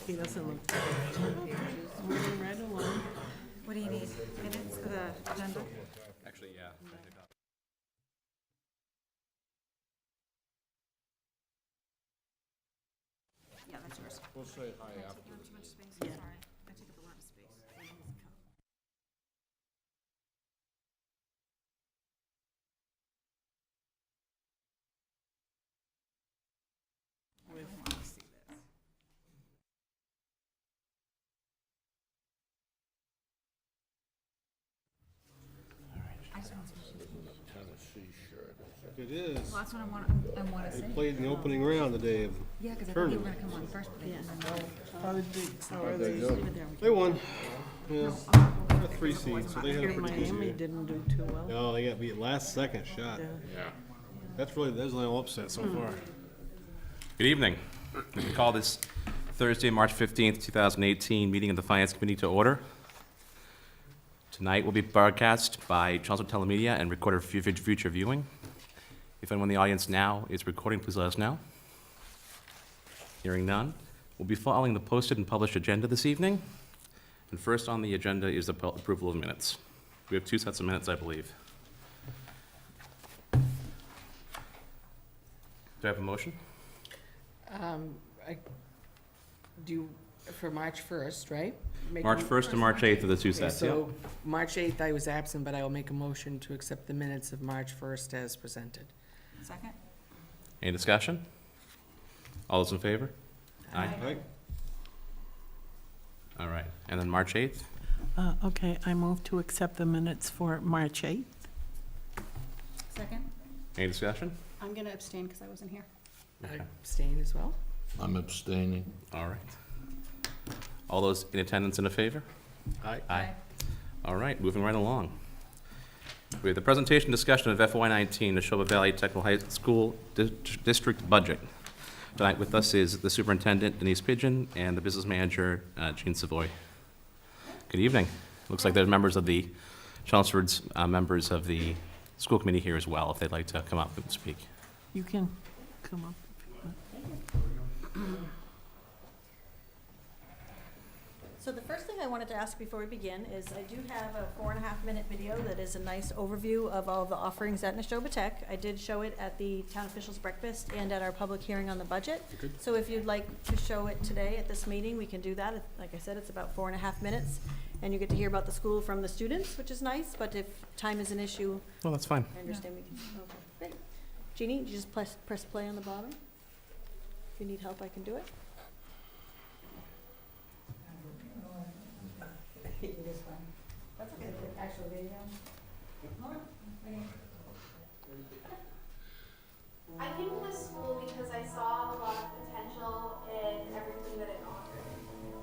He doesn't look. Moving right along. What do you need? Minutes for the agenda? Actually, yeah. Yeah, that's yours. We'll say hi I after. took up too much space, I'm sorry. I took up a lot of space. I don't want to see this. I just want to see. Tennessee shirt. It is. Well, that's what I want to They say. played in the opening round the day of. Yeah, because I thought you were going to come on first, but they didn't. How did they, how are They they? do. They won. Yeah. They're a 3 seed, so they had a Here, pretty good Miami year. didn't do too well. No, they got beat last second shot. Yeah. Yeah. That's the only upset so far. Good evening. We call this Thursday, March 15th, 2018 meeting of the Finance Committee to order. Tonight will be broadcast by Chelmsford Telemedia and recorded for future viewing. If anyone in the audience now is recording, please let us know. Hearing none, we'll be following the posted and published agenda this evening. And first on the agenda is the approval of minutes. We have 2 sets of minutes, I believe. Do I have a motion? I do, for March 1st, right? Make a- March 1st and March 8th are the 2 Okay, sets, yeah. so March 8th, I was absent, but I will make a motion to accept the minutes of March 1st as presented. Second? Any discussion? All those in favor? Aye. Right? All right, and then March 8th? Okay, I move to accept the minutes for March 8th. Second? Any discussion? I'm going to abstain because I wasn't here. I Okay. abstain as well. I'm abstaining. All right. All those in attendance and in favor? Aye. Aye. All right, moving right along. We have the presentation discussion of FY19, the Neshoba Valley Technical High School District Budget. Tonight with us is the Superintendent Denise Pigeon and the Business Manager Jean Savoy. Good evening. Looks like there's members of the Chelmsford's members of the school committee here as well, if they'd like to come up and speak. You can come up. So the first thing I wanted to ask before we begin is I do have a 4.5-minute video that is a nice overview of all of the offerings at Neshoba Tech. I did show it at the town officials breakfast and at our public hearing on the budget. So if you'd like to show it today at this meeting, we can do that. Like I said, it's about 4.5 minutes. And you get to hear about the school from the students, which is nice, but if time is an issue, Well, that's fine. I understand we can, okay, great. Jeannie, you just press play on the bottom? If you need help, I can do it. That's okay, the actual video. I came to this school because I saw a lot of potential in everything that it offered.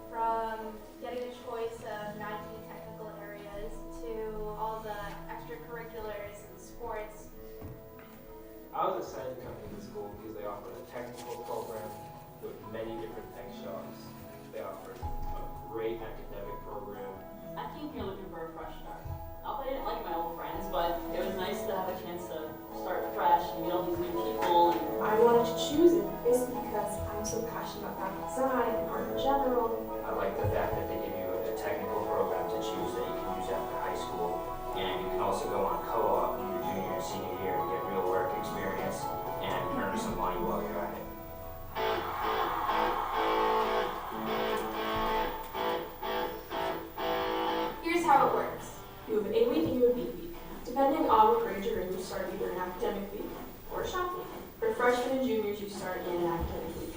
From getting a choice of 19 technical areas to all the extracurriculars and sports. I was excited to come to this school because they offered a technical program with many different tech shops. They offered a great academic program. I came here looking for a fresh start. Not that I didn't like my old friends, but it was nice to have a chance to start fresh and meet all these new people. I wanted to choose it because I'm so passionate about graphic design and art in general. I like the fact that they give you a technical program to choose that you can use after high school. And you can also go on co-op in your junior and senior year and get real work experience and earn some money while you're at it. Here's how it works. You have an A week and you have a B week. Depending on what grade you're in, you start either an academic week or a shop week. For freshmen and juniors, you start in an academic week.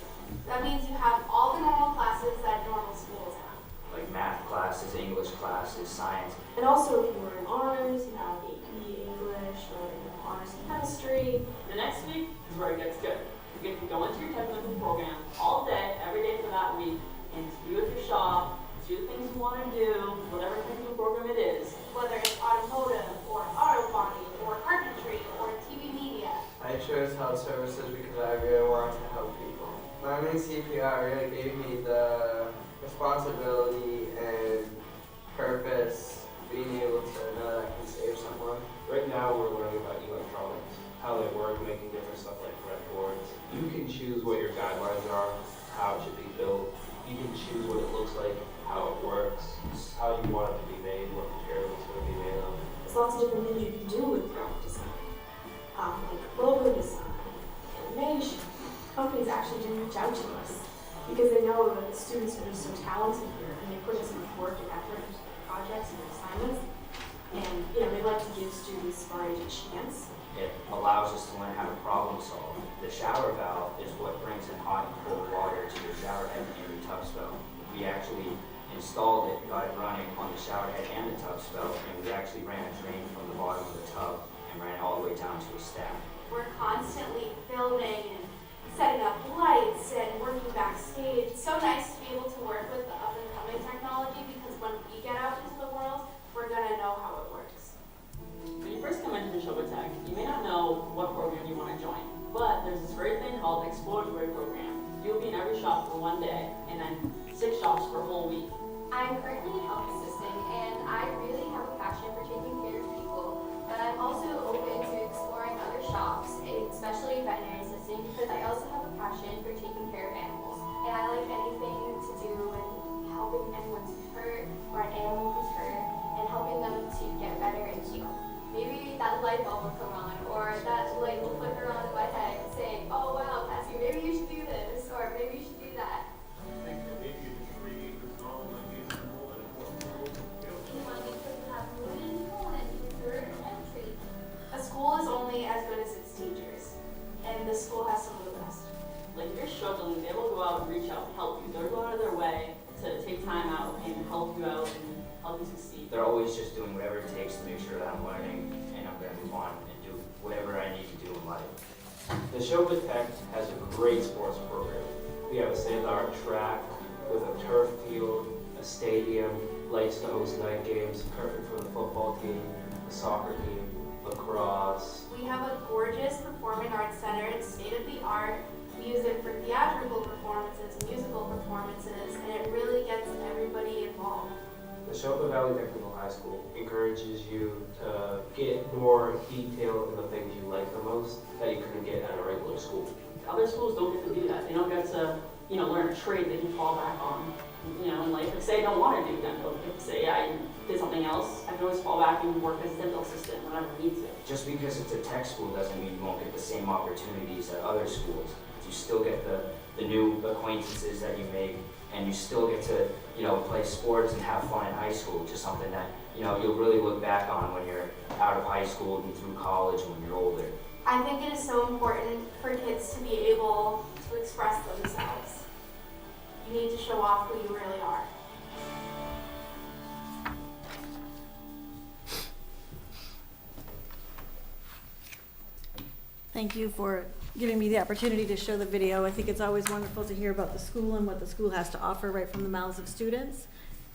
That means you have all the normal classes that normal schools have. Like math classes, English classes, science. And also, if you were in honors, you have AP English or honors in chemistry. The next week is where it gets good. You get to go into your technical program all day, every day for that week, and be with your shop, do the things you want to do, whatever technical program it is. Whether it's automotive or auto body or carpentry or TV media. I chose health services because I really wanted to help people. Learning CPR really gave me the responsibility and purpose, being able to know that I can save someone. Right now we're learning about electronics, how they work, making different stuff like breadboards. You can choose what your guidelines are, how it should be built. You can choose what it looks like, how it works, how you want it to be made, what material it's going to be made of. There's lots of different things you can do with graphic design, like logo design, animation. Companies actually do reach out to us because they know that the students are just so talented here and they put in so much work and effort into their projects and their assignments. And they like to give students far a chance. It allows us to learn how to problem solve. The shower valve is what brings in hot and cold water to your shower head and your tub spout. We actually installed it, got it running on the shower head and the tub spout, and we actually ran a drain from the bottom of the tub and ran it all the way down to a stack. We're constantly filming and setting up lights and working backstage. It's so nice to be able to work with the up-and-coming technology because when we get out into the world, we're gonna know how it works. When you first come into Neshoba Tech, you may not know what program you want to join, but there's this great thing called exploratory program. You'll be in every shop for one day, and then 6 shops for a whole week. I'm currently a health assistant, and I really have a passion for taking care of people, but I'm also open to exploring other shops, especially veterinary assisting, because I also have a passion for taking care of animals. And I like anything to do with helping anyone who's hurt, or an animal who's hurt, and helping them to get better and heal. Maybe that light bulb will come on, or that light will flicker on in my head saying, oh wow, Cassie, maybe you should do this, or maybe you should do that. A school is only as good as its teachers, and this school has some of the best. Like if you're struggling, they will go out and reach out and help you. They'll go out of their way to take time out and help you out and help you succeed. They're always just doing whatever it takes to make sure that I'm learning and I'm going to move on and do whatever I need to do in life. Neshoba Tech has a great sports program. We have a state-of-the-art track with a turf field, a stadium, lights to host night games, perfect for the football team, the soccer team, lacrosse. We have a gorgeous performing arts center. It's state-of-the-art. We use it for theatrical performances, musical performances, and it really gets everybody involved. The Neshoba Valley Technical High School encourages you to get more detail in the things you like the most that you couldn't get at a regular school. Other schools don't get to do that. They don't get to, learn a trade they can fall back on. In life, if say I don't want to do dental, if say I did something else, I can always fall back and work as a dental assistant whenever I need to. Just because it's a tech school doesn't mean you won't get the same opportunities at other schools. You still get the new acquaintances that you make, and you still get to, play sports and have fun in high school, which is something that, you'll really look back on when you're out of high school and through college and when you're older. I think it is so important for kids to be able to express themselves. You need to show off who you really are. Thank you for giving me the opportunity to show the video. I think it's always wonderful to hear about the school and what the school has to offer right from the mouths of students.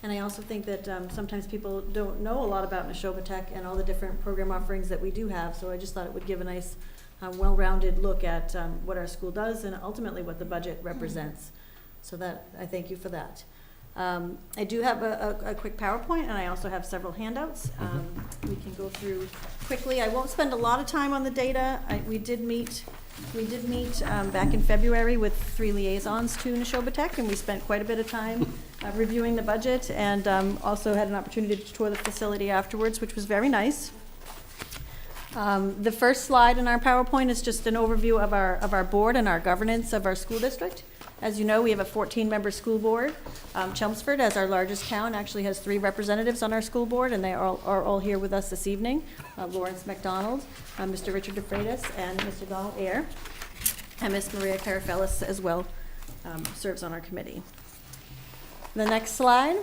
And I also think that sometimes people don't know a lot about Neshoba Tech and all the different program offerings that we do have. So I just thought it would give a nice, well-rounded look at what our school does and ultimately what the budget represents. So that I thank you for that. I do have a quick PowerPoint, and I also have several handouts. We can go through quickly. I won't spend a lot of time on the data. We did meet back in February with 3 liaisons to Neshoba Tech, and we spent quite a bit of time reviewing the budget, and also had an opportunity to tour the facility afterwards, which was very nice. The first slide in our PowerPoint is just an overview of our board and our governance of our school district. As you know, we have a 14-member school board. Chelmsford, as our largest town, actually has 3 representatives on our school board, and they are all here with us this evening. Lawrence McDonald, Mr. Richard DeFreitas, and Mr. Donald Ayer. And Ms. Maria Carafellis as well serves on our committee. The next slide.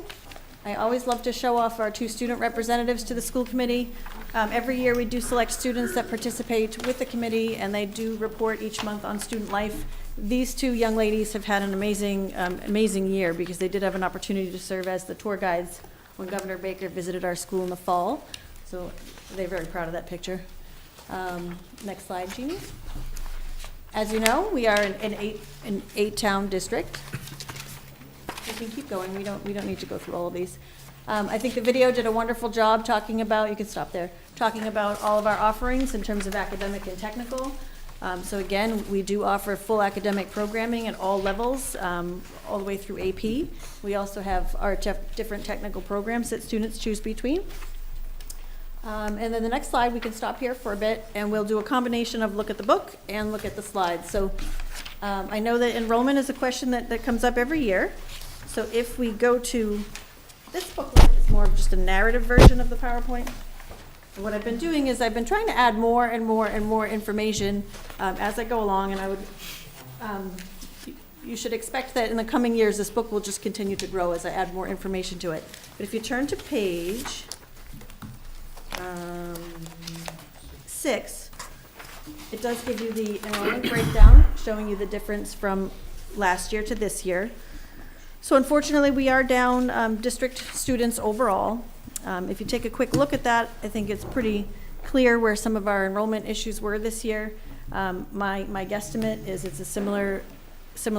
I always love to show off our 2 student representatives to the school committee. Every year we do select students that participate with the committee, and they do report each month on student life. These 2 young ladies have had an amazing year because they did have an opportunity to serve as the tour guides when Governor Baker visited our school in the fall. So they're very proud of that picture. Next slide, Jeannie. As you know, we are an 8-town district. You can keep going. We don't need to go through all of these. I think the video did a wonderful job talking about, you can stop there, talking about all of our offerings in terms of academic and technical. So again, we do offer full academic programming at all levels, all the way through AP. We also have our different technical programs that students choose between. And then the next slide, we can stop here for a bit, and we'll do a combination of look at the book and look at the slides. So I know that enrollment is a question that comes up every year. So if we go to this booklet, it's more of just a narrative version of the PowerPoint. And what I've been doing is I've been trying to add more and more and more information as I go along, and I would, you should expect that in the coming years, this book will just continue to grow as I add more information to it. But if you turn to page 6, it does give you the enrollment breakdown, showing you the difference from last year to this year. So unfortunately, we are down district students overall. If you take a quick look at that, I think it's pretty clear where some of our enrollment issues were this year. My guesstimate is it's a similar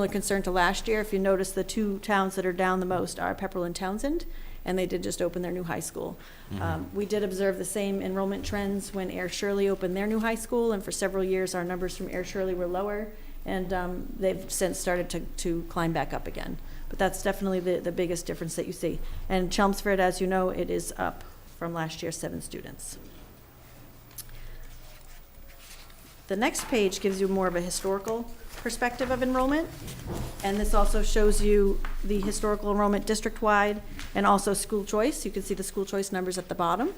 concern to last year. If you notice, the two towns that are down the most are Pepperell and Townsend, and they did just open their new high school. We did observe the same enrollment trends when Air Shirley opened their new high school, and for several years our numbers from Air Shirley were lower, and they've since started to climb back up again. But that's definitely the biggest difference that you see. And Chelmsford, as you know, it is up from last year, 7 students. The next page gives you more of a historical perspective of enrollment. And this also shows you the historical enrollment district-wide and also school choice. You can see the school choice numbers at the bottom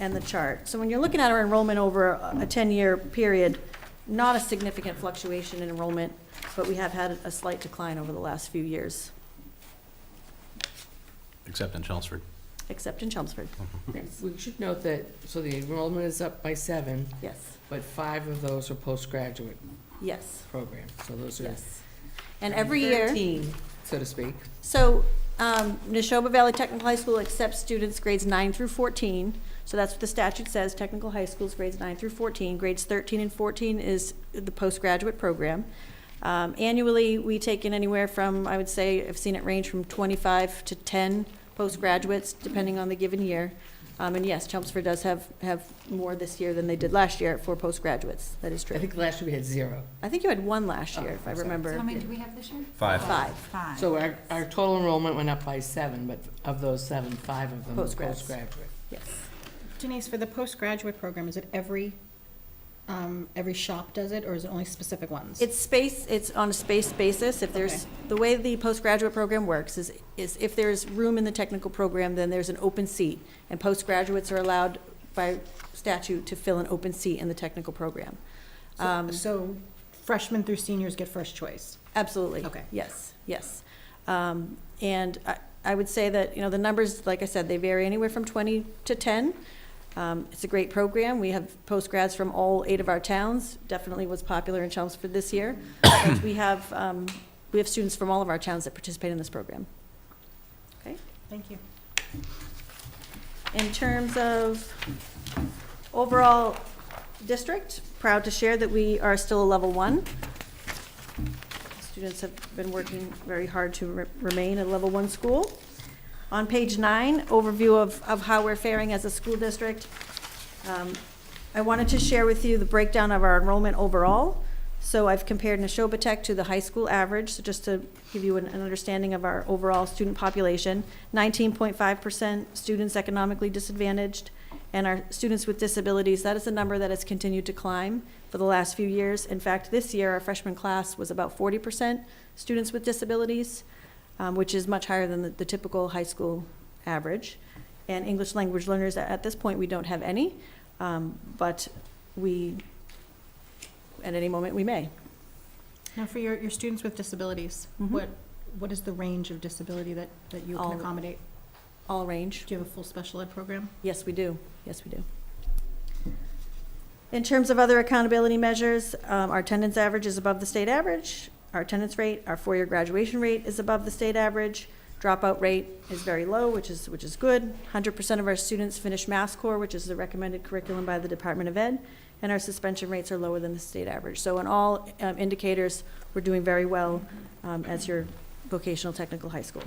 and the chart. So when you're looking at our enrollment over a 10-year period, not a significant fluctuation in enrollment, but we have had a slight decline over the last few years. Except in Chelmsford. Except in Chelmsford. Yes. We should note that, so the enrollment is up by 7, Yes. but 5 of those are postgraduate Yes. programs. So those are Yes. And every year, 13, so to speak. so Neshoba Valley Technical High School accepts students grades 9 through 14. So that's what the statute says, technical high schools, grades 9 through 14. Grades 13 and 14 is the postgraduate program. Annually, we take in anywhere from, I would say, I've seen it range from 25 to 10 postgraduates, depending on the given year. And yes, Chelmsford does have more this year than they did last year for postgraduates. That is true. I think last year we had 0. I think you had 1 last year, if I I'm sorry. remember. So how many do we have this year? 5. 5. 5. So our total enrollment went up by 7, but of those 7, 5 of them were Postgrads. postgraduate. Yes. Denise, for the postgraduate program, is it every shop does it, or is it only specific ones? It's on a space basis. If there's, Okay. the way the postgraduate program works is if there's room in the technical program, then there's an open seat. And postgraduates are allowed by statute to fill an open seat in the technical program. So freshmen through seniors get first choice? Absolutely. Okay. Yes, yes. And I would say that, the numbers, like I said, they vary anywhere from 20 to 10. It's a great program. We have postgrads from all 8 of our towns. Definitely was popular in Chelmsford this year. But we have students from all of our towns that participate in this program. Okay. Thank you. In terms of overall district, proud to share that we are still a level 1. Students have been working very hard to remain a level 1 school. On page 9, overview of how we're faring as a school district. I wanted to share with you the breakdown of our enrollment overall. So I've compared Neshoba Tech to the high school average, so just to give you an understanding of our overall student population. 19.5% students economically disadvantaged, and our students with disabilities, that is a number that has continued to climb for the last few years. In fact, this year, our freshman class was about 40% students with disabilities, which is much higher than the typical high school average. And English language learners, at this point, we don't have any, but at any moment, we may. Now, for your students with disabilities, Mhm. what is the range of disability that you All- can accommodate? All range. Do you have a full special ed program? Yes, we do. Yes, we do. In terms of other accountability measures, our attendance average is above the state average. Our attendance rate, our 4-year graduation rate is above the state average. Dropout rate is very low, which is good. 100% of our students finish Mass Core, which is the recommended curriculum by the Department of Ed, and our suspension rates are lower than the state average. So in all indicators, we're doing very well as your vocational technical high school.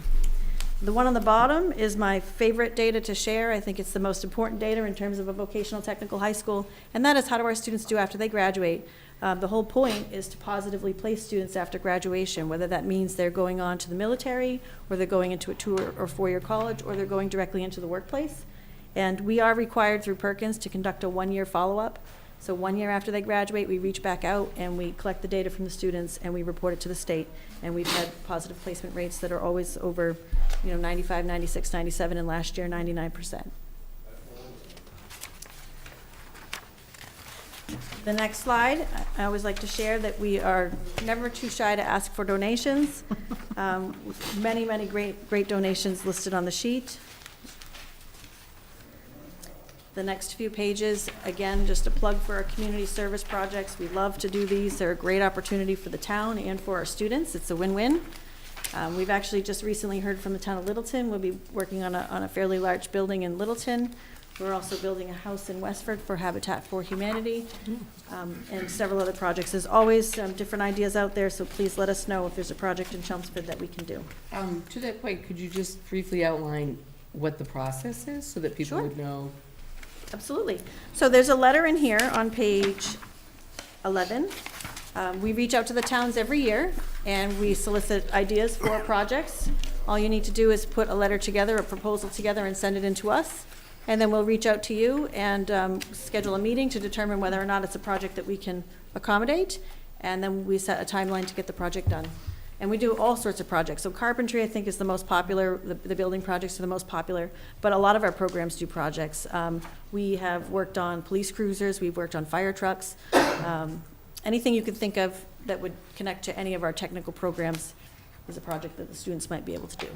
The one on the bottom is my favorite data to share. I think it's the most important data in terms of a vocational technical high school, and that is how do our students do after they graduate. The whole point is to positively place students after graduation, whether that means they're going on to the military, or they're going into a 2 or 4-year college, or they're going directly into the workplace. And we are required through Perkins to conduct a 1-year follow-up. So 1 year after they graduate, we reach back out and we collect the data from the students and we report it to the state. And we've had positive placement rates that are always over, 95, 96, 97, and last year 99%. The next slide, I always like to share that we are never too shy to ask for donations. Many great donations listed on the sheet. The next few pages, again, just a plug for our community service projects. We love to do these. They're a great opportunity for the town and for our students. It's a win-win. We've actually just recently heard from the town of Littleton. We'll be working on a fairly large building in Littleton. We're also building a house in Westford for Habitat for Humanity, and several other projects. There's always different ideas out there, so please let us know if there's a project in Chelmsford that we can do. To that point, could you just briefly outline what the process is so that people Sure. would know? Absolutely. So there's a letter in here on page 11. We reach out to the towns every year, and we solicit ideas for projects. All you need to do is put a letter together, a proposal together, and send it in to us. And then we'll reach out to you and schedule a meeting to determine whether or not it's a project that we can accommodate. And then we set a timeline to get the project done. And we do all sorts of projects. So carpentry, I think, is the most popular. The building projects are the most popular. But a lot of our programs do projects. We have worked on police cruisers. We've worked on fire trucks. Anything you could think of that would connect to any of our technical programs is a project that the students might be able to do.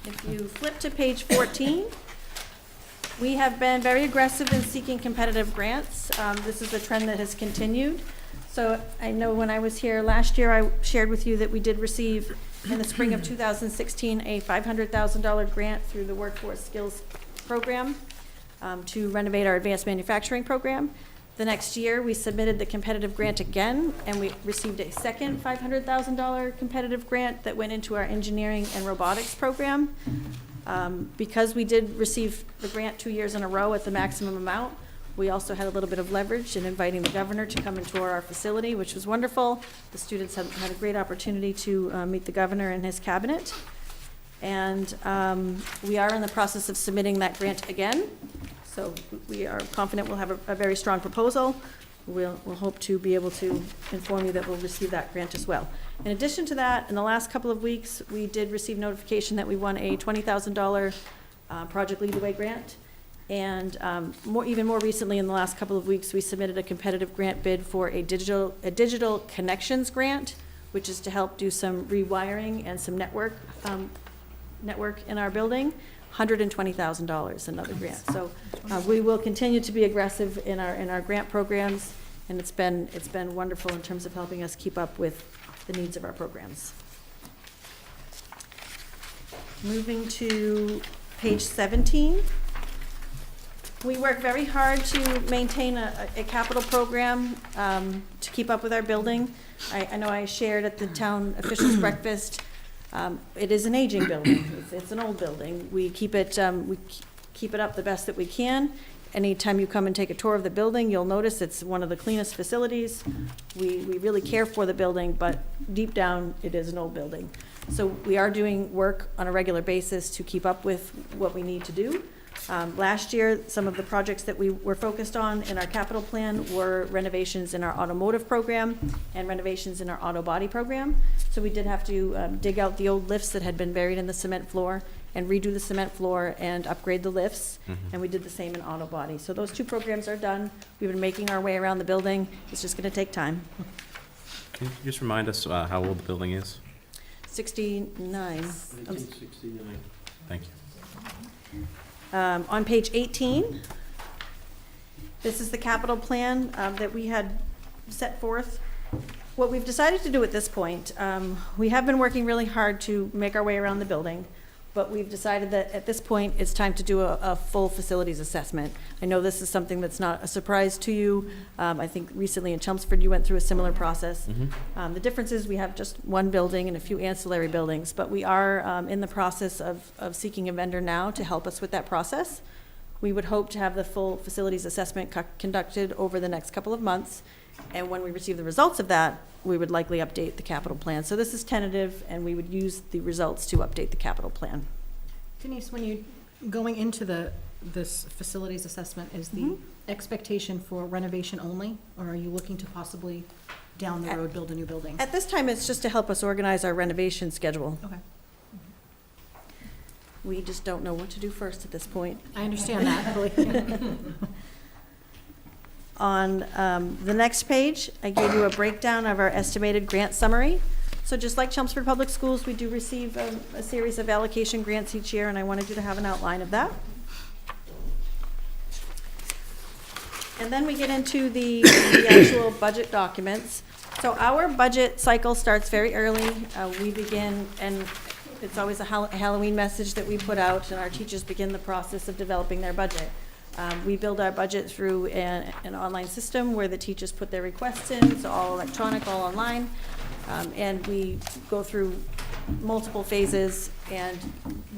If you flip to page 14, we have been very aggressive in seeking competitive grants. This is a trend that has continued. So I know when I was here last year, I shared with you that we did receive in the spring of 2016 a $500,000 grant through the Workforce Skills Program to renovate our advanced manufacturing program. The next year, we submitted the competitive grant again, and we received a second $500,000 competitive grant that went into our engineering and robotics program. Because we did receive the grant 2 years in a row at the maximum amount, we also had a little bit of leverage in inviting the governor to come and tour our facility, which was wonderful. The students had a great opportunity to meet the governor and his cabinet. And we are in the process of submitting that grant again. So we are confident we'll have a very strong proposal. We'll hope to be able to inform you that we'll receive that grant as well. In addition to that, in the last couple of weeks, we did receive notification that we won a $20,000 Project Lead the Way grant. And even more recently, in the last couple of weeks, we submitted a competitive grant bid for a digital connections grant, which is to help do some rewiring and some network in our building. $120,000, another grant. So we will continue to be aggressive in our grant programs, and it's been wonderful in terms of helping us keep up with the needs of our programs. Moving to page 17. We work very hard to maintain a capital program to keep up with our building. I know I shared at the town officials breakfast. It is an aging building. It's an old building. We keep it up the best that we can. Anytime you come and take a tour of the building, you'll notice it's one of the cleanest facilities. We really care for the building, but deep down, it is an old building. So we are doing work on a regular basis to keep up with what we need to do. Last year, some of the projects that we were focused on in our capital plan were renovations in our automotive program and renovations in our auto body program. So we did have to dig out the old lifts that had been buried in the cement floor and redo the cement floor and upgrade the lifts. And we did the same in auto body. So those two programs are done. We've been making our way around the building. It's just going to take time. Can you just remind us how old the building is? 69. 1969. Thank you. On page 18, this is the capital plan that we had set forth. What we've decided to do at this point, we have been working really hard to make our way around the building, but we've decided that at this point, it's time to do a full facilities assessment. I know this is something that's not a surprise to you. I think recently in Chelmsford, you went through a similar process. The difference is we have just one building and a few ancillary buildings, but we are in the process of seeking a vendor now to help us with that process. We would hope to have the full facilities assessment conducted over the next couple of months, and when we receive the results of that, we would likely update the capital plan. So this is tentative, and we would use the results to update the capital plan. Denise, when you, going into this facilities assessment, is the expectation for renovation only? Or are you looking to possibly down the road build a new building? At this time, it's just to help us organize our renovation schedule. Okay. We just don't know what to do first at this point. I understand that. On the next page, I gave you a breakdown of our estimated grant summary. So just like Chelmsford Public Schools, we do receive a series of allocation grants each year, and I wanted you to have an outline of that. And then we get into the actual budget documents. So our budget cycle starts very early. We begin, and it's always a Halloween message that we put out, and our teachers begin the process of developing their budget. We build our budget through an online system where the teachers put their requests in. It's all electronic, all online. And we go through multiple phases and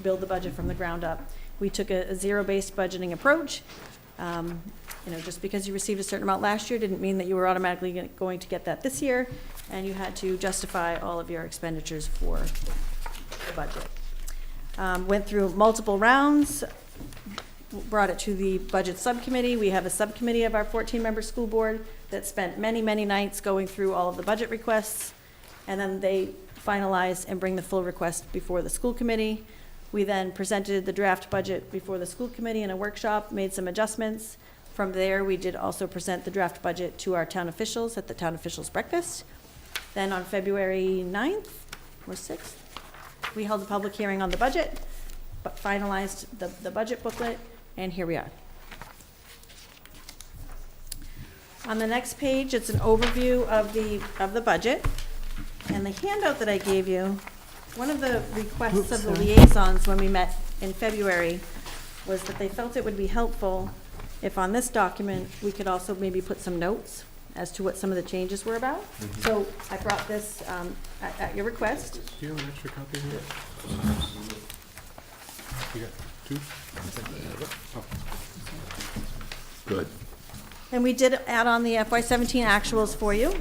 build the budget from the ground up. We took a zero-based budgeting approach. You know, just because you received a certain amount last year didn't mean that you were automatically going to get that this year, and you had to justify all of your expenditures for the budget. Went through multiple rounds, brought it to the budget subcommittee. We have a subcommittee of our 14-member school board that spent many, many nights going through all of the budget requests, and then they finalize and bring the full request before the school committee. We then presented the draft budget before the school committee in a workshop, made some adjustments. From there, we did also present the draft budget to our town officials at the town officials breakfast. Then on February 9th or 6th, we held a public hearing on the budget, but finalized the budget booklet, and here we are. On the next page, it's an overview of the budget. And the handout that I gave you, one of the requests of the liaisons when we met in February was that they felt it would be helpful if on this document, we could also maybe put some notes as to what some of the changes were about. So I brought this at your request. Do you have an extra copy here? You got two? Good. And we did add on the FY17 actuals for you.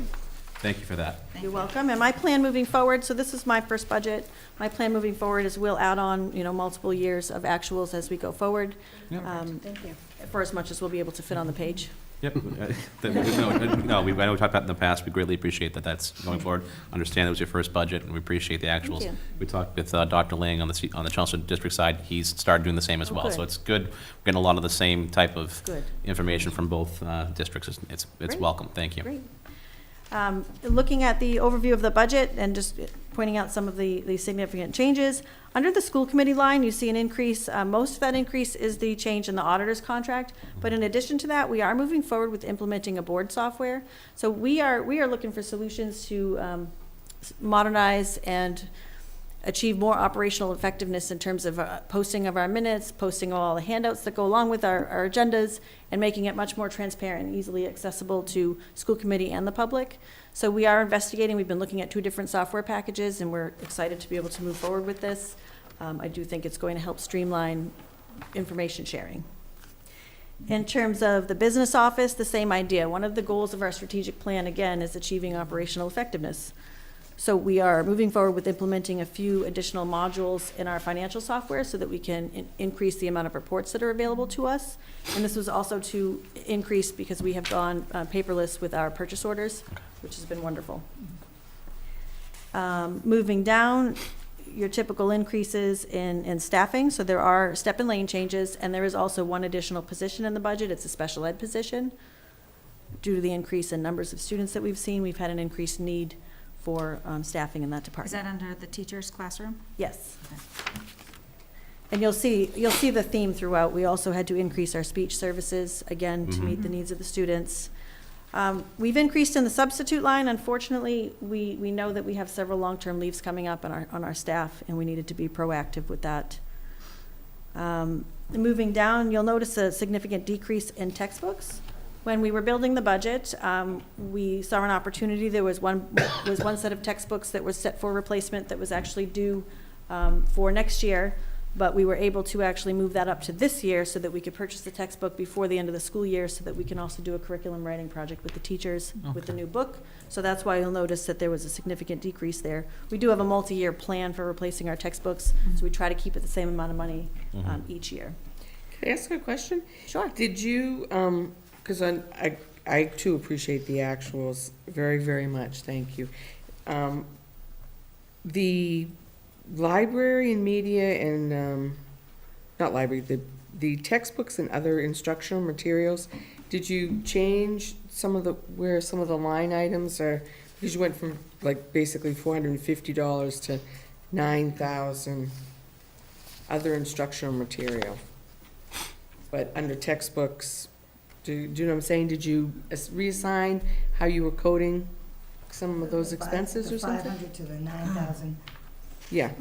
Thank you for that. You're welcome. And my plan moving forward, so this is my first budget. My plan moving forward is we'll add on, you know, multiple years of actuals as we go forward. Thank you. For as much as we'll be able to fit on the page. Yep. I know we talked about that in the past. We greatly appreciate that that's going forward. Understand it was your first budget, and we appreciate the actuals. you. We talked with Dr. Lang on the Chelmsford district side. He's started doing the same as Oh, well. So good. it's good. We're getting a lot of the same type of Good. information from both districts. It's Great. welcome. Thank you. Great. Looking at the overview of the budget and just pointing out some of the significant changes. Under the school committee line, you see an increase. Most of that increase is the change in the auditor's contract. But in addition to that, we are moving forward with implementing a board software. So we are looking for solutions to modernize and achieve more operational effectiveness in terms of posting of our minutes, posting all the handouts that go along with our agendas, and making it much more transparent and easily accessible to school committee and the public. So we are investigating. We've been looking at 2 different software packages, and we're excited to be able to move forward with this. I do think it's going to help streamline information sharing. In terms of the business office, the same idea. One of the goals of our strategic plan, again, is achieving operational effectiveness. So we are moving forward with implementing a few additional modules in our financial software so that we can increase the amount of reports that are available to us. And this was also to increase because we have gone paperless with our purchase orders, which has been wonderful. Moving down, your typical increases in staffing. So there are step and lane changes, and there is also one additional position in the budget. It's a special ed position. Due to the increase in numbers of students that we've seen, we've had an increased need for staffing in that department. Is that under the teacher's classroom? Yes. And you'll see the theme throughout. We also had to increase our speech services, again, to meet the needs of the students. We've increased in the substitute line. Unfortunately, we know that we have several long-term leaves coming up on our staff, and we needed to be proactive with that Moving down, you'll notice a significant decrease in textbooks. When we were building the budget, we saw an opportunity. There was one set of textbooks that was set for replacement that was actually due for next year, but we were able to actually move that up to this year so that we could purchase the textbook before the end of the school year so that we can also do a curriculum writing project with the teachers with the new book. So that's why you'll notice that there was a significant decrease there. We do have a multi-year plan for replacing our textbooks, so we try to keep it the same amount of money each year. Can I ask a question? Sure. Did you, because I too appreciate the actuals very, very much, thank you. The library and media and, not library, the textbooks and other instructional materials, did you change where some of the line items are? Because you went from like basically $450 to $9,000 other instructional material. But under textbooks, do you know what I'm saying? Did you reassign how you were coding some of those expenses or something? 500 to the 9,000. Yeah.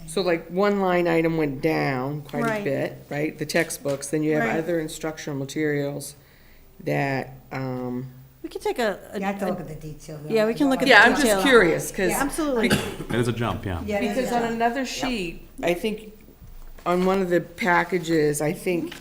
So like one line item went down quite a Right. bit, right? The textbooks, then you have Right. other instructional materials that, We can take a You have to look at the detail. Yeah, we can look at yeah, the I'm detail. just curious, because. Yeah, absolutely. It is a jump, yeah. Yeah, it Because is. on another sheet, I think, on one of the packages, I think,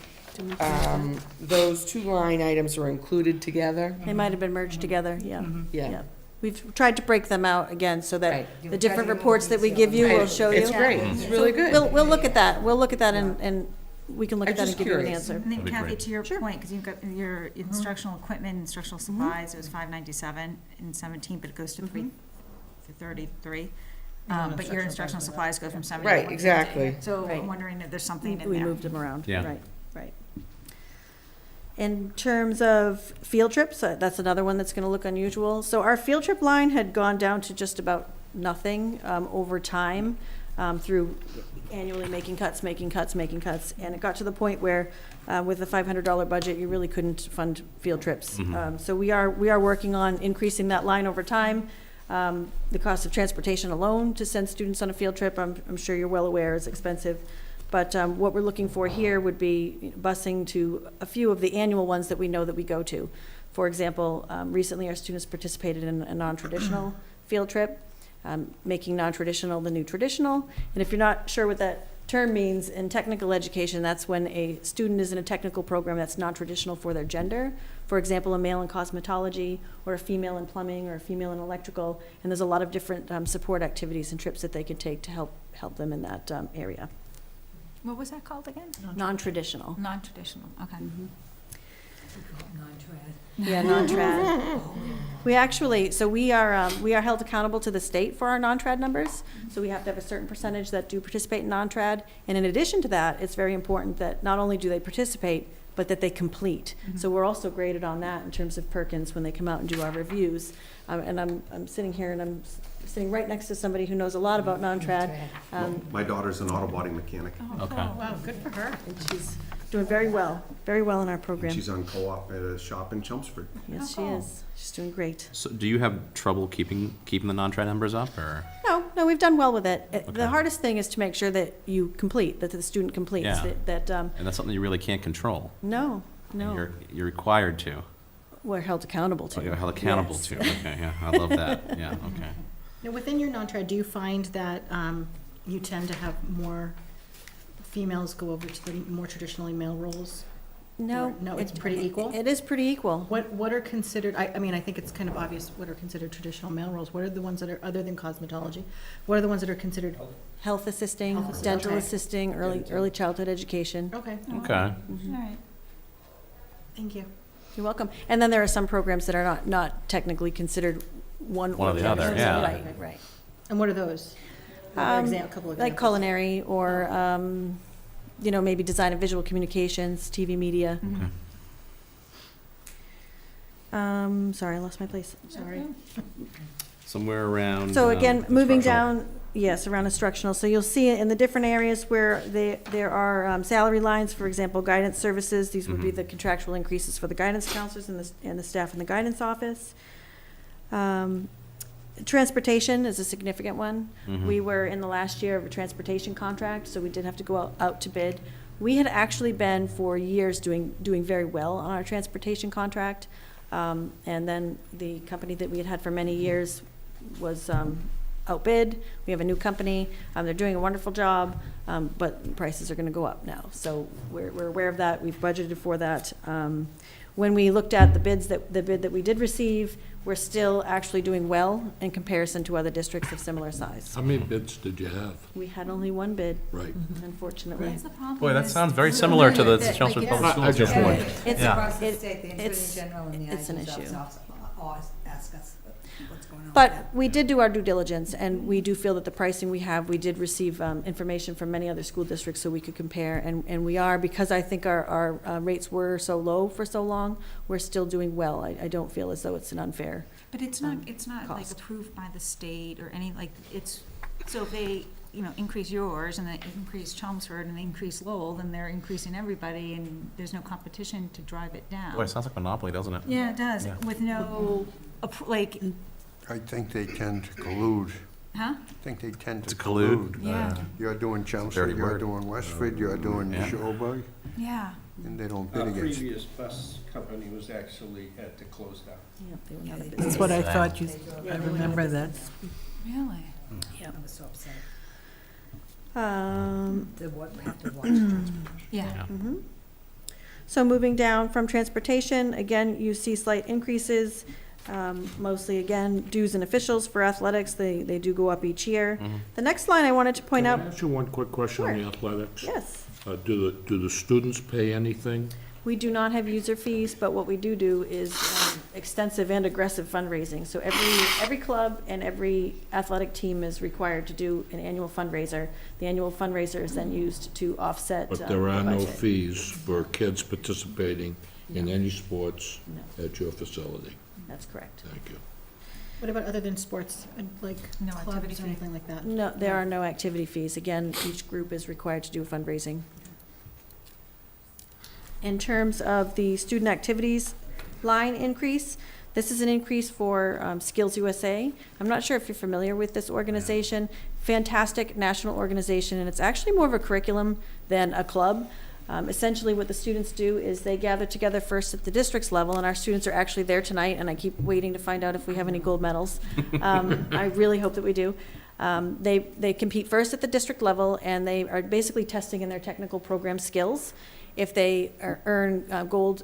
those two line items are included together. They might have been merged together, yeah. Yeah. We've tried to break them out again so that Right. the different reports that we give you will show you. It's great, it's So really good. We'll look at that. We'll look at that and we can look I'm at that and just give you an curious. answer. And then That'd be Kathy, great. to your point, because you've got your instructional equipment, instructional supplies, it was $597 in 17, but it goes to 333. But your instructional supplies go from 70 to Right, 150. exactly. So Right. I'm wondering if there's something in We there. moved them around. Yeah. Right. In terms of field trips, that's another one that's gonna look unusual. So our field trip line had gone down to just about nothing, over time, through annually making cuts, and it got to the point where, with a $500 budget, you really couldn't fund field trips. So we are working on increasing that line over time. The cost of transportation alone to send students on a field trip, I'm sure you're well aware, is expensive. But what we're looking for here would be busing to a few of the annual ones that we know that we go to. For example, recently our students participated in a non-traditional field trip, making non-traditional the new traditional. And if you're not sure what that term means, in technical education, that's when a student is in a technical program that's non-traditional for their gender. For example, a male in cosmetology, or a female in plumbing, or a female in electrical. And there's a lot of different support activities and trips that they could take to help them in that area. What was that called again? Non-traditional. Non-traditional, okay. Yeah, non-trad. We actually, so we are held accountable to the state for our non-trad numbers. So we have to have a certain percentage that do participate in non-trad. And in addition to that, it's very important that not only do they participate, but that they complete. So we're also graded on that in terms of Perkins when they come out and do our reviews. And I'm sitting here and I'm sitting right next to somebody who knows a lot about non-trad. My daughter's an auto body mechanic. Okay. Wow, good for her. And she's doing very well in our program. She's on co-op at a shop in Chelmsford. Yes, she is. She's doing great. So do you have trouble keeping the non-trad numbers up, or? No, we've done well with it. Okay. The hardest thing is to make sure that you complete, that the student completes. Yeah. That, And that's something you really can't control. no, And you're required to. we're held accountable to. Oh, you're held accountable Yes. to. Okay, yeah, I love that. Yeah, okay. Now, within your non-trad, do you find that you tend to have more females go over to the more traditionally male roles? No. Or- no, it's pretty equal? It is pretty equal. What are considered, I mean, I think it's kind of obvious what are considered traditional male roles. What are the ones that are, other than cosmetology, what are the ones that are considered? Health assisting, Health assist- dental okay. assisting, early childhood education. Okay, Okay. All right. thank you. You're welcome. And then there are some programs that are not technically considered one One or the other, other. yeah. Right. And what are those? Couple examples. Like culinary or, maybe design and visual communications, TV media. Sorry, I lost my place. Sorry. Somewhere around. So again, moving instructional. down, yes, around instructional. So you'll see in the different areas where there are salary lines, for example, guidance services. These would be the contractual increases for the guidance counselors and the staff in the guidance office. Transportation is a significant one. Mhm. We were in the last year of a transportation contract, so we did have to go out to bid. We had actually been for years doing very well on our transportation contract. And then the company that we had had for many years was outbid. We have a new company. They're doing a wonderful job, but prices are going to go up now. So we're aware of that. We've budgeted for that. When we looked at the bid that we did receive, we're still actually doing well in comparison to other districts of similar size. How many bids did you have? We had only one bid, Right. unfortunately. That's the problem. Boy, that is- sounds very similar to the That- Chelmsford like, Public I Schools. just yeah. wondered. It's- Yeah. Across the it- state, the it's- Attorney General and the it's an IG's issue. office always ask us what's going on with But that. we did do our due diligence, and we do feel that the pricing we have, we did receive information from many other school districts so we could compare, and we are, because I think our rates were so low for so long, we're still doing well. I don't feel as though it's an unfair. But it's not like cost. approved by the state or any, like, it's, so if they, increase yours and they increase Chelmsford and they increase Lowell, then they're increasing everybody and there's no competition to drive it down. Boy, it sounds like monopoly, doesn't it? Yeah, it does, Yeah. with no, like, I think they tend to collude. huh? I think they tend To to collude? collude. Yeah. You're doing Dirty Chelmsford, you're word. doing Westford, you're doing Yeah. Shelburne, Yeah. and they don't Our bid against. previous bus company was actually had to close down. Yep, they went out of Yeah, business. That's what I thought you, I remember that. Really? Yep. I was so upset. The what we have to watch. transportation. Yeah. Mhm. So moving down from transportation, again, you see slight increases, mostly, again, dues and officials for athletics. They do go up each year. Mhm. The next line I wanted to point out, Can I ask you one quick question on the Sure. athletics? yes, Do the students pay anything? we do not have user fees, but what we do is extensive and aggressive fundraising. So every club and every athletic team is required to do an annual fundraiser. The annual fundraiser is then used to offset But the there are no budget. fees for kids participating in No. any sports No, at your facility? that's correct. Thank you. What about other than sports, like No activity clubs or fee. anything like that? No, there are no activity fees. Again, each group is required to do fundraising. In terms of the student activities line increase, this is an increase for Skills USA. I'm not sure if you're familiar with this organization. Fantastic national organization, and it's actually more of a curriculum than a club. Essentially, what the students do is they gather together first at the district's level, and our students are actually there tonight, and I keep waiting to find out if we have any gold medals. I really hope that we do. They compete first at the district level, and they are basically testing in their technical program skills. If they earn a gold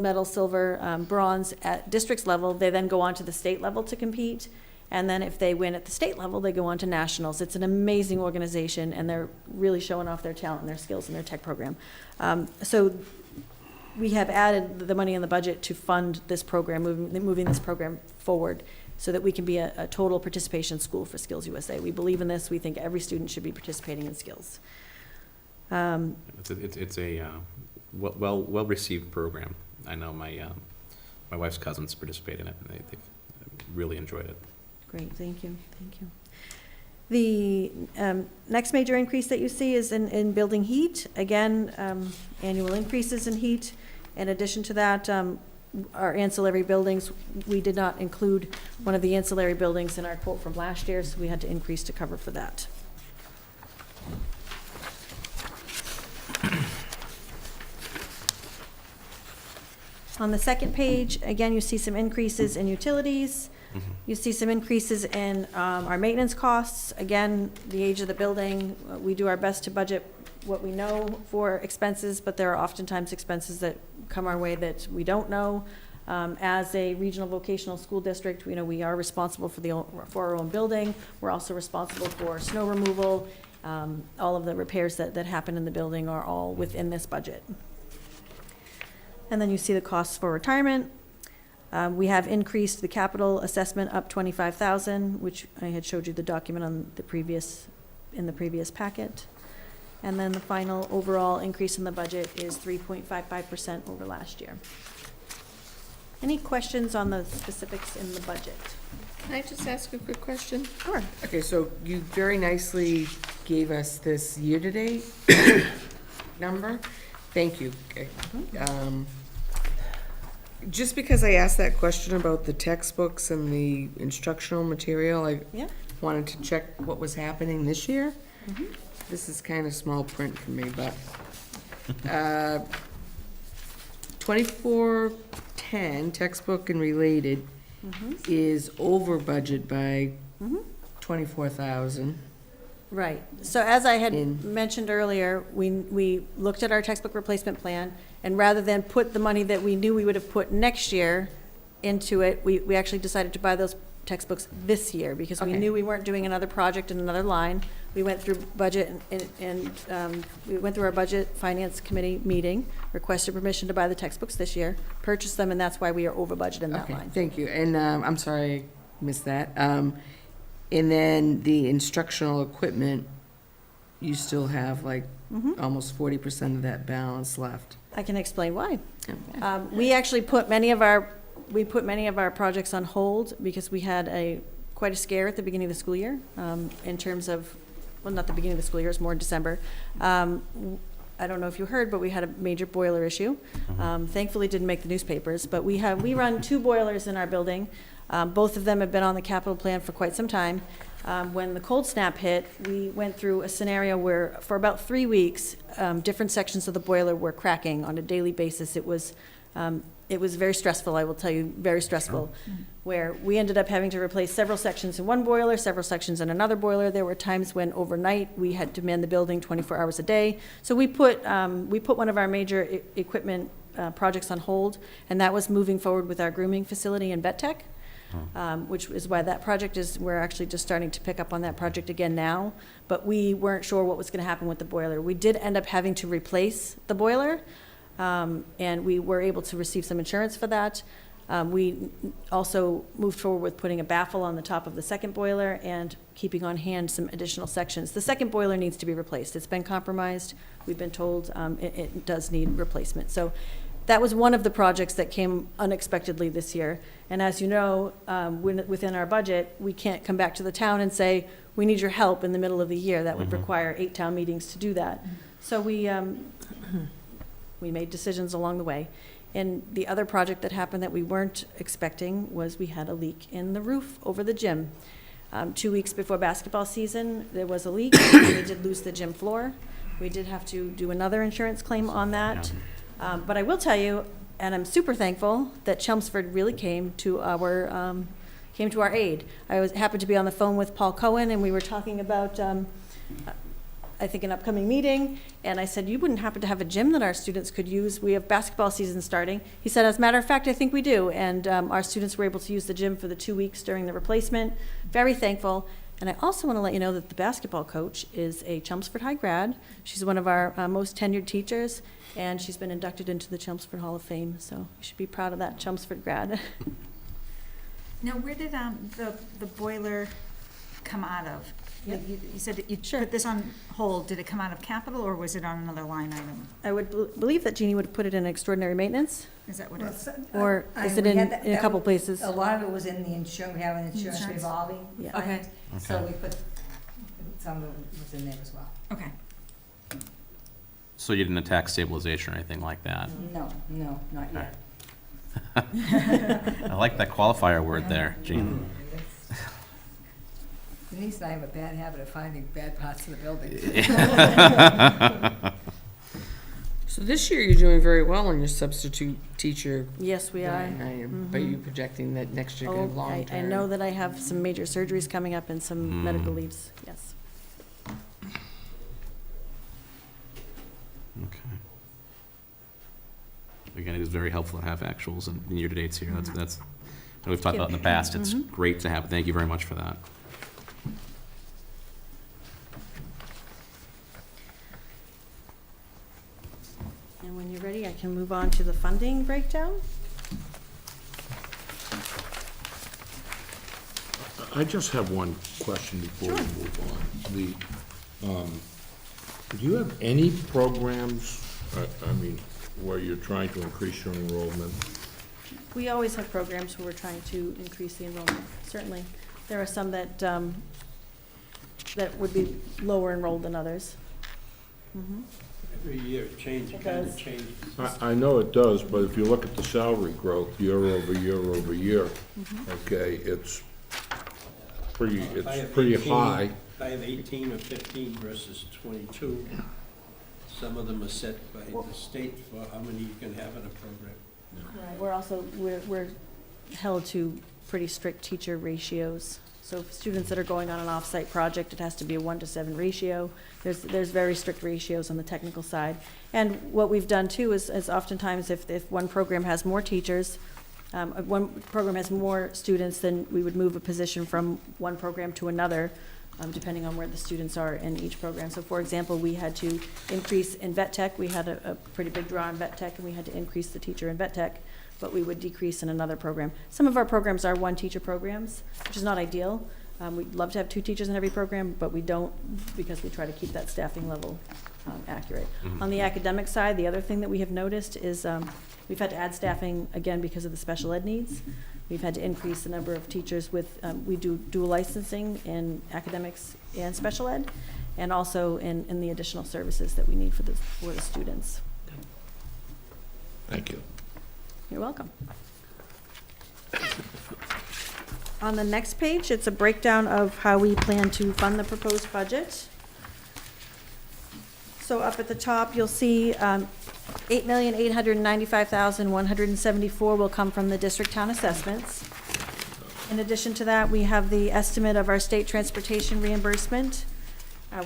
medal, silver, bronze at districts level, they then go on to the state level to compete. And then if they win at the state level, they go on to nationals. It's an amazing organization, and they're really showing off their talent and their skills in their tech program. So we have added the money in the budget to fund this program, moving this program forward, so that we can be a total participation school for Skills USA. We believe in this. We think every student should be participating in skills. It's a well-received program. I know my wife's cousins participate in it, and they've really enjoyed it. Great, thank you, thank you. The next major increase that you see is in building heat. Again, annual increases in heat. In addition to that, our ancillary buildings, we did not include one of the ancillary buildings in our quote from last year, so we had to increase to cover for that. On the second page, again, you see some increases in utilities. You see some increases in our maintenance costs. Again, the age of the building, we do our best to budget what we know for expenses, but there are oftentimes expenses that come our way that we don't know. As a regional vocational school district, we are responsible for our own building. We're also responsible for snow removal. All of the repairs that happen in the building are all within this budget. And then you see the costs for retirement. We have increased the capital assessment up 25,000, which I had showed you the document on in the previous packet. And then the final overall increase in the budget is 3.55% over last year. Any questions on the specifics in the budget? Can I just ask a quick question? Sure. Okay, so you very nicely gave us this year-to-date number. Thank you. Okay. just because I asked that question about the textbooks and the instructional material, I Yeah. wanted to check what was happening this year. Mhm. This is kind of small print for me, but 2410 textbook and related is over budget by Mhm. 24,000. Right. So as I had In- mentioned earlier, we looked at our textbook replacement plan, and rather than put the money that we knew we would have put next year into it, we actually decided to buy those textbooks this year, because we Okay. knew we weren't doing another project in another line. We went through budget and we went through our budget finance committee meeting, requested permission to buy the textbooks this year, purchased them, and that's why we are over budget in that Okay, line. thank you. And I'm sorry I missed that. And then the instructional equipment, you still have like almost 40% of that balance left. I can explain why. Okay. We actually put many of our projects on hold because we had quite a scare at the beginning of the school year, in terms of, well, not the beginning of the school year, it's more in December. I don't know if you heard, but we had a major boiler issue. Thankfully, it didn't make the newspapers, but we run 2 boilers in our building. Both of them have been on the capital plan for quite some time. When the cold snap hit, we went through a scenario where for about 3 weeks, different sections of the boiler were cracking on a daily basis. It was very stressful, I will tell you, very stressful, where we ended up having to replace several sections in one boiler, several sections in another boiler. There were times when overnight we had to man the building 24 hours a day. So we put one of our major equipment projects on hold, and that was moving forward with our grooming facility in Vet Tech. Which is why that project we're actually just starting to pick up on that project again now, but we weren't sure what was gonna happen with the boiler. We did end up having to replace the boiler, and we were able to receive some insurance for that. We also moved forward with putting a baffle on the top of the second boiler and keeping on hand some additional sections. The second boiler needs to be replaced. It's been compromised. We've been told it does need replacement. So that was one of the projects that came unexpectedly this year. And as you know, within our budget, we can't come back to the town and say, we need your help in the middle of the year. That would require 8 town meetings to do that. So we made decisions along the way. And the other project that happened that we weren't expecting was we had a leak in the roof over the gym. 2 weeks before basketball season, there was a leak. We did lose the gym floor. We did have to do another insurance claim on that. But I will tell you, and I'm super thankful, that Chelmsford really came to our aid. I happened to be on the phone with Paul Cohen, and we were talking about, I think, an upcoming meeting, and I said, you wouldn't happen to have a gym that our students could use? We have basketball season starting. He said, as a matter of fact, I think we do, and our students were able to use the gym for the 2 weeks during the replacement. Very thankful. And I also want to let you know that the basketball coach is a Chelmsford High grad. She's one of our most tenured teachers, and she's been inducted into the Chelmsford Hall of Fame, so you should be proud of that Chelmsford grad. Now, where did the boiler come out of? Yep. You said that you Sure. put this on hold. Did it come out of capital, or was it on another line item? I would believe that Jeannie would have put it in extraordinary maintenance, Is that what Well, it is? or is it we in had that- a couple places? A lot of it was in the insurance, we have an insurance Insurance. revolving Yeah. fund, so Okay. we put, some of it was in there as well. Okay. So you didn't attack stabilization or anything like that? No, not Okay. yet. I like that qualifier word there, Gene. Denise and I have a bad habit of finding bad parts of the building. So this year you're doing very well on your substitute teacher Yes, we are. line item, but you're projecting that next year Oh, going long term. I know that I have some major surgeries coming up and some medical Mm. leaves, yes. Okay. Again, it is very helpful to have actuals and year-to-dates here. That's, I know we've talked about in the past. It's great to have. Thank you very much for that. And when you're ready, I can move on to the funding breakdown. I just have one question before we move on. Do you have any programs, I mean, where you're trying to increase your enrollment? We always have programs where we're trying to increase the enrollment, certainly. There are some that would be lower enrolled than others. Every year it changes, It kind of does. changes. I know it does, but if you look at the salary growth year over year over year, okay, it's I have pretty 18 high. I have 18 or 15 versus 22. Some of them are set by the state for how many you can have in a program. Right, we're also, we're held to pretty strict teacher ratios. So for students that are going on an off-site project, it has to be a 1-to-7 ratio. There's very strict ratios on the technical side. And what we've done too is oftentimes if one program has more teachers, one program has more students, then we would move a position from one program to another, depending on where the students are in each program. So for example, we had to increase in vet tech. We had a pretty big draw in vet tech, and we had to increase the teacher in vet tech, but we would decrease in another program. Some of our programs are one-teacher programs, which is not ideal. We'd love to have 2 teachers in every program, but we don't, because we try to keep that staffing level accurate. On the academic side, the other thing that we have noticed is we've had to add staffing, again, because of the special ed needs. We've had to increase the number of teachers with, we do dual licensing in academics and special ed, and also in the additional services that we need for the students. Thank you. You're welcome. On the next page, it's a breakdown of how we plan to fund the proposed budget. So up at the top, you'll see $8,895,174 will come from the district town assessments. In addition to that, we have the estimate of our state transportation reimbursement.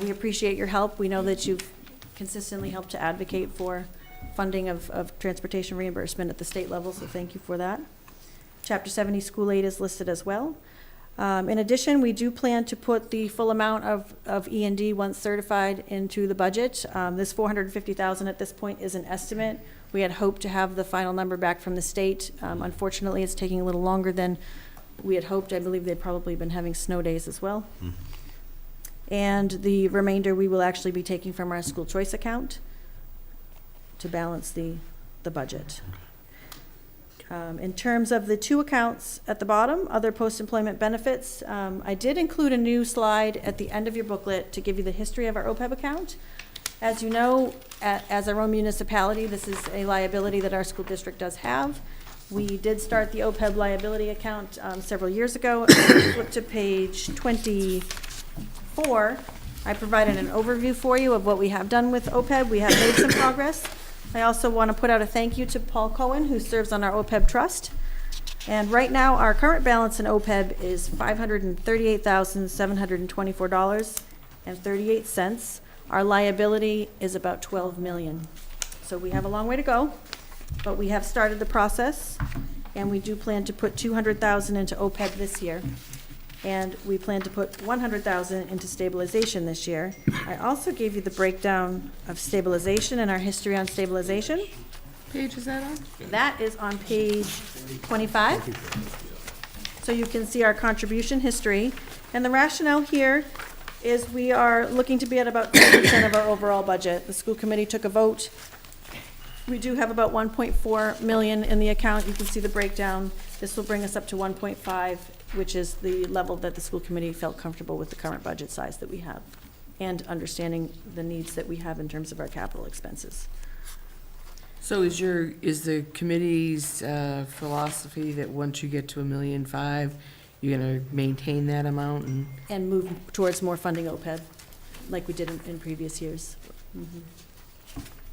We appreciate your help. We know that you've consistently helped to advocate for funding of transportation reimbursement at the state level, so thank you for that. Chapter 70 school aid is listed as well. In addition, we do plan to put the full amount of E&D once certified into the budget. This $450,000 at this point is an estimate. We had hoped to have the final number back from the state. Unfortunately, it's taking a little longer than we had hoped. I believe they've probably been having snow days as well. And the remainder we will actually be taking from our school choice account to balance the budget. In terms of the 2 accounts at the bottom, other post-employment benefits, I did include a new slide at the end of your booklet to give you the history of our OPEB account. As you know, as our own municipality, this is a liability that our school district does have. We did start the OPEB liability account several years ago. Flip to page 24. I provided an overview for you of what we have done with OPEB. We have made some progress. I also want to put out a thank you to Paul Cohen, who serves on our OPEB trust. And right now, our current balance in OPEB is $538,724.38. Our liability is about $12 million. So we have a long way to go, but we have started the process, and we do plan to put $200,000 into OPEB this year. And we plan to put $100,000 into stabilization this year. I also gave you the breakdown of stabilization and our history on stabilization. Page is that on? That is on page 25. So you can see our contribution history. And the rationale here is we are looking to be at about 10% of our overall budget. The school committee took a vote. We do have about 1.4 million in the account. You can see the breakdown. This will bring us up to 1.5, which is the level that the school committee felt comfortable with the current budget size that we have and understanding the needs that we have in terms of our capital expenses. So is the committee's philosophy that once you get to $1.5 million, you're gonna maintain that amount And move towards more funding OPEB, like we did in previous years.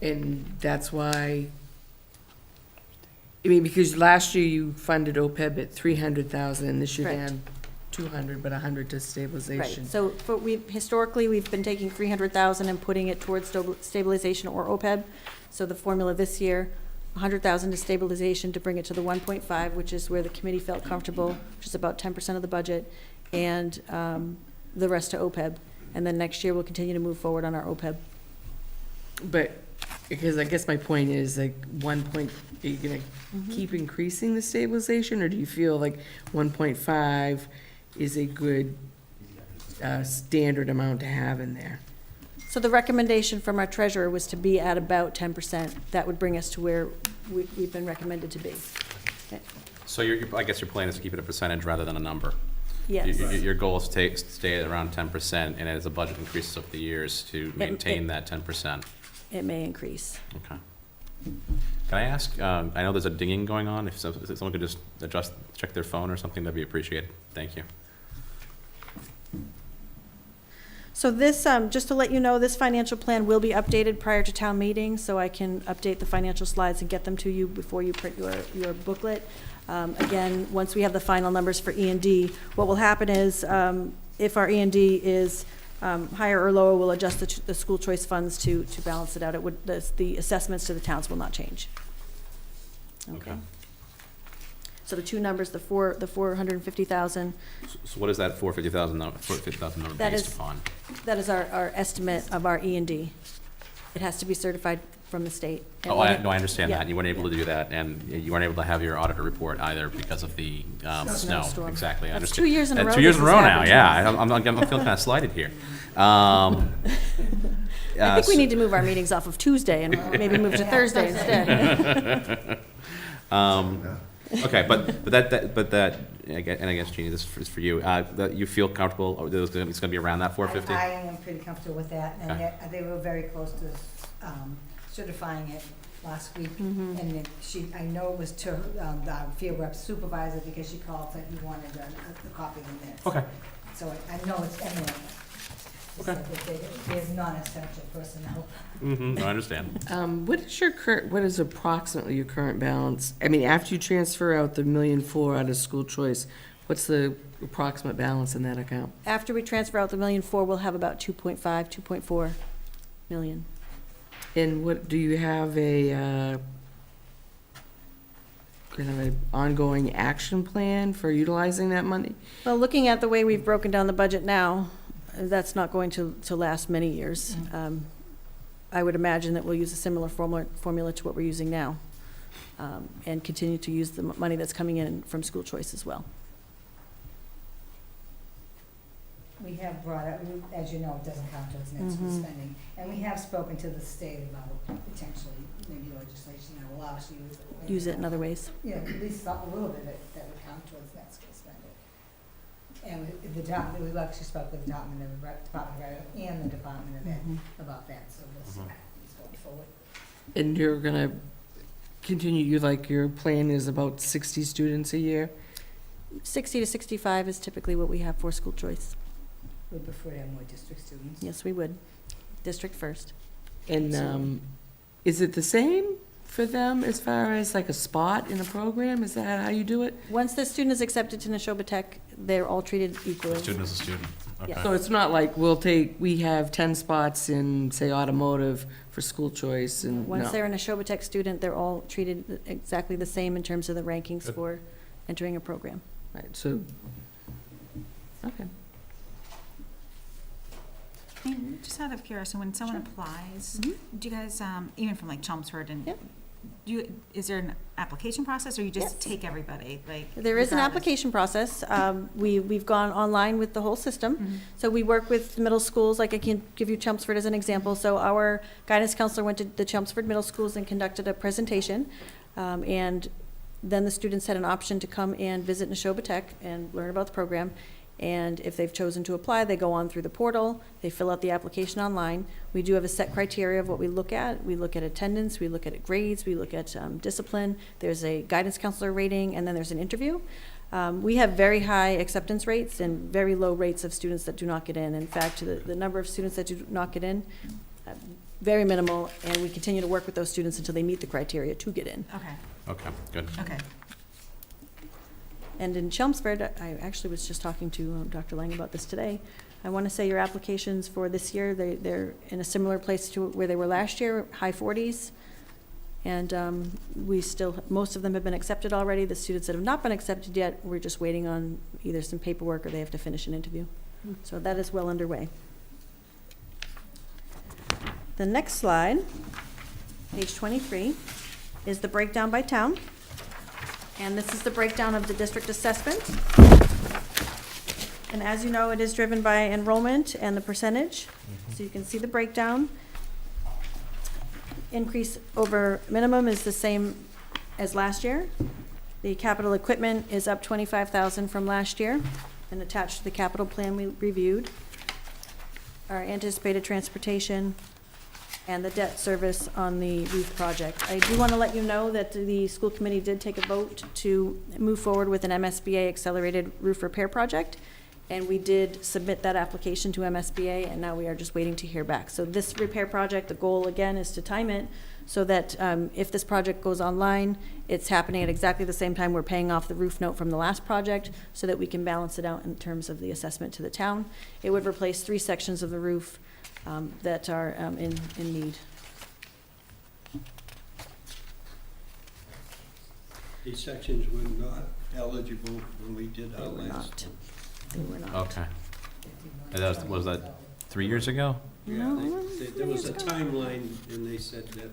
And that's why, I mean, because last year you funded OPEB at 300,000, and this year they Correct. had 200, but 100 to stabilization. Right, so historically, we've been taking 300,000 and putting it towards stabilization or OPEB. So the formula this year, 100,000 to stabilization to bring it to the 1.5, which is where the committee felt comfortable, which is about 10% of the budget, and the rest to OPEB. And then next year, we'll continue to move forward on our OPEB. But, because I guess my point is, like, are you gonna keep increasing the stabilization, or do you feel like 1.5 is a good standard amount to have in there? So the recommendation from our treasurer was to be at about 10%. That would bring us to where we've been recommended to be. So I guess your plan is to keep it a percentage rather than a number. Yes. Your goal is to stay at around 10%, and as the budget increases over the years, to maintain that 10%. It may increase. Okay. Can I ask, I know there's a dinging going on, if someone could just check their phone or something, that'd be appreciated. Thank you. So this, just to let you know, this financial plan will be updated prior to town meeting, so I can update the financial slides and get them to you before you print your booklet. Again, once we have the final numbers for E&D, what will happen is, if our E&D is higher or lower, we'll adjust the school choice funds to balance it out. It would, the assessments to the towns will not change. Okay. So the two numbers, the 450,000. So what is that 450,000 number based upon? That is our estimate of our E&D. It has to be certified from the state. Oh, I understand Yeah. that. You weren't able to do that, and you weren't able to have your auditor report either because of the snow. Snowstorm. Exactly, I That's understand. 2 years in a row 2 years this in a has row now, happened. yeah. I'm feeling kind of slighted here. I think we need to move our meetings off of Tuesday and maybe move to Thursday instead. Okay, but that, and I guess, Jeannie, this is for you, that you feel comfortable, or it's gonna be around that 450? I am pretty comfortable with that, and Okay. they were very close to certifying it last week. And I know it was to the field rep supervisor, because she called, said he wanted a copy of the minutes. Okay. So I know it's imminent. Okay. There's non-essential personnel. I understand. What is approximately your current balance? I mean, after you transfer out the $1.4 million out of school choice, what's the approximate balance in that account? After we transfer out the $1.4 million, we'll have about 2.4 million. And what, do you have a, kind of an ongoing action plan for utilizing that money? Well, looking at the way we've broken down the budget now, that's not going to last many years. I would imagine that we'll use a similar formula to what we're using now, and continue to use the money that's coming in from school choice as well. We have brought up, as you know, it doesn't count towards net school spending, and we have spoken to the state about potentially, maybe legislation that will allow us to Use it in other ways. Yeah, at least a little bit that would count towards net school spending. And we actually spoke with the Department of Revenue and the Department of Ed about that, so we'll see how it's going forward. And you're gonna continue, your plan is about 60 students a year? 60 to 65 is typically what we have for school choice. We'd prefer to have more district students. Yes, we would. District first. And is it the same for them as far as like a spot in a program? Is that how you do it? Once the student is accepted to Neshoba Tech, they're all treated equally. Student is a student. Okay. Yeah. So it's not like we have 10 spots in, say, automotive for school choice and, Once no. they're a Neshoba Tech student, they're all treated exactly the same in terms of the rankings for entering a program. Right, so, okay. And just out of curiosity, when someone applies, do you guys, even from like Chelmsford and, Yep. is there an application process, or you just Yes. take everybody, like? There is an regardless? application process. We've gone online with the whole system. So we work with middle schools, like I can give you Chelmsford as an example. So our guidance counselor went to the Chelmsford middle schools and conducted a presentation. And then the students had an option to come and visit Neshoba Tech and learn about the program. And if they've chosen to apply, they go on through the portal, they fill out the application online. We do have a set criteria of what we look at. We look at attendance, we look at grades, we look at discipline. There's a guidance counselor rating, and then there's an interview. We have very high acceptance rates and very low rates of students that do not get in. In fact, the number of students that do not get in, very minimal, and we continue to work with those students until they meet the criteria to get in. Okay, Okay, good. okay. And in Chelmsford, I actually was just talking to Dr. Lang about this today. I want to say your applications for this year, they're in a similar place to where they were last year, high 40s. And most of them have been accepted already. The students that have not been accepted yet, we're just waiting on either some paperwork or they have to finish an interview. So that is well underway. The next slide, page 23, is the breakdown by town. And this is the breakdown of the district assessment. And as you know, it is driven by enrollment and the percentage. So you can see the breakdown. Increase over minimum is the same as last year. The capital equipment is up 25,000 from last year. and attached to the capital plan we reviewed, our anticipated transportation, and the debt service on the roof project. I do want to let you know that the school committee did take a vote to move forward with an MSBA accelerated roof repair project, and we did submit that application to MSBA, and now we are just waiting to hear back. So this repair project, the goal again is to time it so that if this project goes online, it's happening at exactly the same time we're paying off the roof note from the last project, so that we can balance it out in terms of the assessment to the town. It would replace 3 sections of the roof that are in need. These sections were not eligible when we did our They were last not. one. They were not. Okay. And that was that 3 years ago? Yeah, No, there was a timeline, and they said that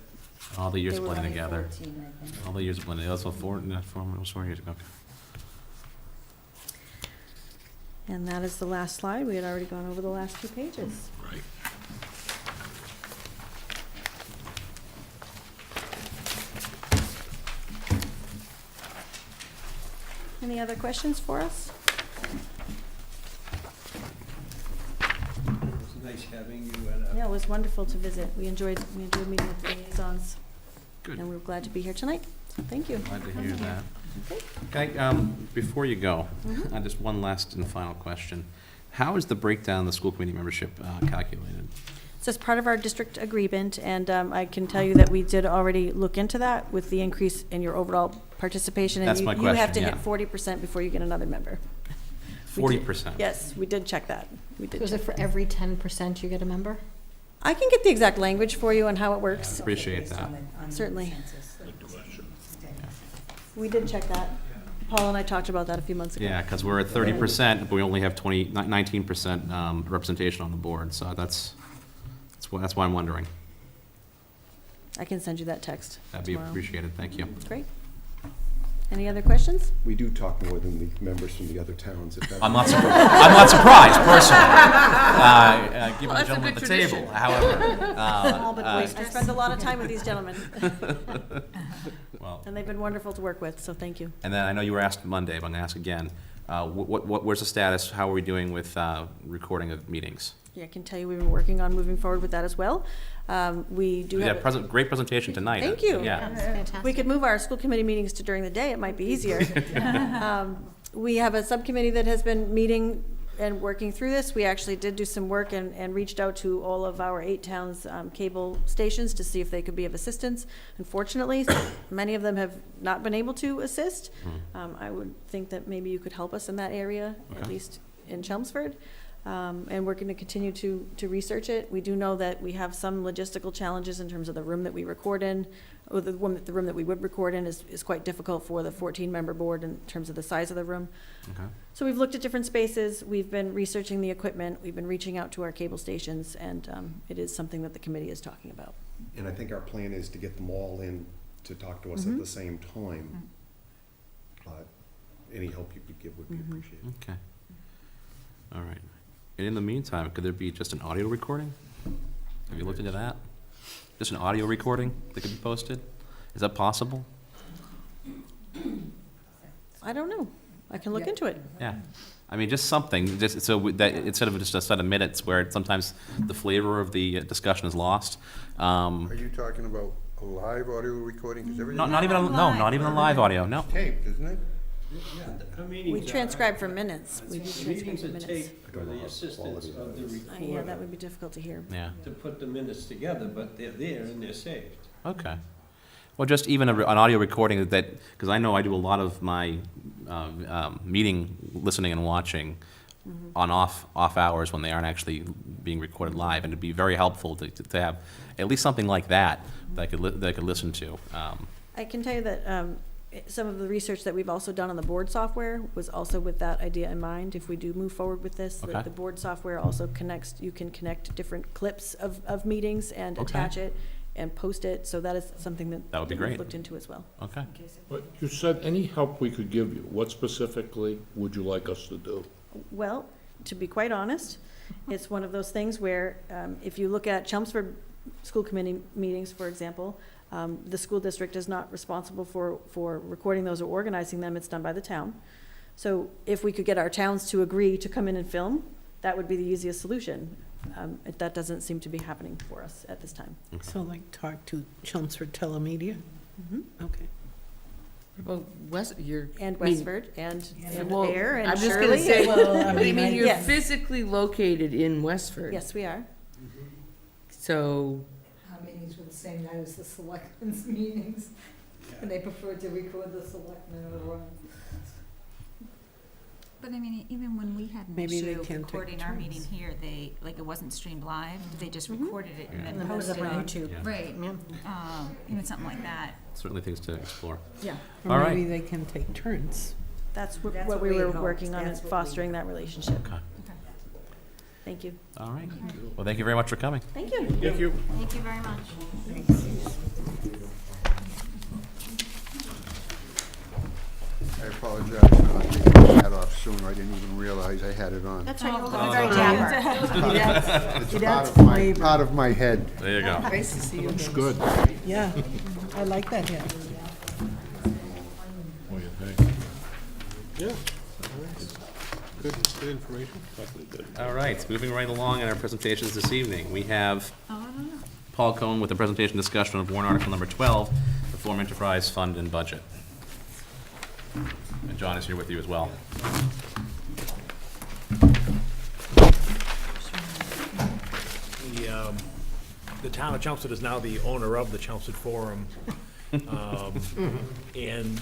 All the years They were blending only together. 14, I think. All the years blended. It was 4 years ago. Okay. And that is the last slide. We had already gone over the last 2 pages. Right. Any other questions for us? it was nice having you at Yeah, it was wonderful to visit. We enjoyed meeting with the liaisons. Good. And we were glad to be here tonight. So thank you. Glad to hear that. Okay. Okay, before you go, Mhm. just one last and final question. How is the breakdown of the school committee membership calculated? So it's part of our district agreement, and I can tell you that we did already look into that with the increase in your overall participation. That's my And you have question, to yeah. hit 40% before you get another member. We did- 40%? Yes, we did check that. We So did is it check for that. every 10% you get a member? I can get the exact language for you on how it works. Appreciate Based that. on the Certainly. census. We did check that. Paul and I talked about that a few months ago. Yeah, because we're at 30%, but we only have 19% representation on the board, so that's why I'm wondering. I can send you that text That'd be tomorrow. appreciated, thank you. Great. Any other questions? We do talk more than the members from the other towns. If that I'm not surprised, personally, given the that's a gentleman at good the table, tradition. however. I spent a lot of time with these gentlemen, Well, and they've been wonderful to work with, so thank you. and then I know you were asked Monday, but I'm gonna ask again. Where's the status? How are we doing with recording of meetings? Yeah, I can tell you we've been working on moving forward with that as well. We do We have. had a great presentation tonight. Thank you. Yeah. That's fantastic. We could move our school committee meetings to during the day, it might be easier. We have a subcommittee that has been meeting and working through this. We actually did do some work and reached out to all of our 8 towns' cable stations to see if they could be of assistance. Unfortunately, many of them have not been able to assist. I would think that maybe you could help us in that area, at Okay. least in Chelmsford. And we're gonna continue to research it. We do know that we have some logistical challenges in terms of the room that we record in, or the room that we would record in is quite difficult for the 14-member board in terms of the size of the room. Okay. So we've looked at different spaces, we've been researching the equipment, we've been reaching out to our cable stations, and it is something that the committee is talking about. And I think our plan is to get them all in to talk to us at the same time. But any help you could give would be appreciated. Okay. All right. And in the meantime, could there be just an audio recording? Have you looked into that? Just an audio recording that could be posted? Is that possible? I don't know, I can look Yeah. into it. Yeah. I mean, just something, just so that instead of just a set of minutes where sometimes the flavor of the discussion is lost. Are you talking about a live audio recording? 'Cause everything- Not even, not even a live audio, no. Taped, isn't it? Yeah, our meetings We are- transcribe for minutes, we do The transcribe meetings for are minutes. taped for the assistance of the Yeah, that recorder would be difficult to hear. Yeah. to put the minutes together, but they're there and they're saved. Okay. Well, just even an audio recording that, because I know I do a lot of my meeting listening and watching on off hours when they aren't actually being recorded live, and it'd be very helpful to have at least something like that that I could listen to. I can tell you that some of the research that we've also done on the board software was also with that idea in mind. If we do move forward with this, Okay. the board software also connects, you can connect different clips of meetings and Okay. attach it and post it, so that is something that That would be we've great. looked into as well. Okay. But you said any help we could give you, what specifically would you like us to do? Well, to be quite honest, it's one of those things where, if you look at Chelmsford school committee meetings, for example, the school district is not responsible for recording those or organizing them, it's done by the town. So if we could get our towns to agree to come in and film, that would be the easiest solution. That doesn't seem to be happening for us at this time. So like talk to Chelmsford Telemedia? Mhm. Okay. Well, you're. And I mean, Westford, and Well, Air, and I'm just gonna Shirley. say, Well, I I mean, mean, you're Yes. physically located in Westford. Yes, we are. So, Our meetings were the same night as the selectmen's meetings, and they preferred to record the selectmen over on. But I mean, even when we had an Maybe they issue can take recording our turns. meeting here, it wasn't streamed live, they just Mhm. recorded it and Yeah. then And then put it posted up it on on. YouTube. Yeah. Right, Yeah. even something like that. Certainly things to explore. Yeah. Or All right. maybe they can take turns. That's That's what what we we were had hoped. working on, That's is what we- fostering that relationship. Okay. Thank you. All right. Well, thank you very much for coming. Thank you. Thank you. Thank you very much. I apologize for not taking my hat off sooner. I didn't even realize I had it on. That's right, you're Oh, looking no, very no, dapper. It's part of my head. There you go. nice to see you. Looks good. Yeah, I like that hat. What do you think? Yeah. Good information. All right, moving right along in our presentations this evening. We have Oh, I don't know. Paul Cohen with a presentation discussion of warrant article number 12, the Forum Enterprise Fund and Budget. And John is here with you as well. The town of Chelmsford is now the owner of the Chelmsford Forum. And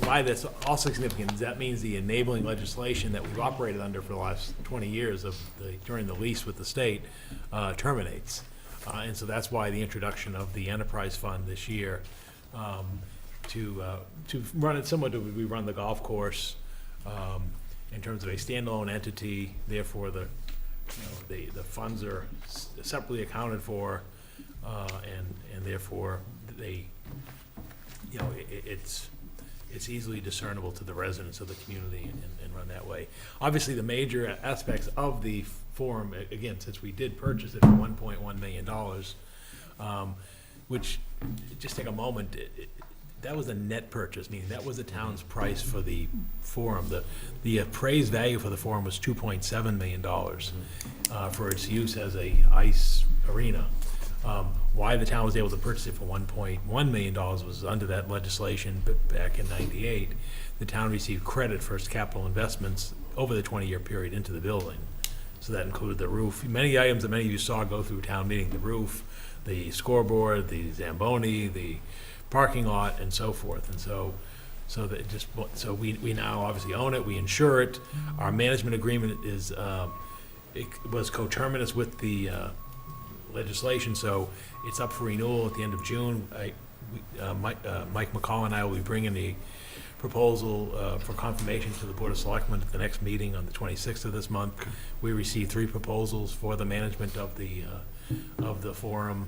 why that's also significant is that means the enabling legislation that we've operated under for the last 20 years during the lease with the state terminates. And so that's why the introduction of the enterprise fund this year, to run it similar to we run the golf course, in terms of a standalone entity. Therefore, the funds are separately accounted for, and therefore they, it's easily discernible to the residents of the community and run that way. Obviously, the major aspects of the forum, again, since we did purchase it for $1.1 million, which, just take a moment, that was a net purchase, meaning that was the town's price for the forum. The appraised value for the forum was $2.7 million for its use as a ice arena. Why the town was able to purchase it for $1.1 million was under that legislation back in '98. The town received credit for its capital investments over the 20-year period into the building. So that included the roof. Many items that many of you saw go through town meeting: the roof, the scoreboard, the Zamboni, the parking lot, and so forth. And so we now obviously own it. We insure it. Our management agreement it was coterminous with the legislation, so it's up for renewal at the end of June. Mike McCall and I will be bringing the proposal for confirmation to the Board of Selectmen at the next meeting on the 26th of this month. We received 3 proposals for the management of the forum,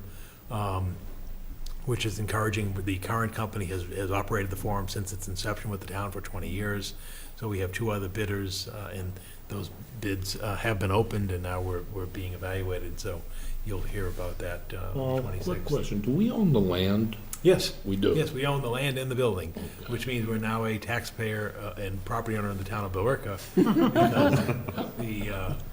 which is encouraging. The current company has operated the forum since its inception with the town for 20 years. So we have 2 other bidders, and those bids have been opened, and now we're being evaluated. So you'll hear about that on the 26th. Quick question, do we own the land? Yes. We do? Yes, we own the land and the building, which means we're now a taxpayer and property owner in the town of Billerica. Because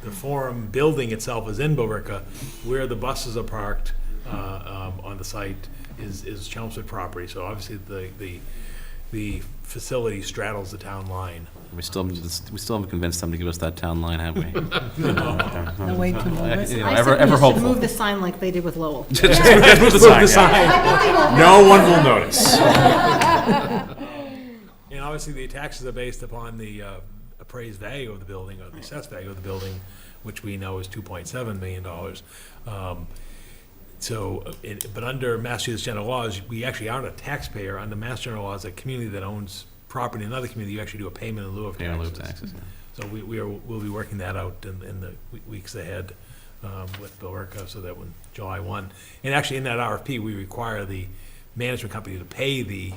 the forum building itself is in Billerica. Where the buses are parked on the site is Chelmsford property. So obviously the facility straddles the town line. We still haven't convinced them to give us that town line, have we? No way to move it. You know, I ever said we should hopeful. move the sign like they did with Lowell. Move the sign, yeah. No one will notice. And obviously, the taxes are based upon the appraised value of the building, or the assessed value of the building, which we know is $2.7 million. But under Massachusetts general laws, we actually aren't a taxpayer. Under Mass general laws, a community that owns property in another community, you actually do a payment in lieu of taxes. Payment in lieu of taxes, yeah. So we'll be working that out in the weeks ahead with Billerica, so that when July 1. And actually, in that RFP, we require the management company to pay the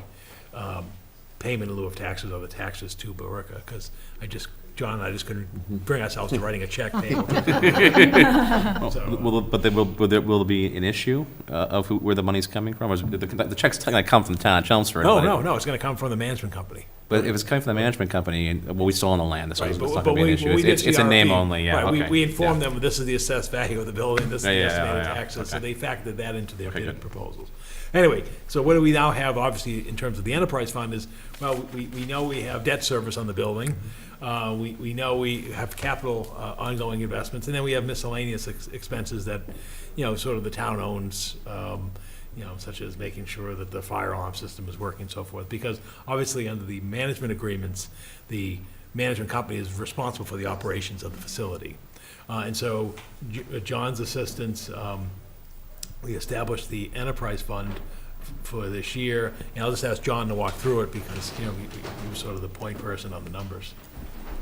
payment in lieu of taxes, or the taxes to Billerica, because John and I just couldn't bring ourselves to writing a check paying. Will there be an issue of where the money's coming from? Or is the check's going to come from the town of Chelmsford? No, it's going to come from the management company. But if it's coming from the management company, and, well, we still own the land, so Right, it's not but gonna be an we issue. did It's a name CRP. only, yeah, Right, okay. we informed yeah. them, this is the assessed value of the building, this is the Yeah, yeah, estimated yeah, taxes, so okay. they factored that into their Okay, bidding good. proposals. Anyway, so what do we now have, obviously, in terms of the enterprise fund is, well, we know we have debt service on the building. We know we have capital ongoing investments, and then we have miscellaneous expenses that, sort of the town owns, such as making sure that the fire alarm system is working and so forth. Because obviously, under the management agreements, the management company is responsible for the operations of the facility. And so John's assistance, we established the enterprise fund for this year, and I'll just ask John to walk through it because, he was sort of the point person on the numbers.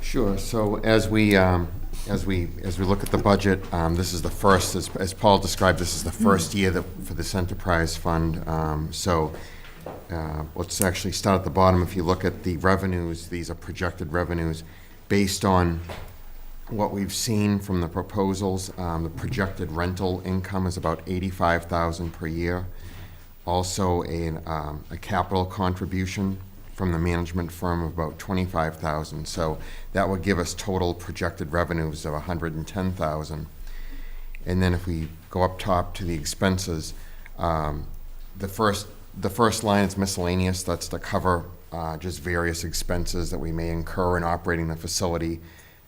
Sure. So as we look at the budget, this is the first, as Paul described, this is the first year for this enterprise fund. Let's actually start at the bottom. If you look at the revenues, these are projected revenues based on what we've seen from the proposals. The projected rental income is about $85,000 per year. Also, a capital contribution from the management firm of about $25,000. So that would give us total projected revenues of $110,000. And then if we go up top to the expenses, the first line is miscellaneous. That's to cover just various expenses that we may incur in operating the facility.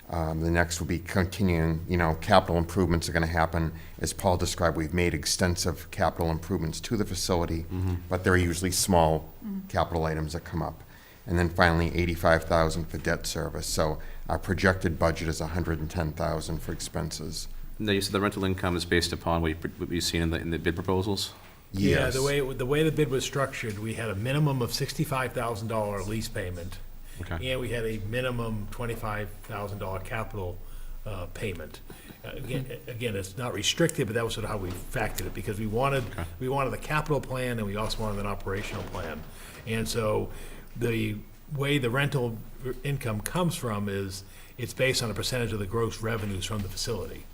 The next will be continuing, capital improvements are going to happen. As Paul described, we've made extensive capital improvements to the facility, but they're usually small capital items that come up. And then finally, $85,000 for debt service. So our projected budget is $110,000 for expenses. Now, you said the rental income is based upon what you've seen in the bid proposals? Yeah, Yes. the way the bid was structured, we had a minimum of $65,000 lease payment. Okay. And we had a minimum $25,000 capital payment. Again, it's not restricted, but that was sort of how we factored it, because we wanted a capital plan, and we also wanted an operational plan. And so the way the rental income comes from is, it's based on a percentage of the gross revenues from the facility.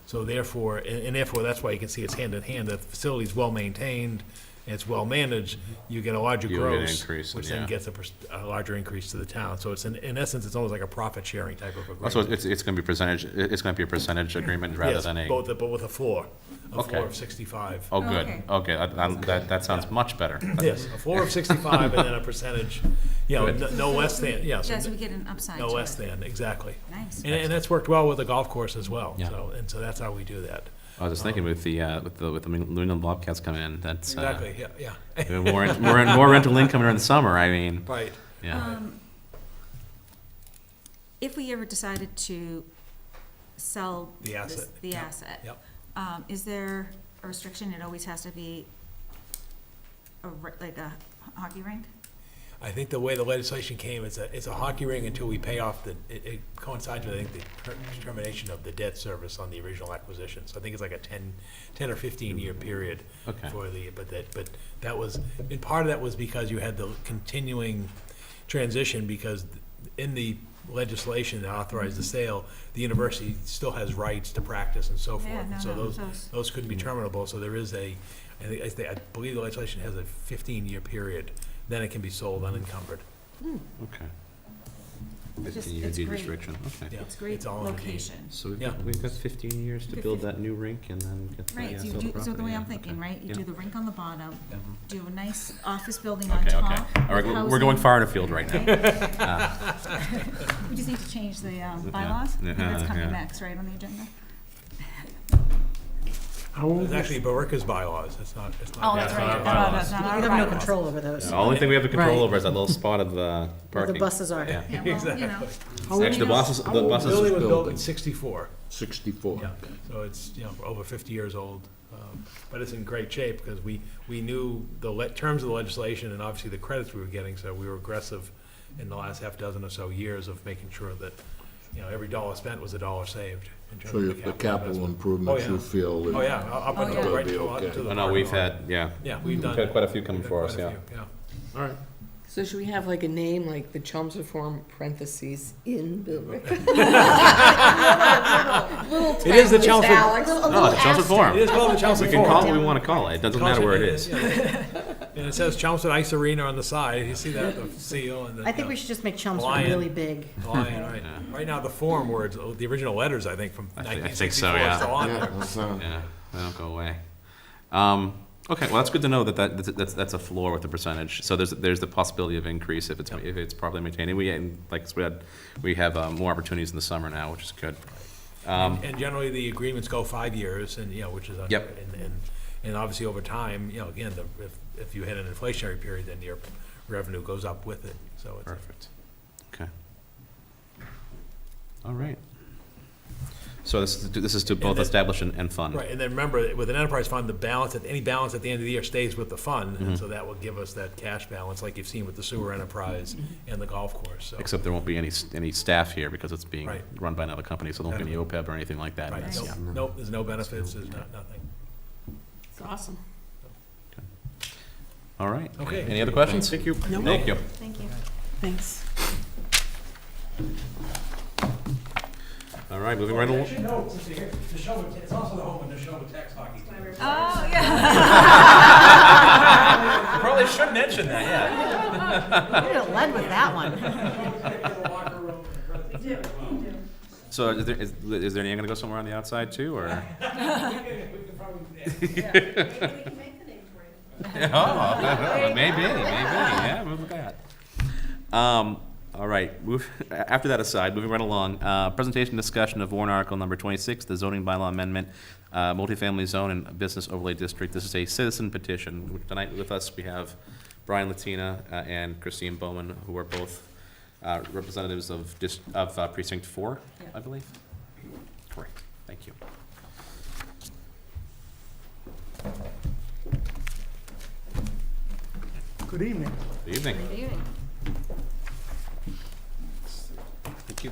So therefore, and therefore, that's why you can see it's hand in hand. The facility's well-maintained, and it's well-managed, you get a larger You get an gross, increase, which yeah. then gets a larger increase to the town. So it's, in essence, it's almost like a profit-sharing type of agreement. So it's going to be a percentage agreement rather Yes, than a... but with a floor Okay. of 65. Oh, good. Okay, that sounds much better. Yes, a floor of 65 and then a percentage, no less than, Yeah, so we get an upside no to less it. than, exactly. Nice. And that's worked well with the golf course as well. Yeah. So that's how we do that. I was just thinking with the New England Bobcats come in, that's... Exactly, yeah. More rental income during the summer, I mean. Right. Yeah. If we ever decided to sell The asset. the Yep. asset, Yep. is there a restriction? It always has to be like a hockey rink? I think the way the legislation came, it's a hockey ring until we pay off it coincides with, I think, the termination of the debt service on the original acquisition. So I think it's like a 10 or 15-year period. Okay. But that was, and part of that was because you had the continuing transition, because in the legislation that authorized the sale, the university still has rights to practice and so forth. Yeah, And so those- those couldn't be terminable, so there is I believe the legislation has a 15-year period. Then it can be sold unencumbered. Okay. Just- 15-year it's deed great. restriction, okay. Yeah. It's great It's all in the deed. location. So Yeah. we've got 15 years to build that new rink and then get the, Right, so you sell do, the so the property, way yeah, I'm thinking, okay. right, you Yeah. do the rink on the bottom, Yeah. do a nice office building on Okay, top. okay. All right, with we're going housing. far afield right now. We just need to change the bylaws, Yeah, and that's coming yeah. next, right, on the agenda? It's actually Borica's bylaws, it's not. Oh, that's Yeah, right, it's not no, our that's not You our have no bylaws. control over those. The only thing we have control Right. over is that little spot of Where parking. the buses are. Yeah. Yeah, well, you know, Actually, the buses, The the building buses, was built in building? 64. 64. Yeah, so it's, over 50 years old. But it's in great shape because we knew the terms of the legislation and obviously the credits we were getting, so we were aggressive in the last half dozen or so years of making sure that, every dollar spent was a dollar saved. in terms So of the capital investment. improvements Oh, you yeah. feel... Oh, yeah, up until yeah. right to Okay. the. I know we've had, yeah. Yeah, we've done. had quite a few coming we've had for quite us, a yeah. few, yeah. All right. So should we have like a name, like the Chelmsford Forum parentheses in building? It is the Chelmsford. No, it's a Chelmsford Forum. It is called the We Chelmsford can call it Forum. what we want to call it. It doesn't matter where it is. Yeah. And it says Chelmsford Ice Arena on the side. You see that, the seal and the. I think we should just make Chelmsford lion. really big. Lion, right. Right now, the form words, the original letters, I think, from I 1964 think so, yeah. are still on there. Yeah, they don't go away. Okay, well, that's good to know that's a floor with the percentage. So there's the possibility of increase if it's properly maintained. And we have more opportunities in the summer now, which is good. And generally, the agreements go 5 years, and, which is. Yep. And obviously, over time, again, if you hit an inflationary period, then your revenue goes up with it, so it's. Perfect. Okay. All right. So this is to both establish and fund. Right, and then remember, with an enterprise fund, any balance at the end of the year stays with the fund, and so that will give us that cash balance, like you've seen with the sewer enterprise and the golf course, so. Except there won't be any staff here because it's being Right. run by another company, so there won't be any OPEB or anything like that. Right, Yes, yeah. nope, there's no benefits, there's nothing. It's awesome. All right. Okay. Any other questions? Thank you. No. Thank you. Thank you. Thanks. All right, moving right along. should know, since you're here, it's also the home of Neshoba Tex hockey team. Oh, yeah. Probably should mention that, yeah. You could have led with that one. So is there any going to go somewhere on the outside too, or? Oh, maybe, yeah, we'll look at that. All right, after that aside, moving right along, presentation discussion of warrant article number 26, the zoning bylaw amendment, multifamily zone and business overlay district. This is a citizen petition. Tonight with us, we have Brian Latina and Christine Bowman, who are both representatives of Precinct 4, I believe. Correct, thank you. Good evening. Good evening. Good evening. Thank you.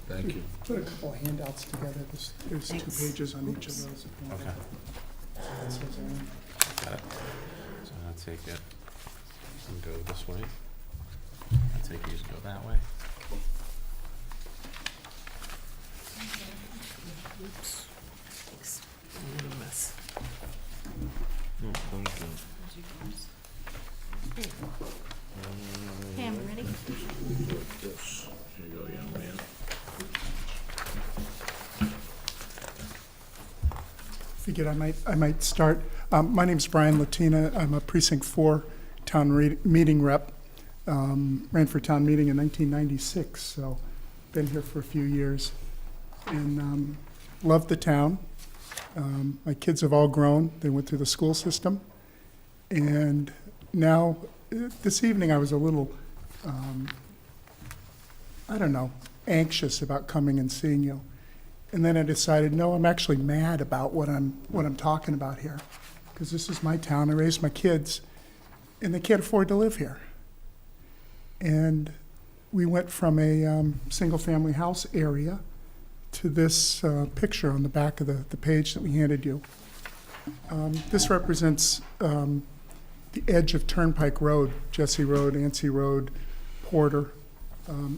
Thank you. Put a couple of handouts together. There's 2 pages on each of those. If you want. Okay. That says, Got it. So I'll take it and go this way. I'll take these and go that way. Oops. Thanks. I'm in a mess. Oh, thank you. Pam, ready? This. Here you go, young man. Figured I might start. My name's Brian Latina. I'm a Precinct 4 town meeting rep. Ran for town meeting in 1996, so been here for a few years. And love the town. My kids have all grown. They went through the school system. And now, this evening I was a little, anxious about coming and seeing you. And then I decided, no, I'm actually mad about what I'm talking about here. Because this is my town. I raised my kids, and they can't afford to live here. And we went from a single-family house area to this picture on the back of the page that we handed you. This represents the edge of Turnpike Road, Jesse Road, Anstey Road, Porter,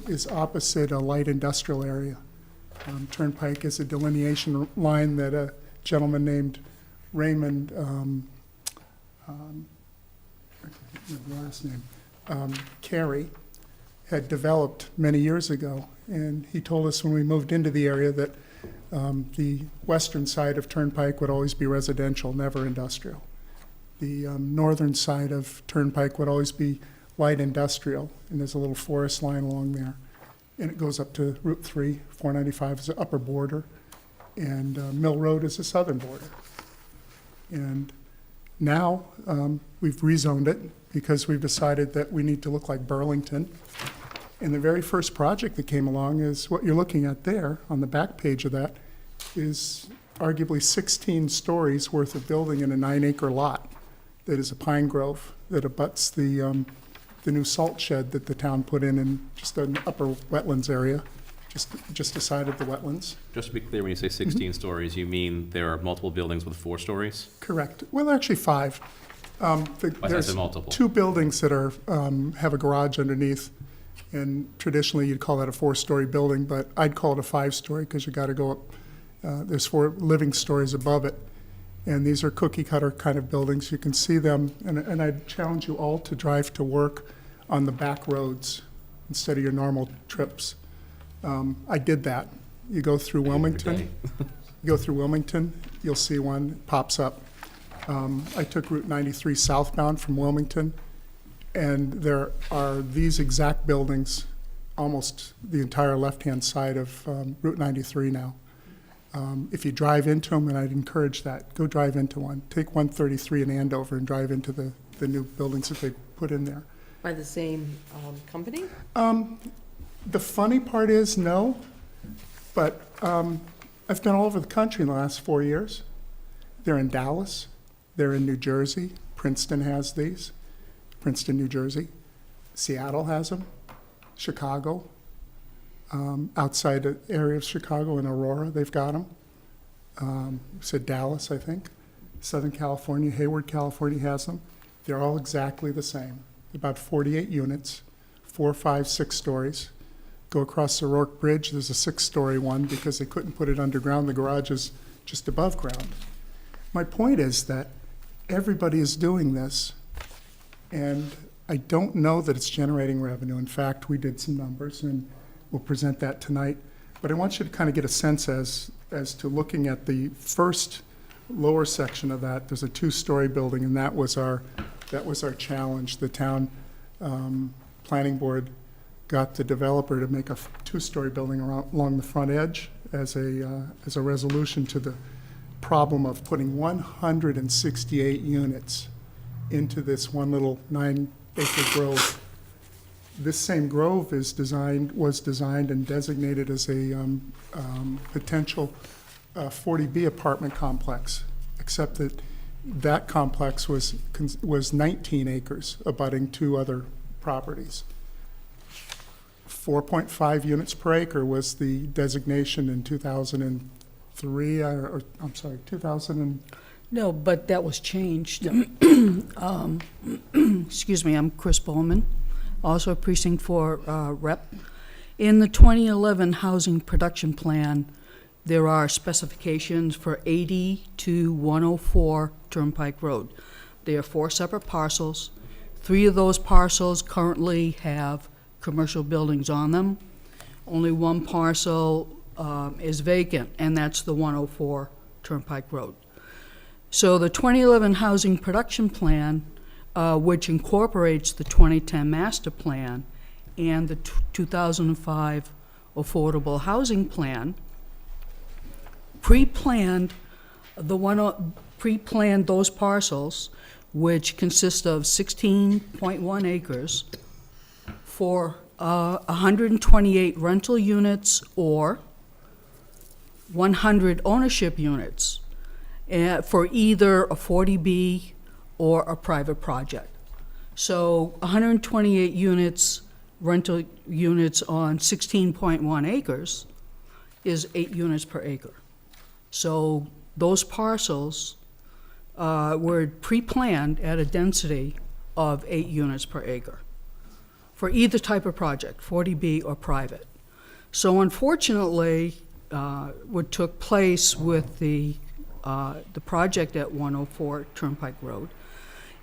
is opposite a light industrial area. Turnpike is a delineation line that a gentleman named Raymond, last name, Carey, had developed many years ago. And he told us when we moved into the area that the western side of Turnpike would always be residential, never industrial. The northern side of Turnpike would always be light industrial, and there's a little forest line along there. And it goes up to Route 3, 495 is the upper border, and Mill Road is the southern border. And now we've rezoned it because we've decided that we need to look like Burlington. And the very first project that came along is what you're looking at there on the back page of that is arguably 16 stories worth of building in a 9-acre lot that is a pine grove that abuts the new salt shed that the town put in just an upper wetlands area, just aside of the wetlands. Just to be clear, when you say 16 stories, you mean there are multiple buildings with 4 stories? Correct. Well, actually 5. There's multiple? 2 buildings that are have a garage underneath, and traditionally you'd call that a 4-story building, but I'd call it a 5-story because you got to go up. There's 4 living stories above it, And these are cookie cutter kind of buildings. You can see them, and I challenge you all to drive to work on the back roads instead of your normal trips. I did that. You go through Wilmington, you'll see one pops up. I took Route 93 southbound from Wilmington, and there are these exact buildings almost the entire left-hand side of Route 93 now. If you drive into them, and I'd encourage that, go drive into one. Take 133 in Andover and drive into the new buildings that they put in there. By the same company? The funny part is no, but I've been all over the country in the last 4 years. They're in Dallas, they're in New Jersey, Princeton has these, Princeton, New Jersey. Seattle has them, Chicago. Outside the area of Chicago in Aurora, they've got them. Said Dallas, I think. Southern California, Hayward, California has them. They're all exactly the same. About 48 units, 4, 5, 6 stories. Go across the Rourke Bridge, there's a 6-story one because they couldn't put it underground. The garage is just above ground. My point is that everybody is doing this, and I don't know that it's generating revenue. In fact, we did some numbers, and we'll present that tonight. But I want you to kind of get a sense as to looking at the first lower section of that. There's a 2-story building, and that was our challenge. The town planning board got the developer to make a 2-story building along the front edge as a resolution to the problem of putting 168 units into this one little 9-acre grove. This same grove was designed and designated as a potential 40B apartment complex, except that complex was 19 acres, abutting 2 other properties. 4.5 units per acre was the designation in 2003, or I'm sorry, 2000. No, but that was changed. Excuse me, I'm Chris Bowman, also Precinct 4 rep. In the 2011 Housing Production Plan, there are specifications for 80 to 104 Turnpike Road. They are 4 separate parcels. 3 of those parcels currently have commercial buildings on them. Only 1 parcel is vacant, and that's the 104 Turnpike Road. So the 2011 Housing Production Plan, which incorporates the 2010 Master Plan and the 2005 Affordable Housing Plan, pre-planned those parcels, which consist of 16.1 acres, for 128 rental units or 100 ownership units for either a 40B or a private project. So 128 units, rental units on 16.1 acres is 8 units per acre. So those parcels were pre-planned at a density of 8 units per acre for either type of project, 40B or private. So unfortunately, what took place with the project at 104 Turnpike Road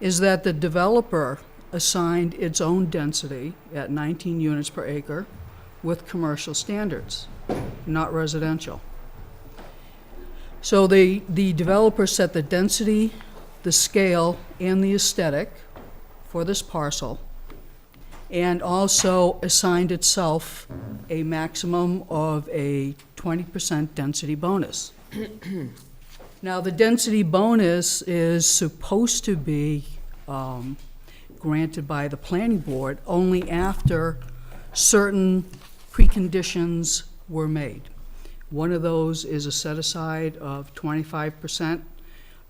is that the developer assigned its own density at 19 units per acre with commercial standards, not residential. So the developer set the density, the scale, and the aesthetic for this parcel, and also assigned itself a maximum of a 20% density bonus. Now, the density bonus is supposed to be granted by the planning board only after certain preconditions were made. One of those is a set-aside of 25%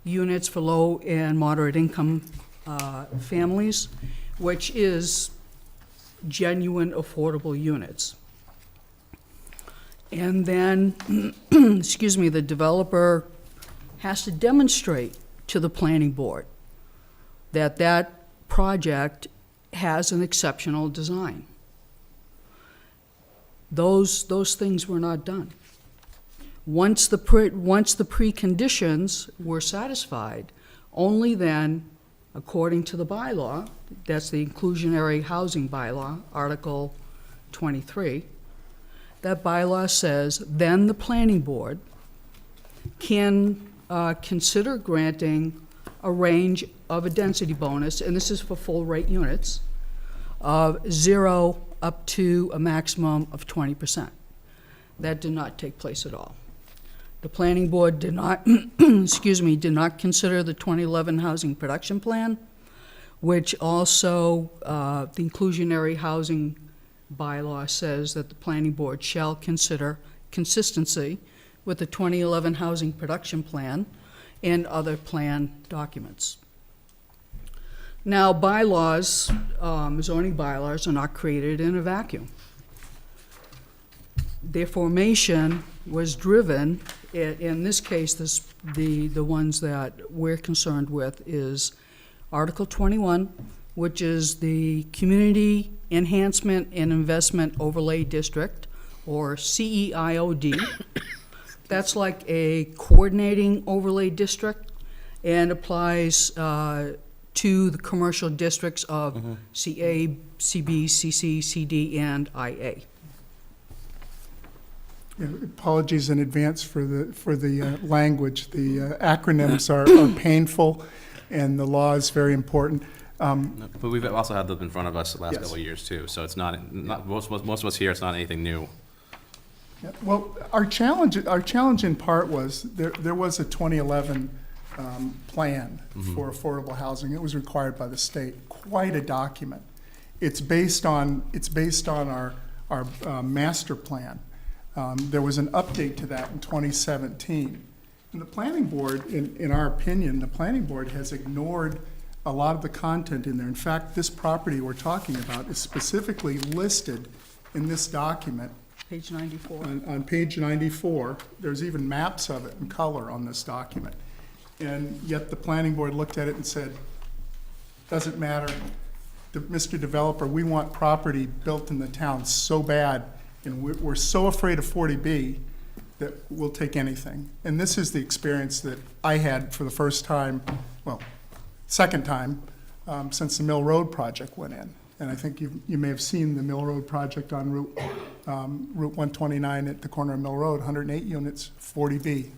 units for low and moderate income families, which is genuine affordable units. And then, excuse me, the developer has to demonstrate to the planning board that that project has an exceptional design. Those things were not done. Once the preconditions were satisfied, only then, according to the bylaw, that's the inclusionary housing bylaw, Article 23, that bylaw says, then the planning board can consider granting a range of a density bonus, and this is for full rate units, of 0 up to a maximum of 20%. That did not take place at all. The planning board did not, did not consider the 2011 housing production plan, which also, the inclusionary housing bylaw says that the planning board shall consider consistency with the 2011 housing production plan and other plan documents. Now, bylaws, zoning bylaws are not created in a vacuum. Their formation was driven, in this case, the ones that we're concerned with is Article 21, which is the Community Enhancement and Investment Overlay District, or CEIOD. That's like a coordinating overlay district and applies to the commercial districts of CA, CB, CC, CD, and IA. Yeah, apologies in advance for the language. The acronyms are painful, and the law is very important. But we've also had them in front of us the last Yes. couple of years too, so it's not most of us here, it's not anything new. Yeah, well, our challenge in part was there was a 2011 plan for affordable housing. It was required by the state. Quite a document. It's based on our master plan. There was an update to that in 2017. And the planning board, in our opinion, the planning board has ignored a lot of the content in there. In fact, this property we're talking about is specifically listed in this document. Page 94. On page 94, there's even maps of it in color on this document. And yet the planning board looked at it and said, doesn't matter, Mr. Developer, we want property built in the town so bad, and we're so afraid of 40B that we'll take anything. And this is the experience that I had for the first time, well, second time, since the Mill Road project went in. And I think you may have seen the Mill Road project on Route 129 at the corner of Mill Road, 108 units, 40B.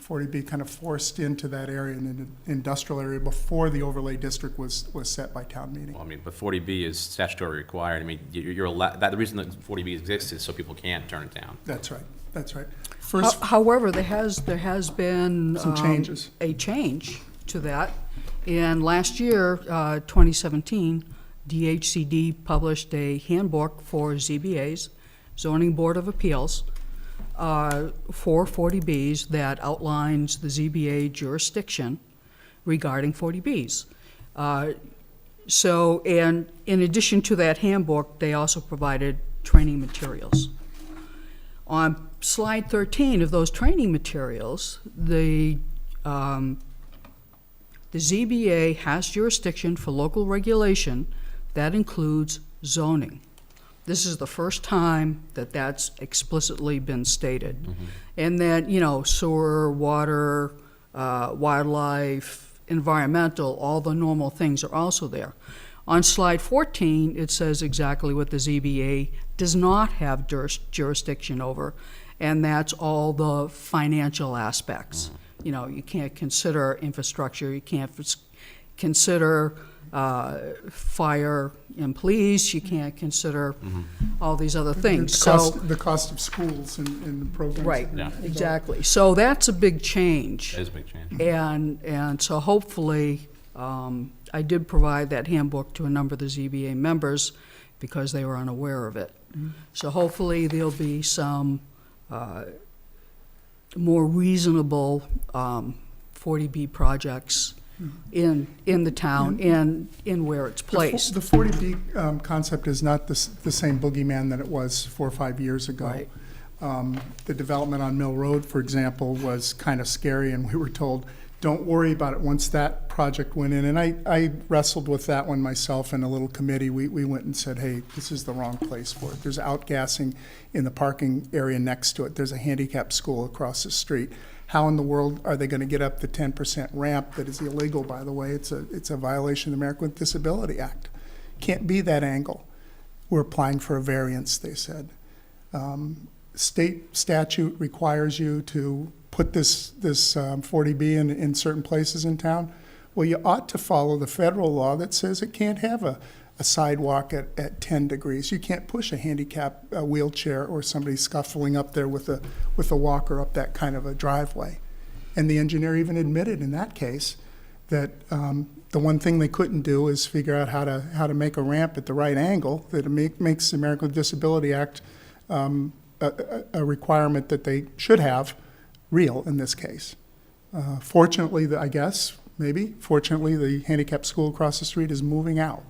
40B kind of forced into that area, in an industrial area, before the overlay district was set by town meeting. Well, I mean, but 40B is statutory required. I mean, you're allowed, the reason that 40B exists is so people can't turn it down. That's right. That's right. However, there has been some changes. A change to that. And last year, 2017, DHCD published a handbook for ZBAs, Zoning Board of Appeals, for 40Bs that outlines the ZBA jurisdiction regarding 40Bs. And in addition to that handbook, they also provided training materials. On slide 13 of those training materials, the ZBA has jurisdiction for local regulation that includes zoning. This is the first time that that's explicitly been stated. And that, sewer, water, wildlife, environmental, all the normal things are also there. On slide 14, it says exactly what the ZBA does not have jurisdiction over, and that's all the financial aspects. You can't consider infrastructure, you can't consider fire and police, you can't consider all these other things. The cost of schools and the programs. Right, exactly. So that's a big change. It is a big change. And so hopefully, I did provide that handbook to a number of the ZBA members because they were unaware of it. So hopefully there'll be some more reasonable 40B projects in the town and in where it's placed. The 40B concept is not the same boogeyman that it was 4 or 5 years ago. Right. The development on Mill Road, for example, was kind of scary, and we were told, don't worry about it once that project went in. And I wrestled with that one myself in a little committee. We went and said, hey, this is the wrong place for it. There's outgassing in the parking area next to it. There's a handicap school across the street. How in the world are they going to get up the 10% ramp that is illegal, by the way? It's a violation of the American with Disability Act. Can't be that angle. We're applying for a variance, they said. State statute requires you to put this 40B in certain places in town. Well, you ought to follow the federal law that says it can't have a sidewalk at 10 degrees. You can't push a handicap wheelchair or somebody scuffling up there with a walker up that kind of a driveway. And the engineer even admitted in that case that the one thing they couldn't do is figure out how to make a ramp at the right angle that makes the American with Disability Act a requirement that they should have real in this case. Fortunately, the handicap school across the street is moving out.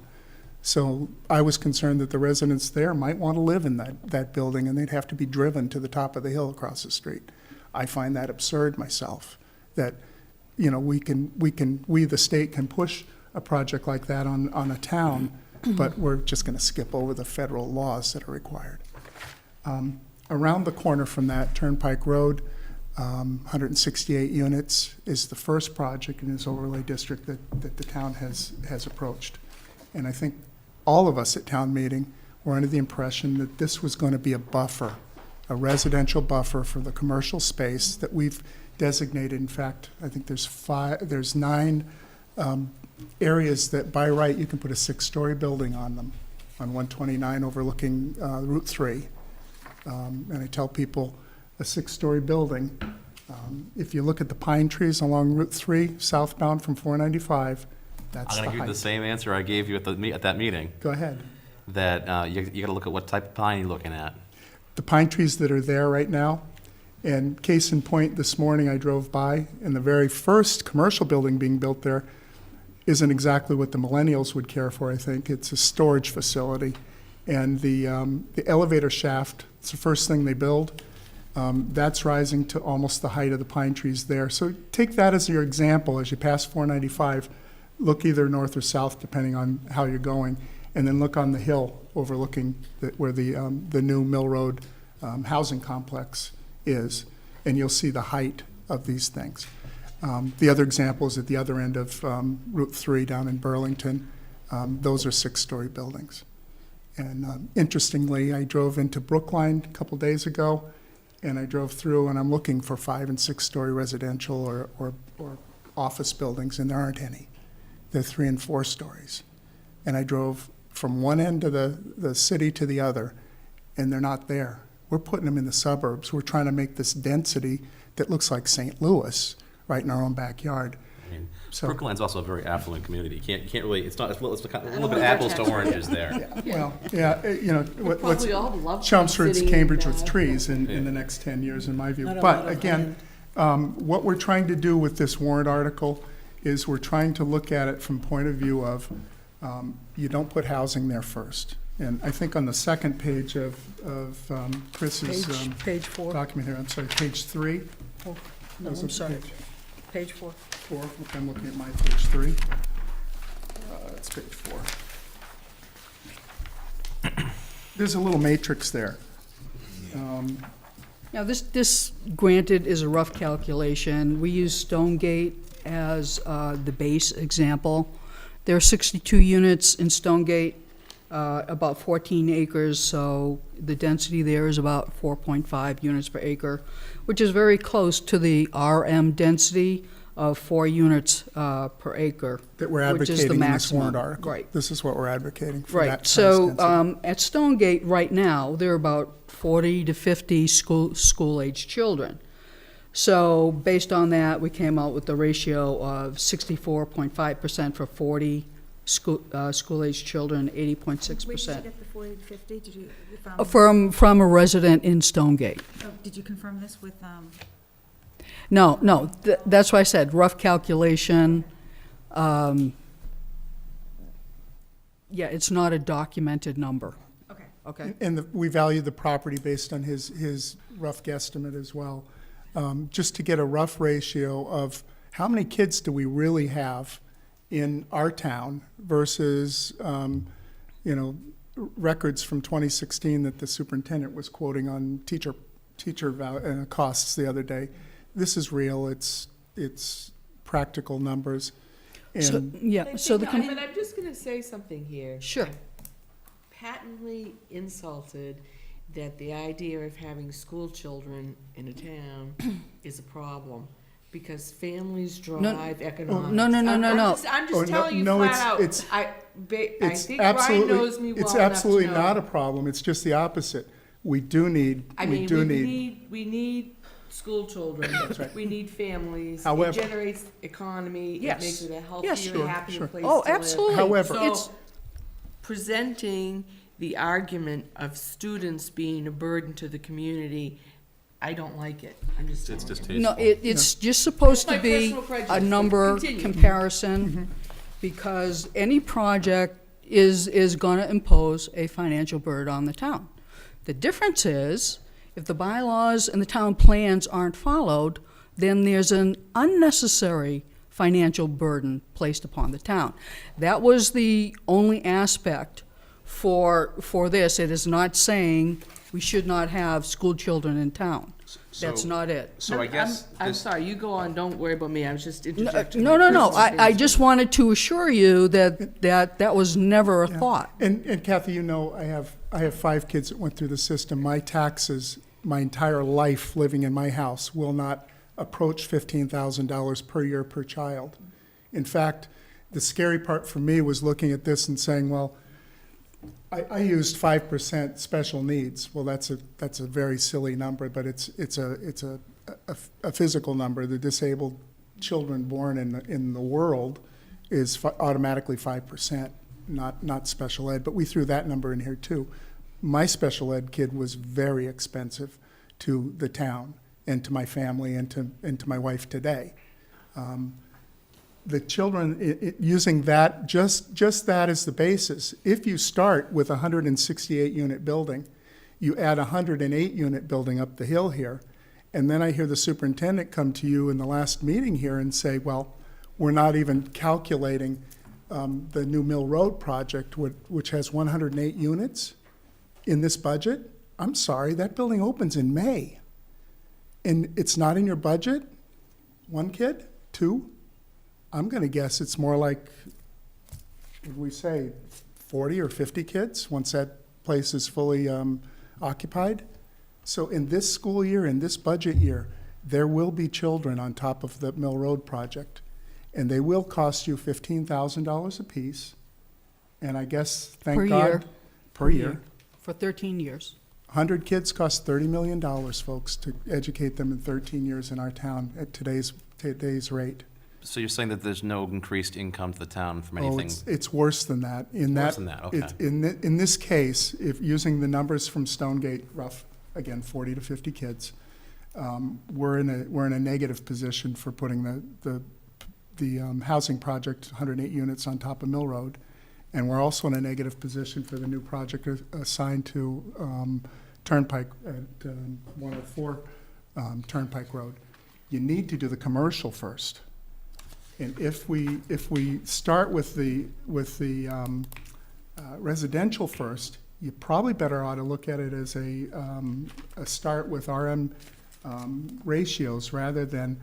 So I was concerned that the residents there might want to live in that building and they'd have to be driven to the top of the hill across the street. I find that absurd myself, that we, the state, can push a project like that on a town, but we're just going to skip over the federal laws that are required. Around the corner from that, Turnpike Road, 168 units is the first project in this overlay district that the town has approached. And I think all of us at town meeting were under the impression that this was going to be a buffer, a residential buffer for the commercial space that we've designated. In fact, I think there's 9 areas that by right you can put a 6-story building on them, on 129 overlooking Route 3. And I tell people, a 6-story building, if you look at the pine trees along Route 3, southbound from 495, that's the height. I'm going to give you the same answer I gave you at that meeting. Go ahead. That you got to look at what type of pine you're looking at. The pine trees that are there right now, and case in point, this morning I drove by, and the very first commercial building being built there isn't exactly what the millennials would care for, I think. It's a storage facility. And the elevator shaft, it's the first thing they build. That's rising to almost the height of the pine trees there. So take that as your example as you pass 495. Look either north or south, depending on how you're going, and then look on the hill overlooking where the new Mill Road housing complex is, and you'll see the height of these things. The other example is at the other end of Route 3 down in Burlington. Those are 6-story buildings. And interestingly, I drove into Brookline a couple days ago, and I drove through, and I'm looking for 5- and 6-story residential or office buildings, and there aren't any. They're 3 and 4 stories. And I drove from one end of the city to the other, and they're not there. We're putting them in the suburbs. We're trying to make this density that looks like St. Louis right in our own backyard. I mean, Brookline's also a very affluent community. You can't really, it's a little bit apples to oranges there. Chelmsford's Cambridge with trees in the next 10 years, in my view. But again, what we're trying to do with this warrant article is we're trying to look at it from point of view of you don't put housing there first. And I think on the second page of Chris's Page 4. document here, I'm sorry, page 3. Oh, no, I'm sorry. Page 4. 4, okay, I'm looking at my page 3. That's page 4. There's a little matrix there. Now, this granted is a rough calculation. We use Stonegate as the base example. There are 62 units in Stonegate, about 14 acres, so the density there is about 4.5 units per acre, which is very close to the RM density of 4 units per acre, that we're which is the advocating in this maximum. warrant article. Right. This is what we're advocating for, Right. that size So density. at Stonegate right now, there are about 40 to 50 school-age children. So based on that, we came out with the ratio of 64.5% for 40 school-age children, 80.6%. Where did you get the 40 to 50? Did you found- From a resident in Stonegate. Oh, did you confirm this with, No, that's why I said rough calculation. Yeah, it's not a documented number. Okay. Okay. And we value the property based on his rough guesstimate as well. Just to get a rough ratio of how many kids do we really have in our town versus, records from 2016 that the superintendent was quoting on teacher costs the other day. This is real. It's practical numbers. So, And yeah, so the, But I'm just gonna say something here. Sure. I'm patently insulted that the idea of having school children in a town is a problem, because families drive economics. no. I'm just telling you flat out. I think Ryan knows me well It's enough absolutely to know. not a problem. It's just the opposite. We need. We need school children. That's right. We need families. However- It generates economy. Yes. It makes it a Yes, healthier, sure, happier sure. place Oh, to live. absolutely. However- So, presenting the argument of students being a burden to the community, I don't like it. I'm just It's telling you. distasteful. no, it's just supposed to That's my be personal prejudice, a but number continue. comparison, because any project is gonna impose a financial burden on the town. The difference is, if the bylaws and the town plans aren't followed, then there's an unnecessary financial burden placed upon the town. That was the only aspect for this. It is not saying we should not have school children in town. That's So- not it. So I guess I'm this, sorry, you go on, don't worry about me, I was just interjecting. No. my personal I opinion. just wanted to assure you that was never a thought. And Kathy, I have 5 kids that went through the system. My taxes, my entire life living in my house, will not approach $15,000 per year per child. In fact, the scary part for me was looking at this and saying, well, I used 5% special needs. Well, that's a very silly number, but it's a physical number. The disabled children born in the world is automatically 5%, not special ed. But we threw that number in here too. My special ed kid was very expensive to the town and to my family and to my wife today. The children, using that, just that as the basis, if you start with a 168-unit building, you add a 108-unit building up the hill here, and then I hear the superintendent come to you in the last meeting here and say, well, we're not even calculating the new Mill Road project, which has 108 units in this budget. I'm sorry, that building opens in May. And it's not in your budget? 1 kid? 2? I'm going to guess it's more like, what do we say, 40 or 50 kids once that place is fully occupied. So in this school year, in this budget year, there will be children on top of the Mill Road project, and they will cost you $15,000 apiece. And I guess, thank Per God, year. per year. For 13 years. 100 kids cost $30 million, folks, to educate them in 13 years in our town at today's rate. so you're saying that there's no increased income to the town from anything? Oh, it's worse than that. Worse than that, okay. In this case, if using the numbers from Stonegate, rough, again, 40 to 50 kids, we're in a negative position for putting the housing project, 108 units on top of Mill Road, and we're also in a negative position for the new project assigned to Turnpike at 104 Turnpike Road. You need to do the commercial first. And if we start with the residential first, you probably better ought to look at it as a start with RM ratios rather than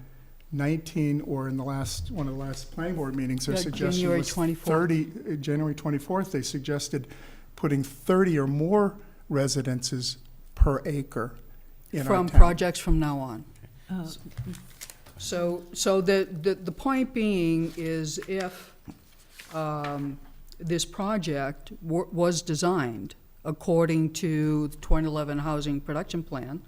19, or in one of the last planning board meetings, their Yeah, suggestion January was 24th. 30, January 24th, they suggested putting 30 or more residences per acre in our From town. projects from now on. So the point being is if this project was designed according to the 2011 Housing Production Plan,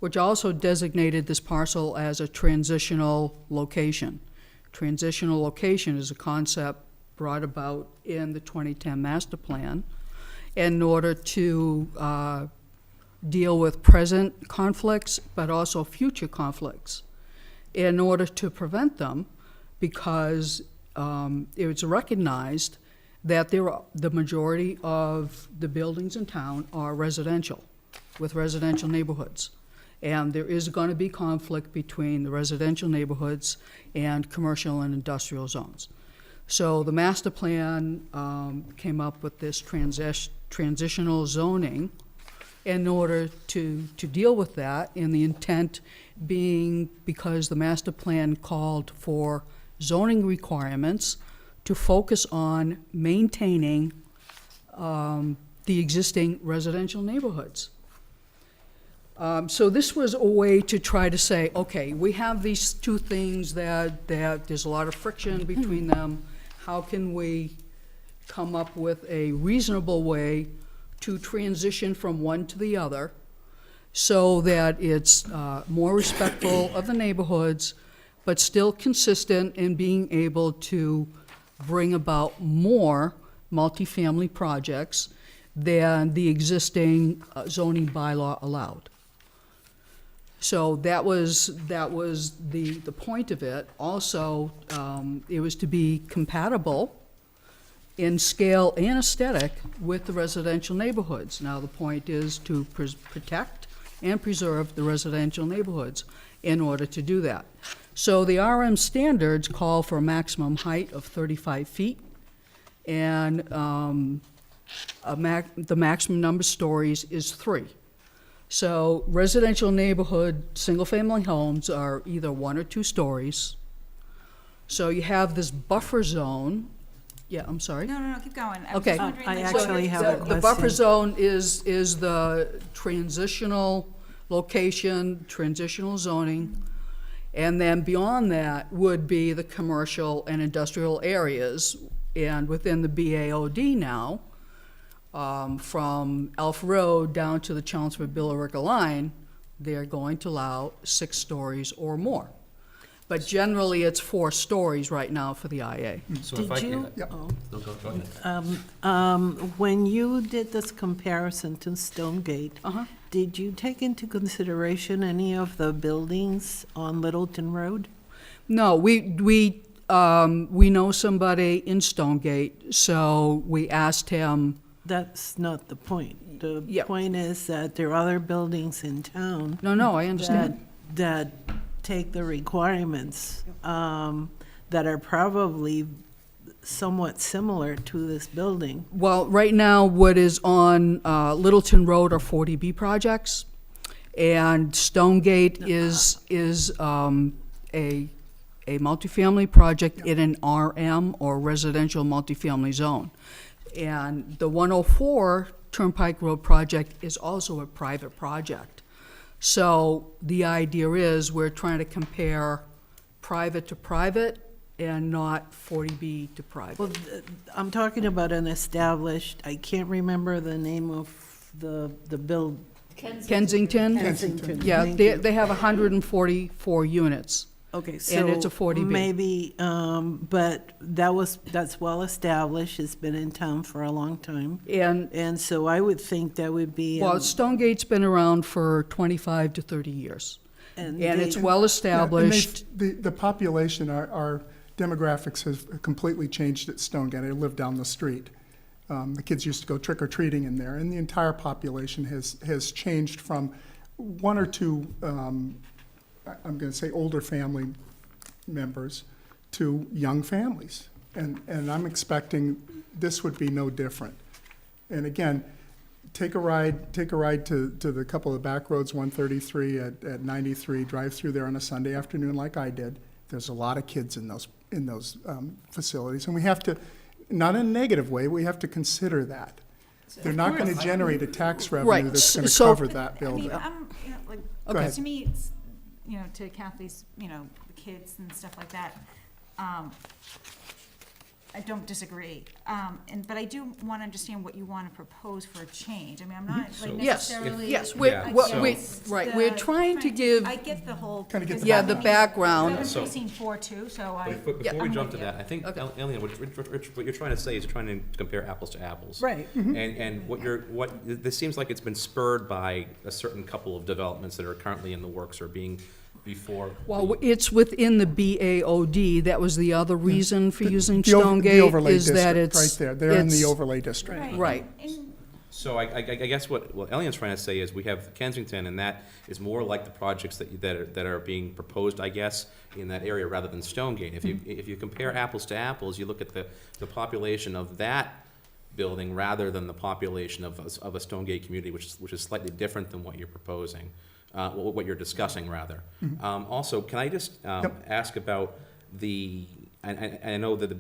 which also designated this parcel as a transitional location. Transitional location is a concept brought about in the 2010 Master Plan in order to deal with present conflicts, but also future conflicts, in order to prevent them, because it's recognized that the majority of the buildings in town are residential, with residential neighborhoods. And there is going to be conflict between the residential neighborhoods and commercial and industrial zones. So the master plan came up with this transitional zoning in order to deal with that, and the intent being because the master plan called for zoning requirements to focus on maintaining the existing residential neighborhoods. So this was a way to try to say, okay, we have these two things that there's a lot of friction between them. How can we come up with a reasonable way to transition from one to the other so that it's more respectful of the neighborhoods, but still consistent in being able to bring about more multifamily projects than the existing zoning bylaw allowed. So that was the point of it. Also, it was to be compatible in scale and aesthetic with the residential neighborhoods. Now, the point is to protect and preserve the residential neighborhoods in order to do that. So the RM standards call for a maximum height of 35 feet, and the maximum number of stories is 3. So residential neighborhood, single-family homes are either 1 or 2 stories. So you have this buffer zone. Yeah, I'm sorry. No, keep going. I was Okay. just wondering, I like, actually have a The buffer question. zone is the transitional location, transitional zoning, and then beyond that would be the commercial and industrial areas. And within the BAOD now, from Elf Road down to the Chelmsford Billerica line, they're going to allow 6 stories or more. But generally, it's 4 stories right now for the IA. So if I Did can- you, oh, No, go ahead. when you did this comparison to Stonegate, did you take into consideration any of the buildings on Littleton Road? No, we know somebody in Stonegate, so we asked him. That's not the point. The Yeah. point is that there are other buildings in town. No, I understand. That take the requirements, that are probably somewhat similar to this building. Well, right now, what is on Littleton Road are 40B projects, and Stonegate is a multifamily project in an RM, or residential multifamily zone. And the 104 Turnpike Road project is also a private project. So the idea is we're trying to compare private to private and not 40B to private. Well, I'm talking about an established, I can't remember the name of the build. Kensington? Kensington, Yeah, thank they you. they have 144 units. Okay, so. And it's a 40B. Maybe, but that's well-established, it's been in town for a long time. And so I would think that would be. Well, Stonegate's been around for 25 to 30 years. And it's Yeah, well-established. and the population, our demographics have completely changed at Stonegate. I live down the street. The kids used to go trick-or-treating in there, and the entire population has changed from 1 or 2, I'm going to say older family members, to young families. And I'm expecting this would be no different. And again, take a ride to the couple of back roads, 133 at 93, drive through there on a Sunday afternoon like I did. There's a lot of kids in those facilities, and we have to, not in a negative way, we have to consider that. They're not going to generate a tax revenue that's going to cover that building. Go ahead. To me, it's, to Kathy's, the kids and stuff like that, I don't disagree. But I do want to understand what you want to propose for a change. I mean, I'm not like necessarily. Yes, we're trying to give. I get the whole. Kind of get the Yeah, the background. I've seen 4 too, so I. Before we jump to that, I think, Elena, what you're trying to say is trying to compare apples to apples. Right. And this seems like it's been spurred by a certain couple of developments that are currently in the works or being before. Well, it's within the BAOD. That was the other reason for using The Stonegate. overlay is that district, it's right there. They're in the it's- overlay district. Right. So I guess what Elliot's trying to say is we have Kensington, and that is more like the projects that are being proposed, I guess, in that area rather than Stonegate. If you compare apples to apples, you look at the population of that building rather than the population of a Stonegate community, which is slightly different than what you're proposing, what you're discussing rather. Also, can I just ask about I know that the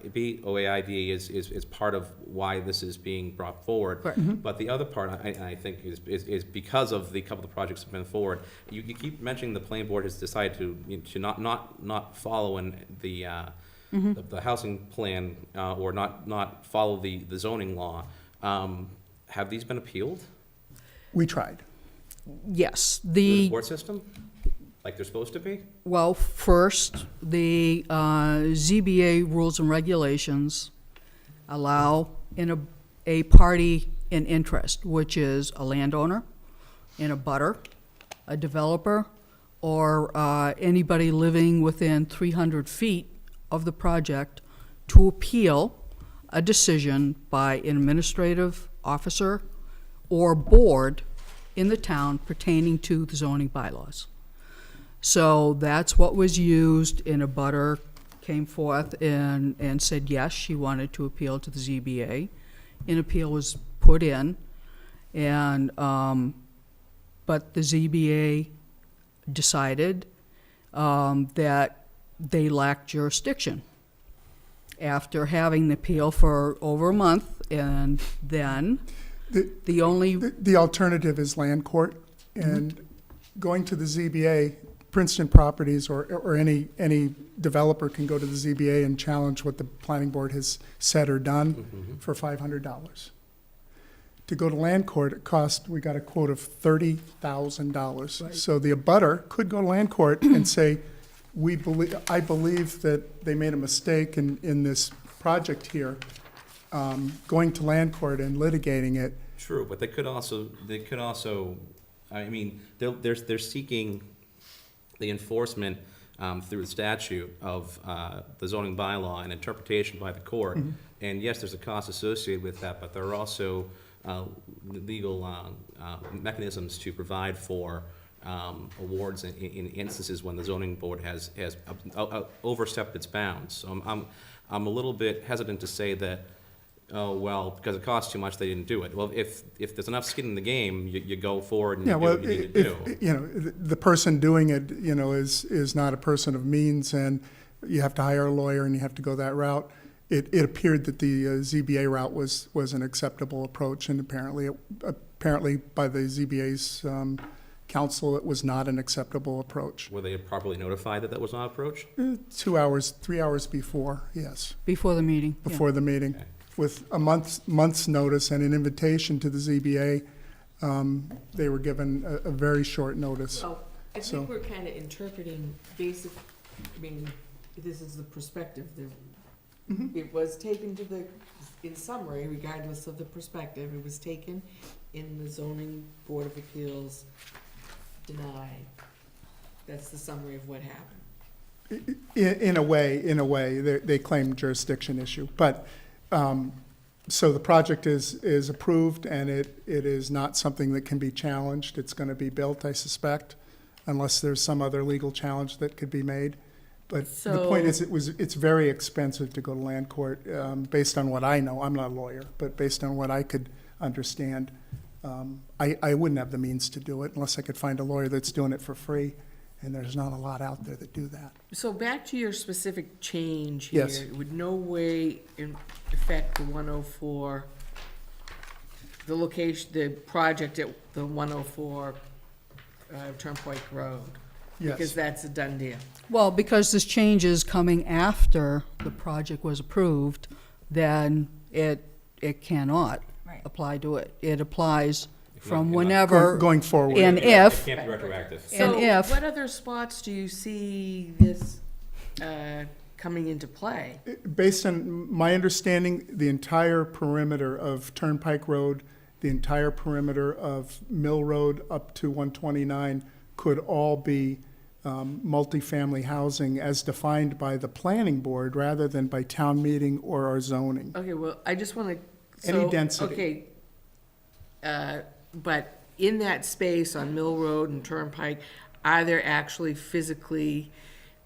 BOAID is part of why this is being brought forward. But the other part, I think, is because of the couple of projects that have been forward. You keep mentioning the planning board has decided to not follow the housing plan or not follow the zoning law. Have these been appealed? We tried. Yes, Through the court system, like they're supposed to be? Well, first, the ZBA rules and regulations allow a party in interest, which is a landowner, an abutter, a developer, or anybody living within 300 feet of the project to appeal a decision by an administrative officer or board in the town pertaining to the zoning bylaws. So that's what was used, and a butter came forth and said yes, she wanted to appeal to the ZBA. An appeal was put in, and but the ZBA decided that they lacked jurisdiction. After having the appeal for over a month, and then the alternative is land court, and going to the ZBA, Princeton Properties or any developer can go to the ZBA and challenge what the planning board has said or done for $500. To go to land court, it cost, we got a quote of $30,000. Right. So the abutter could go to land court and say, I believe that they made a mistake in this project here. Going to land court and litigating it. True, but they could also, I mean, they're seeking the enforcement through the statute of the zoning bylaw and interpretation by the court. And yes, there's a cost associated with that, but there are also legal mechanisms to provide for awards in instances when the zoning board has overstepped its bounds. So I'm a little bit hesitant to say that, oh, well, because it costs too much, they didn't do it. Well, if there's enough skin in the game, you go forward and you do what you need to do. The person doing it, is not a person of means, and you have to hire a lawyer and you have to go that route. It appeared that the ZBA route was an acceptable approach, and apparently by the ZBA's council, it was not an acceptable approach. Were they properly notified that was not approach? 3 hours before, yes. Before the meeting. Before the meeting. Okay. With a month's notice and an invitation to the ZBA, they were given a very short notice. Well, I think we're kind of interpreting this is the perspective. It was taken in summary, regardless of the perspective, it was taken in the zoning board of appeals, denied. That's the summary of what happened. In a way, they claim jurisdiction issue, but so the project is approved, and it is not something that can be challenged. It's going to be built, I suspect, unless there's some other legal challenge that could be made. But the point is, it's very expensive to go to land court, based on what I know. I'm not a lawyer, but based on what I could understand, I wouldn't have the means to do it unless I could find a lawyer that's doing it for free. And there's not a lot out there that do that. So back to your specific change here. Yes. It would no way affect the 104, the location, the project at the 104 Turnpike Road. Yes. Because that's a done deal. Well, because this change is coming after the project was approved, then it cannot apply to it. It applies from whenever. Going forward. And if. It can't be retroactive. And if. What other spots do you see this coming into play? Based on my understanding, the entire perimeter of Turnpike Road, the entire perimeter of Mill Road up to 129 could all be multifamily housing as defined by the planning board rather than by town meeting or our zoning. Okay, well, I just want to. Any density. Okay, but in that space on Mill Road and Turnpike, are there actually physically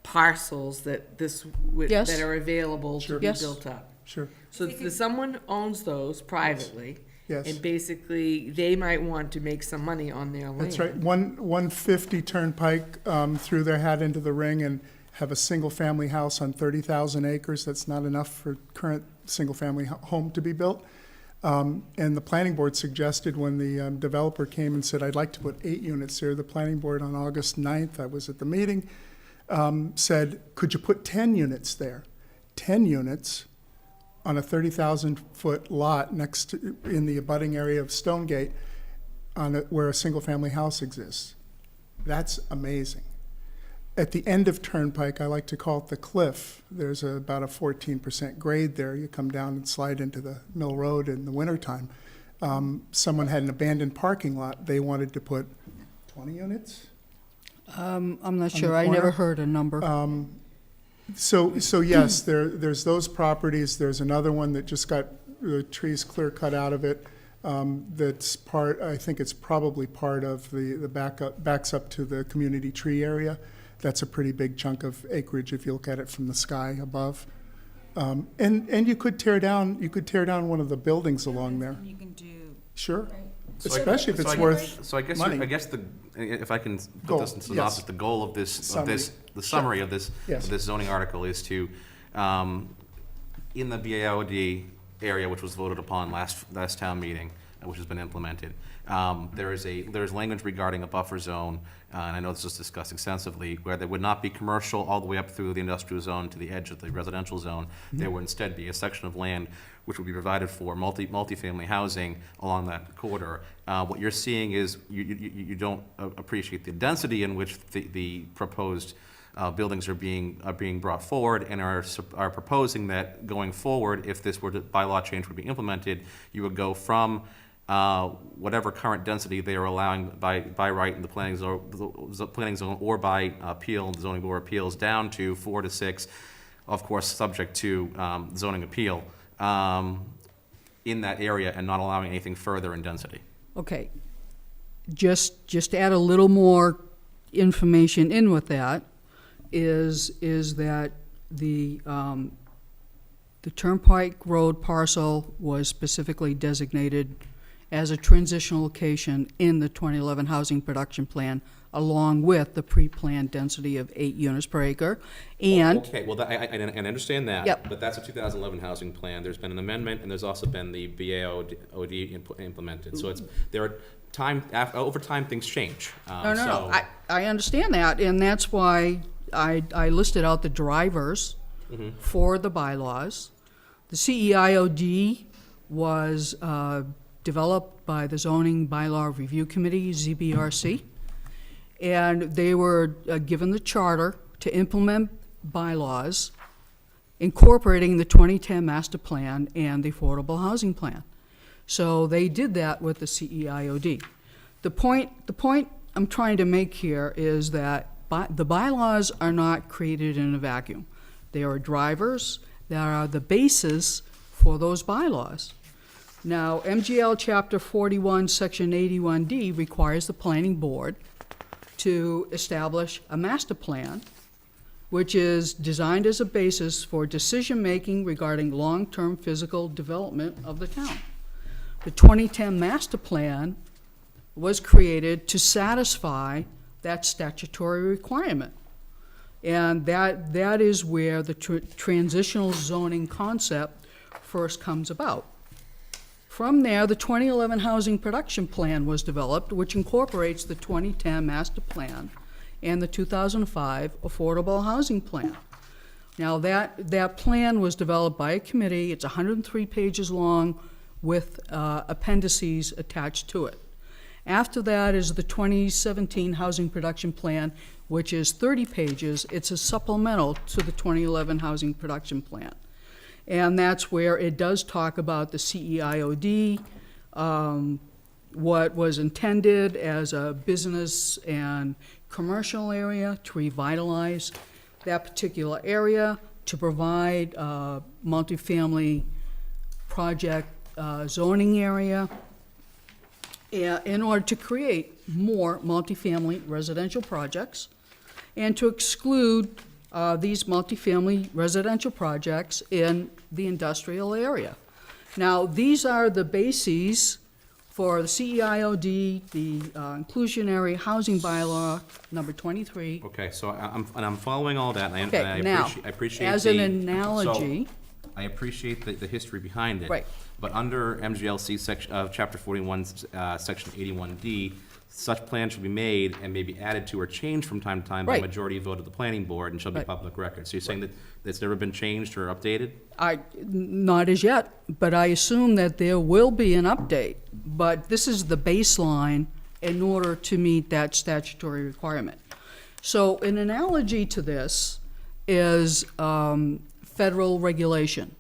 parcels that Yes. that are available to be Yes. built up? Sure. So someone owns those privately. Yes. And basically, they might want to make some money on their land. That's right. 150 Turnpike threw their hat into the ring and have a single-family house on 30,000 acres. That's not enough for current single-family home to be built. And the planning board suggested when the developer came and said, I'd like to put 8 units there, the planning board on August 9th, I was at the meeting, said, could you put 10 units there? 10 units on a 30,000-foot lot next to, in the abutting area of Stonegate, where a single-family house exists. That's amazing. At the end of Turnpike, I like to call it the cliff. There's about a 14% grade there. You come down and slide into the Mill Road in the wintertime. Someone had an abandoned parking lot. They wanted to put 20 units? I'm not On sure. the I never corner? heard a number. So yes, there's those properties. There's another one that just got the trees clear cut out of it. That's part, I think it's probably part of the backs up to the community tree area. That's a pretty big chunk of acreage if you look at it from the sky above. And you could tear down one of the buildings along there. You can do. Sure. So Especially if it's worth So I guess, money. I guess if I can Goal, put this in yes. synopsis, the goal of this, the summary of this, Yes. of this zoning article is to, in the BAOD area, which was voted upon last town meeting, which has been implemented, there is language regarding a buffer zone, and I know this was discussed extensively, where there would not be commercial all the way up through the industrial zone to the edge of the residential zone. There would instead be a section of land which would be provided for multifamily housing along that corridor. What you're seeing is you don't appreciate the density in which the proposed buildings are being brought forward, and are proposing that going forward, if this bylaw change would be implemented, you would go from whatever current density they are allowing by right in the planning zone or by appeal, the zoning board of appeals, down to 4 to 6, of course, subject to zoning appeal, in that area, and not allowing anything further in density. Okay. Just add a little more information in with that, is that the Turnpike Road parcel was specifically designated as a transitional location in the 2011 housing production plan, along with the pre-planned density of 8 units per acre, and... Okay, well, I understand that. Yep. But that's a 2011 housing plan. There's been an amendment, and there's also been the BAOD implemented. So over time, things change. No, I understand that, and that's why I listed out the drivers for the bylaws. The CEIOD was developed by the Zoning Bylaw Review Committee, ZBRC, and they were given the charter to implement bylaws incorporating the 2010 master plan and the affordable housing plan. So they did that with the CEIOD. The point I'm trying to make here is that the bylaws are not created in a vacuum. They are drivers that are the basis for those bylaws. Now, MGL Chapter 41, Section 81D requires the planning board to establish a master plan, which is designed as a basis for decision-making regarding long-term physical development of the town. The 2010 master plan was created to satisfy that statutory requirement. And that is where the transitional zoning concept first comes about. From there, the 2011 Housing Production Plan was developed, which incorporates the 2010 Master Plan and the 2005 Affordable Housing Plan. Now, that plan was developed by a committee. It's 103 pages long with appendices attached to it. After that is the 2017 Housing Production Plan, which is 30 pages. It's a supplemental to the 2011 Housing Production Plan. And that's where it does talk about the CEIOD, what was intended as a business and commercial area to revitalize that particular area, to provide multifamily project zoning area, in order to create more multifamily residential projects and to exclude these multifamily residential projects in the industrial area. Now, these are the bases for the CEIOD, the inclusionary housing bylaw, number 23. Okay, so I'm following all that, and Okay, now, I appreciate as an analogy- So, I appreciate the history behind it. Right. But under MGLC section, chapter 41, section 81D, such plans shall be made and may be added to or changed from time to time by Right. majority vote of the planning board and shall be Right. public record. So you're saying that it's never been changed or updated? Not as yet, but I assume that there will be an update. But this is the baseline in order to meet that statutory requirement. So an analogy to this is federal regulation.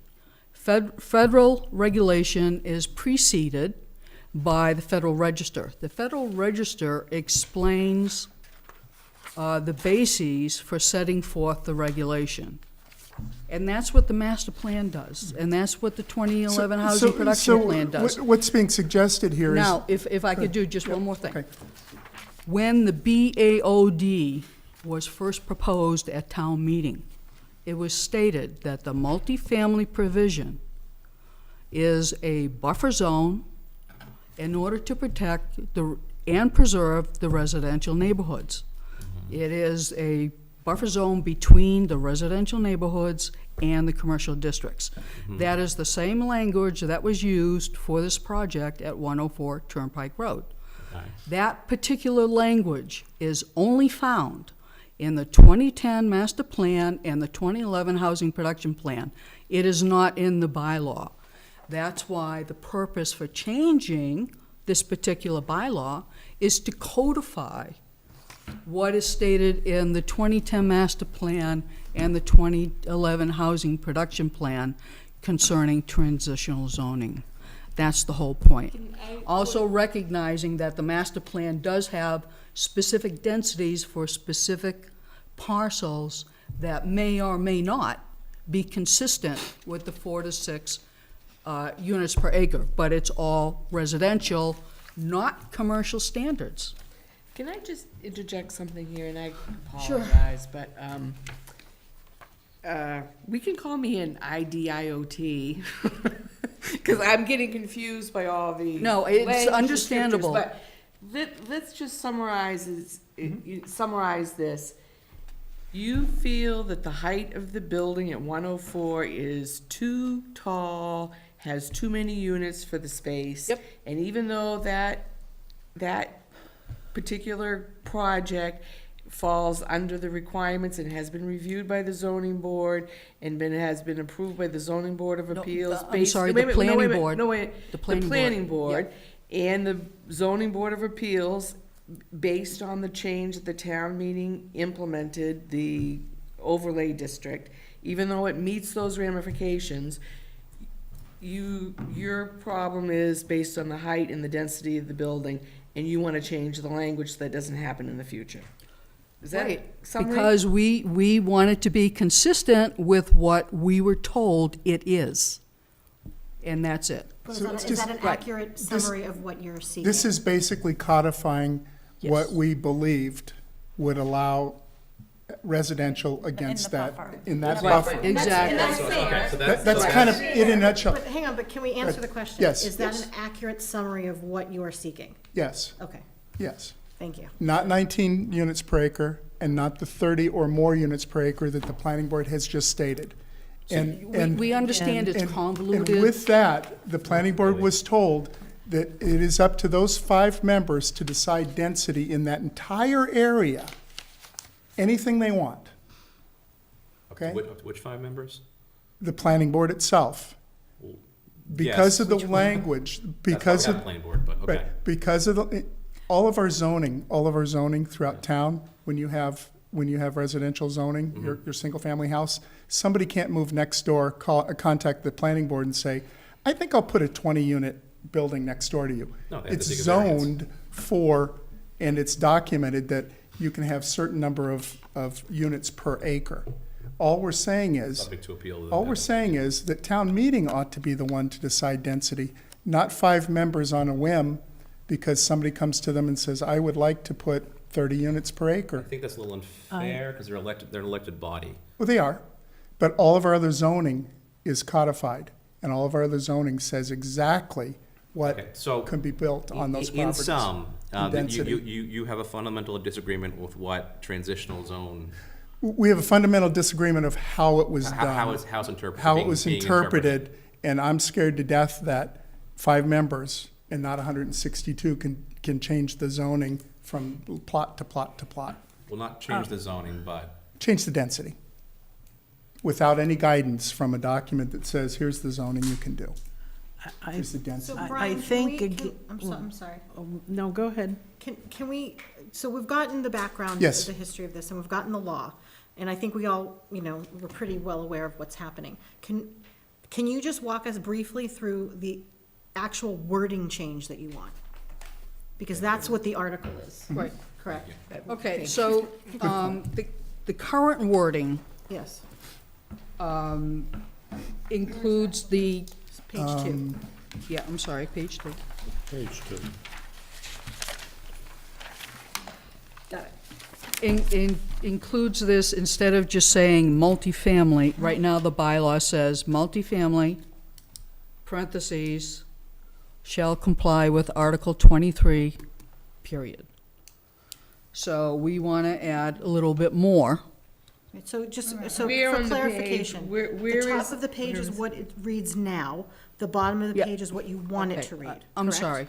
Federal regulation is preceded by the Federal Register. The Federal Register explains the bases for setting forth the regulation. And that's what the master plan does, and that's what the 2011 Housing Production Plan does. So what's being suggested here is... Now, if I could do just one more thing. Okay. When the BAOD was first proposed at town meeting, it was stated that the multifamily provision is a buffer zone in order to protect and preserve the residential neighborhoods. It is a buffer zone between the residential neighborhoods and the commercial districts. That is the same language that was used for this project at 104 Turnpike Road. That particular language is only found in the 2010 Master Plan and the 2011 Housing Production Plan. It is not in the bylaw. That's why the purpose for changing this particular bylaw is to codify what is stated in the 2010 Master Plan and the 2011 Housing Production Plan concerning transitional zoning. That's the whole point. Also recognizing that the master plan does have specific densities for specific parcels that may or may not be consistent with the 4 to 6 units per acre, but it's all residential, not commercial standards. Can I just interject something here, and I Sure. apologize, but we can call me an IDIOT, because I'm getting confused by all the No, it's language understandable. descriptors, But let's just summarize this. You feel that the height of the building at 104 is too tall, has too many units for the space. Yep. And even though that particular project falls under the requirements and has been reviewed by the zoning board and has been approved by the zoning board of appeals. I'm sorry, the planning board. The planning board and the zoning board of appeals, based on the change that the town meeting implemented, the overlay district, even though it meets those ramifications, your problem is based on the height and the density of the building, and you want to change the language so that doesn't happen in the future. Is that Right, summary? because we want it to be consistent with what we were told it is. And that's it. But So is it's that, is just- that an right. accurate summary of what you're seeking? This is basically codifying what Yes. we believed would allow residential against that, in that Right, buffer. exactly. And that's fair. That's kind of it in a nutshell. But hang on, but can we answer the question? Yes. Is that Yes. an accurate summary of what you are seeking? Yes, Okay, yes. thank you. Not 19 units per acre, and not the 30 or more units per acre that the planning board has just stated. We understand it's And convoluted. with that, the planning board was told that it is up to those 5 members to decide density in that entire area, anything they want. Okay? Which 5 members? The planning board itself. Because Yes. of the language, because That's why we have of, a planning board, but okay. right, because of all of our zoning throughout town, when you have residential zoning, Mm-hmm. your single-family house, somebody can't move next door, contact the planning board and say, I think I'll put a 20-unit building next door to you. No, they have to It's take a variance. zoned for, and it's documented that you can have certain number of units per acre. All we're saying is, Subject to appeal. all we're saying is that town meeting ought to be the one to decide density, not 5 members on a whim because somebody comes to them and says, I would like to put 30 units per I acre. think that's a little unfair, because they're an elected body. Well, they are, but all of our other zoning is codified, and all of our other zoning says exactly what Okay, so can be built on those In properties. sum, and density. you have a fundamental disagreement with what transitional zone, We have a fundamental disagreement of how it was done. how it's interpreted. How it being- was being interpreted, and I'm scared to death that 5 members and not 162 can change the zoning from plot to plot to plot. Will not change the zoning, but Change the density without any guidance from a document that says, here's the zoning you can do. I, Here's the density. So I Brian, can think we, ag- I'm sorry. no, go ahead. Can we, so we've gotten the background, Yes. the history of this, and we've gotten the law, and I think we all, we're pretty well aware of what's happening. Can you just walk us briefly through the actual wording change that you want? Because that's what the article is. Right. Correct? Okay, so, the current wording, Yes, includes the, page 2. yeah, I'm sorry, page 2. Page 2. Got it. Includes this, instead of just saying multifamily, right now the bylaw says multifamily, parentheses, shall comply with Article 23, period. So we want to add a little bit more. Right, so just, so Where for on the page? clarification, Where the top is- of the page where is is- what it reads now, the bottom of the Yeah. page is what you want it Okay, to read, I'm correct? sorry.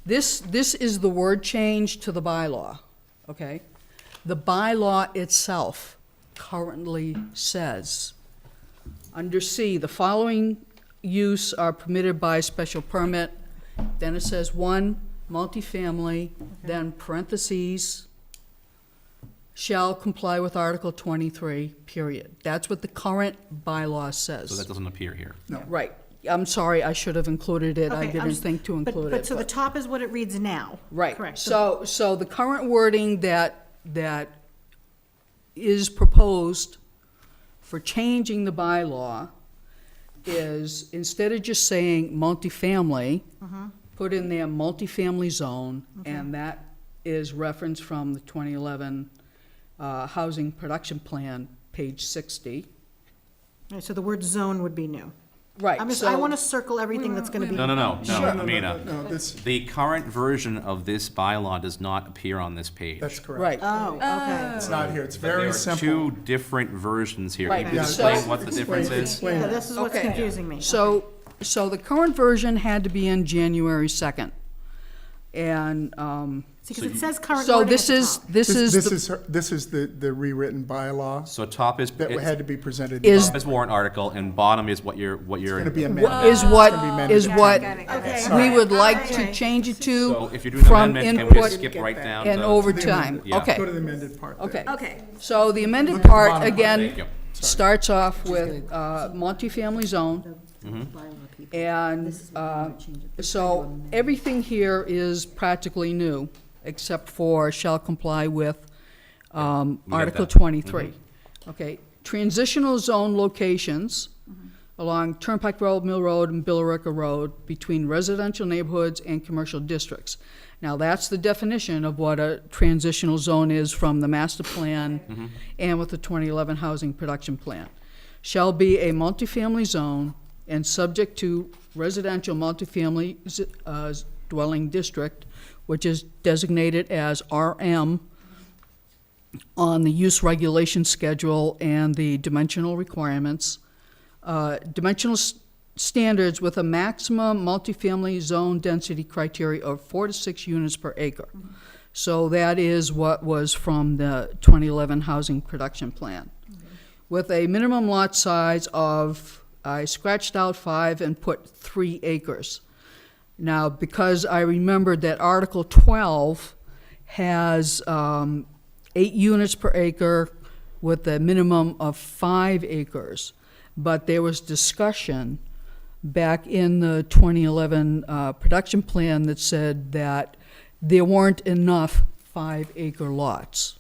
This is the word change to the bylaw, okay? The bylaw itself currently says, under C, the following use are permitted by special permit. Then it says 1, multifamily, then parentheses, shall comply with Article 23, period. That's what the current bylaw says. so that doesn't appear here. Right. I'm sorry, I should have included it. I Okay, I'm didn't s- think to include it. But so the top is what it reads now? Right. Correct. So the current wording that is proposed for changing the bylaw is, instead of just saying multifamily, put in there multifamily zone, and that is referenced from the 2011 Housing Production Plan, page 60. Right, so the word zone would be new. Right, I so- want to circle everything that's going to be. No, Sure. Amina. No, this, The current version of this bylaw does not appear on this page. that's correct. Right. Oh, okay. It's not here, it's But very there are simple. two different versions here. Right, Can you yeah, explain so- what the difference is? Explain Yeah, that. this is what's Okay. confusing me. So the current version had to be in January 2nd. And, Because it says current so wording at this the is, top. this is, This is the rewritten bylaw So top is, that had to be presented. Is- top is warrant article, and bottom is what you're. It's gonna be is amended. what, It's gonna be amended. is what Okay. we would like to Okay. change it So to if you're doing an from amendment, can we just input skip right down and to? over The time. amended. Yeah. Okay, Go to the amended part. there. okay. Okay. So the amended Look at the part, bottom part. Thank again, you. starts off with multifamily zone. And so everything here is practically new, except for shall comply with Article that. 23. Okay, transitional zone locations along Turnpike Road, Mill Road, and Billerica Road between residential neighborhoods and commercial districts. Now, that's the definition of what a transitional zone is from the master plan and with the 2011 Housing Production Plan. Shall be a multifamily zone and subject to residential multifamily dwelling district, which is designated as RM on the use regulation schedule and the dimensional requirements. Dimensional standards with a maximum multifamily zone density criteria of 4 to 6 units per acre. So that is what was from the 2011 Housing Production Plan. With a minimum lot size of, I scratched out 5 and put 3 acres. Now, because I remembered that Article 12 has 8 units per acre with a minimum of 5 acres, but there was discussion back in the 2011 production plan that said that there weren't enough 5-acre lots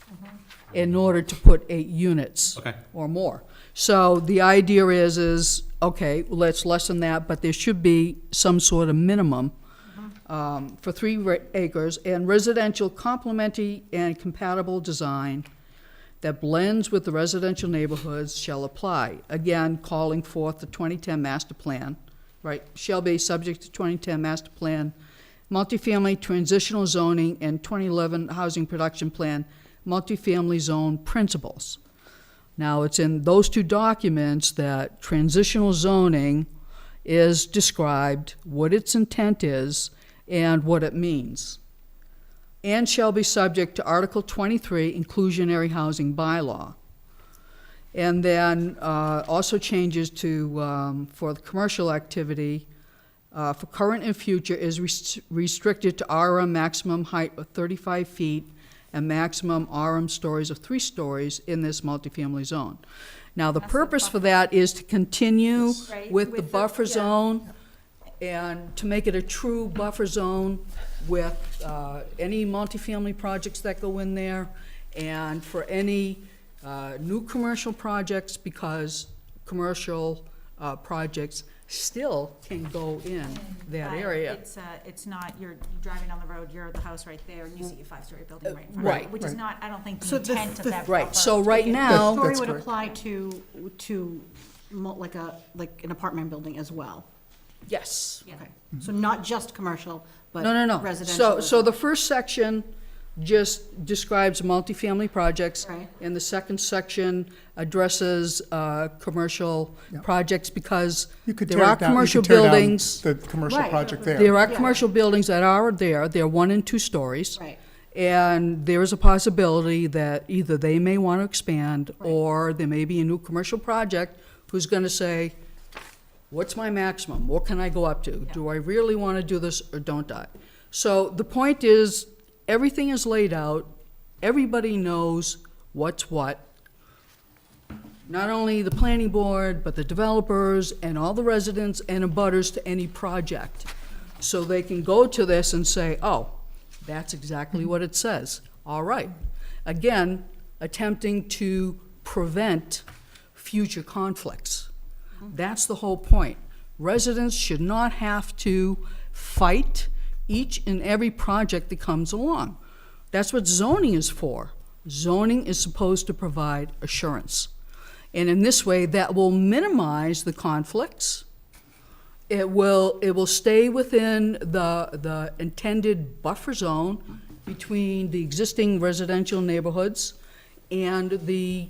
in order to put 8 units Okay. or more. So the idea is okay, let's lessen that, but there should be some sort of minimum for 3 acres, and residential complementary and compatible design that blends with the residential neighborhoods shall apply. Again, calling forth the 2010 master plan, right, shall be subject to 2010 master plan, multifamily transitional zoning, and 2011 housing production plan, multifamily zone principles. Now, it's in those 2 documents that transitional zoning is described, what its intent is, and what it means, and shall be subject to Article 23 inclusionary housing bylaw. And then also changes to, for the commercial activity, for current and future is restricted to RM maximum height of 35 feet and maximum RM stories of 3 stories in this multifamily zone. Now, the purpose for that is to continue Right, with the with the- buffer yeah. zone and to make it a true buffer zone with any multifamily projects that go in there, and for any new commercial projects, because commercial projects still can go in that But area. It's not, you're driving down the road, you're at the house right there, and you see a 5-story building right in front of right, you, which is right. not, I don't think, So the the- intent of the- that Right, buffer. so right now, Story That's would correct. apply to like an apartment building as well. yes. Okay, so not just commercial, but No. residential. So the first section just describes multifamily projects. Right. And the second section addresses commercial Yeah. projects, because You could there tear are it down, you commercial could tear down buildings. the commercial Right. project there. There are Yeah. commercial buildings that are there, they're 1 and 2 stories. Right. And there is a possibility that either they may want to expand, Right. or there may be a new commercial project who's going to say, what's my maximum? What can I go up to? Do I really want to do this, or don't I? So the point is, everything is laid out, everybody knows what's what. Not only the planning board, but the developers and all the residents and abutters to any project. So they can go to this and say, oh, that's exactly what it says. All right. Again, attempting to prevent future conflicts. That's the whole point. Residents should not have to fight each and every project that comes along. That's what zoning is for. Zoning is supposed to provide assurance. And in this way, that will minimize the conflicts. It will stay within the intended buffer zone between the existing residential neighborhoods and the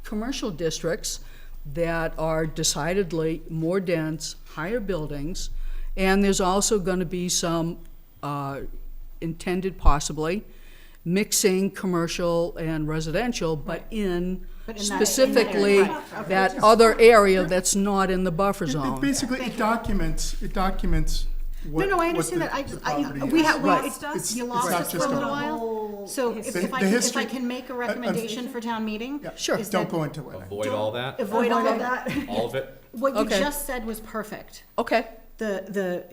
commercial districts that are decidedly more dense, higher buildings. And there's also going to be some intended, possibly, mixing commercial and residential, but in But in that- specifically in that area. that other area that's not in the buffer It zone. basically, it documents what. No, I what understand the- that. the property We is. have, Right. you lost not us for a just little a- while. So if The- I the can, history- make a recommendation for town meeting? Yeah, Sure. is Don't that- go into it. Avoid all that, Avoid all of that. all of it. What you Okay. just said was perfect. Okay,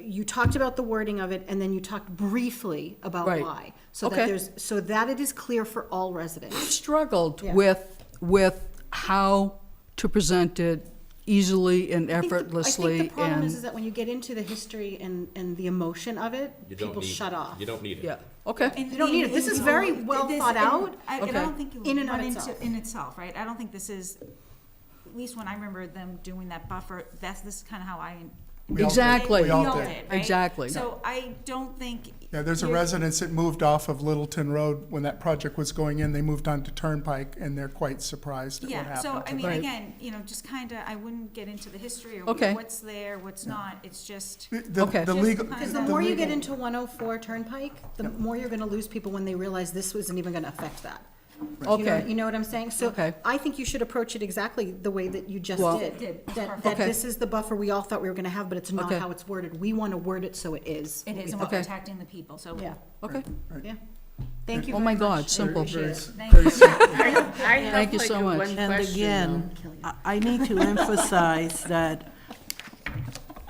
You talked about the wording of it, and then you talked briefly about Right. why. So Okay. so that it is clear for all residents. struggled Yeah. with how to present it easily and I think effortlessly. the problem and is that when you get into the history and the emotion of it, You don't people need, shut off. you don't need it. Yeah, okay. You don't need it. This is very well thought out. I Okay. don't think you In and of run into, itself. in itself, right? I don't think this is, at least when I remember them doing that buffer, this is kind of how I. We all did. Exactly. We all all did. did, right? Exactly. So I don't think. Yeah, there's a you're- residence that moved off of Littleton Road when that project was going in. They moved on to Turnpike, and they're quite surprised at what Yeah, happened. so I to mean, them. again, just kind of, I wouldn't get into the history or Okay. what's there, what's not, it's just. Okay. The Just legal. kind Because the more you get into 104 Turnpike, the more you're gonna lose people when they realize this isn't even gonna affect that. Okay. You know what I'm saying? So Okay. I think you should approach it exactly the way that you just Well- did. That Okay. this is the buffer we all thought we were gonna have, but it's not Okay. how it's worded. We wanna word it so it is. It what is, we and we're Okay. protecting the people, so. thought. Yeah, Okay. yeah. Thank you Oh very my much. God, I simple. appreciate it. Thank you. Thank you so much. And again, I need to emphasize that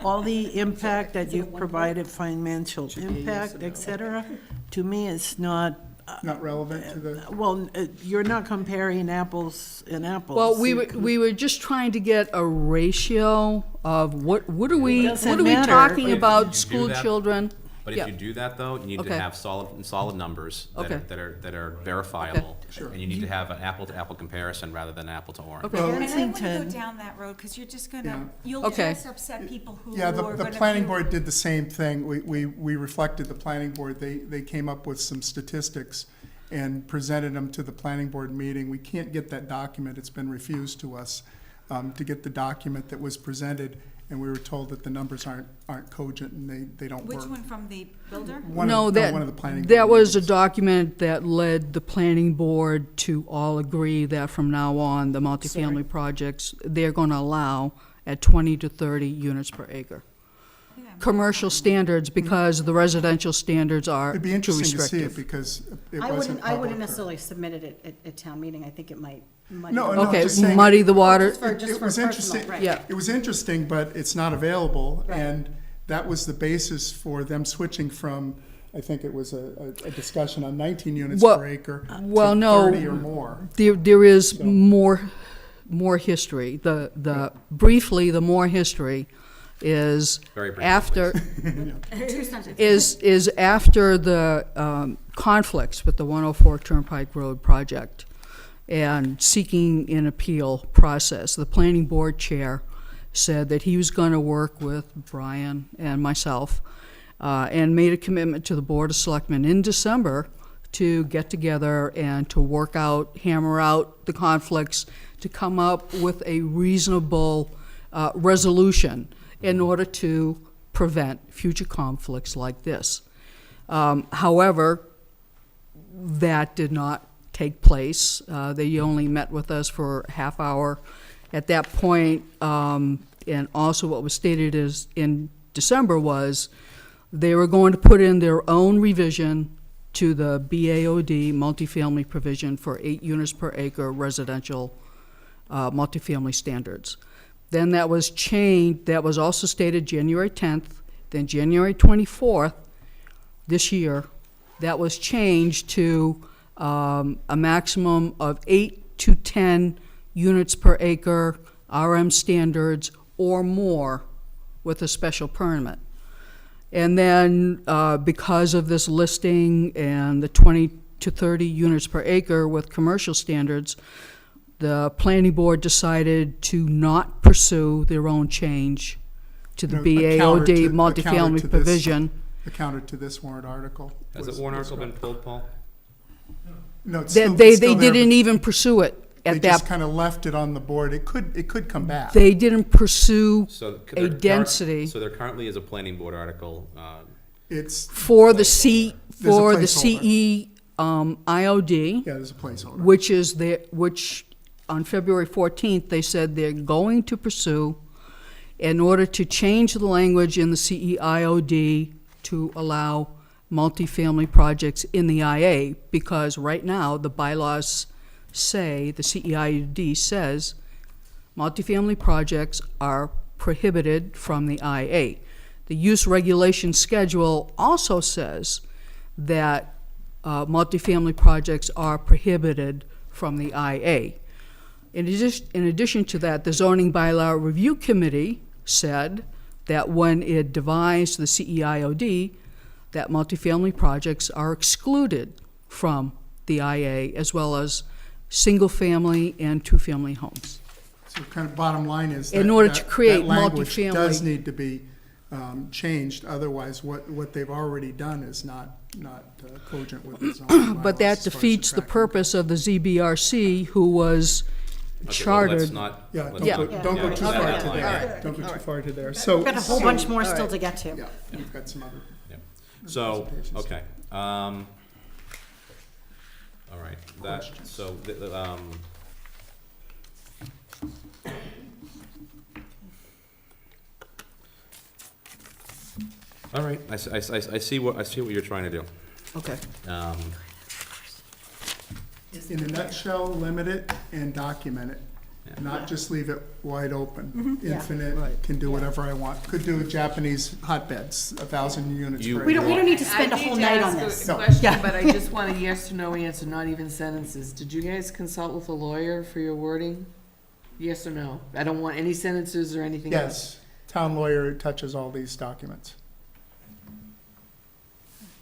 all the impact that you've provided, financial impact, et cetera, to me is not, Not relevant to the. well, you're not comparing apples and apples. Well, we were just trying to get a ratio of what are It we, doesn't what are we matter. talking If about, you do school that- children? But Yeah. if you do that, though, you need to Okay. have solid numbers that are, Okay. that are verifiable. Sure. And you need to have an apple-to-apple comparison rather than apple to orange. Okay. And I wouldn't go Kensington. down that road, because you're just Yeah. gonna, you'll Okay. just upset people who Yeah, are the gonna planning view- board did the same thing. We reflected the planning board. They came up with some statistics and presented them to the planning board meeting. We can't get that document. It's been refused to us to get the document that was presented. And we were told that the numbers aren't cogent and they don't work. Which one, from the builder? One No, of the that, planning that board was a meetings. document that led the planning board to all agree that from now on, the multifamily projects, they're gonna allow at 20 to 30 units per acre. Commercial standards, because the residential standards are It'd be too interesting to see it restrictive. because it I wasn't wouldn't public or- necessarily submit it at town meeting. I think it might muddy. No, the no, waters. Okay, just saying muddy the water. Just for- just It for was personal, interesting. right. Yeah. It was interesting, but it's not available, Right. and that was the basis for them switching from, I think it was a discussion on 19 units Well- per acre well, to no, 30 or more. There is So- more history. Briefly, the more history is Very briefly, after, Two sentences. is after the conflicts with the 104 Turnpike Road project and seeking an appeal process. The planning board chair said that he was going to work with Brian and myself and made a commitment to the Board of Selectmen in December to get together and to work out, hammer out the conflicts, to come up with a reasonable resolution in order to prevent future conflicts like this. However, that did not take place. They only met with us for a half hour at that point. And also what was stated is in December was they were going to put in their own revision to the BAOD multifamily provision for 8 units per acre residential multifamily standards. Then that was changed, that was also stated January 10th, then January 24th this year, that was changed to a maximum of 8 to 10 units per acre, RM standards, or more with a special permit. And then because of this listing and the 20 to 30 units per acre with commercial standards, the planning board decided to not pursue their own change to the No, a counter BAOD to- a counter multifamily to this- provision. The counter to this warrant article. Has was- the warrant was- article been pulled, Paul? No, it's They, still, they it's still there, didn't but even pursue it they at just that, kind of left it on the board. It could come back. they didn't pursue So a density So there currently is a planning board article, It's, for the C, There's a for the placeholder. CE IOD. yeah, there's a placeholder. Which on February 14th, they said they're going to pursue in order to change the language in the CEIOD to allow multifamily projects in the IA, because right now, the bylaws say, the CEIOD says, multifamily projects are prohibited from the IA. The use regulation schedule also says that multifamily projects are prohibited from the IA. In addition to that, the zoning bylaw review committee said that when it devised the CEIOD, that multifamily projects are excluded from the IA, as well as single-family and two-family homes. So kind of bottom line is In that order to that create language multifamily- does need to be changed. Otherwise, what they've already done is not cogent with the zoning bylaws But that as far as defeats the attracting- purpose of the ZBRC, who was okay, well, let's chartered. not. Yeah, let's don't Yeah. go, not- don't go yeah, too that far to outline. there. Don't go too far to there. So We've got a whole bunch more still to get to. Yeah, we've got some other. So, presentations. okay, all right, that, so, all right, I see what you're trying to do. Okay. In a nutshell, limit it and document it, not just leave it wide open. Yeah. Infinite, Right. can do whatever I want. Could do Japanese hotbeds, 1,000 units You- per We acre. don't need to spend a whole night on I this. need to No. ask a question, Yeah. but I just want a yes or no answer, not even sentences. Did you guys consult with a lawyer for your wording? Yes or no? I don't want any sentences or anything else. Yes, town lawyer touches all these documents.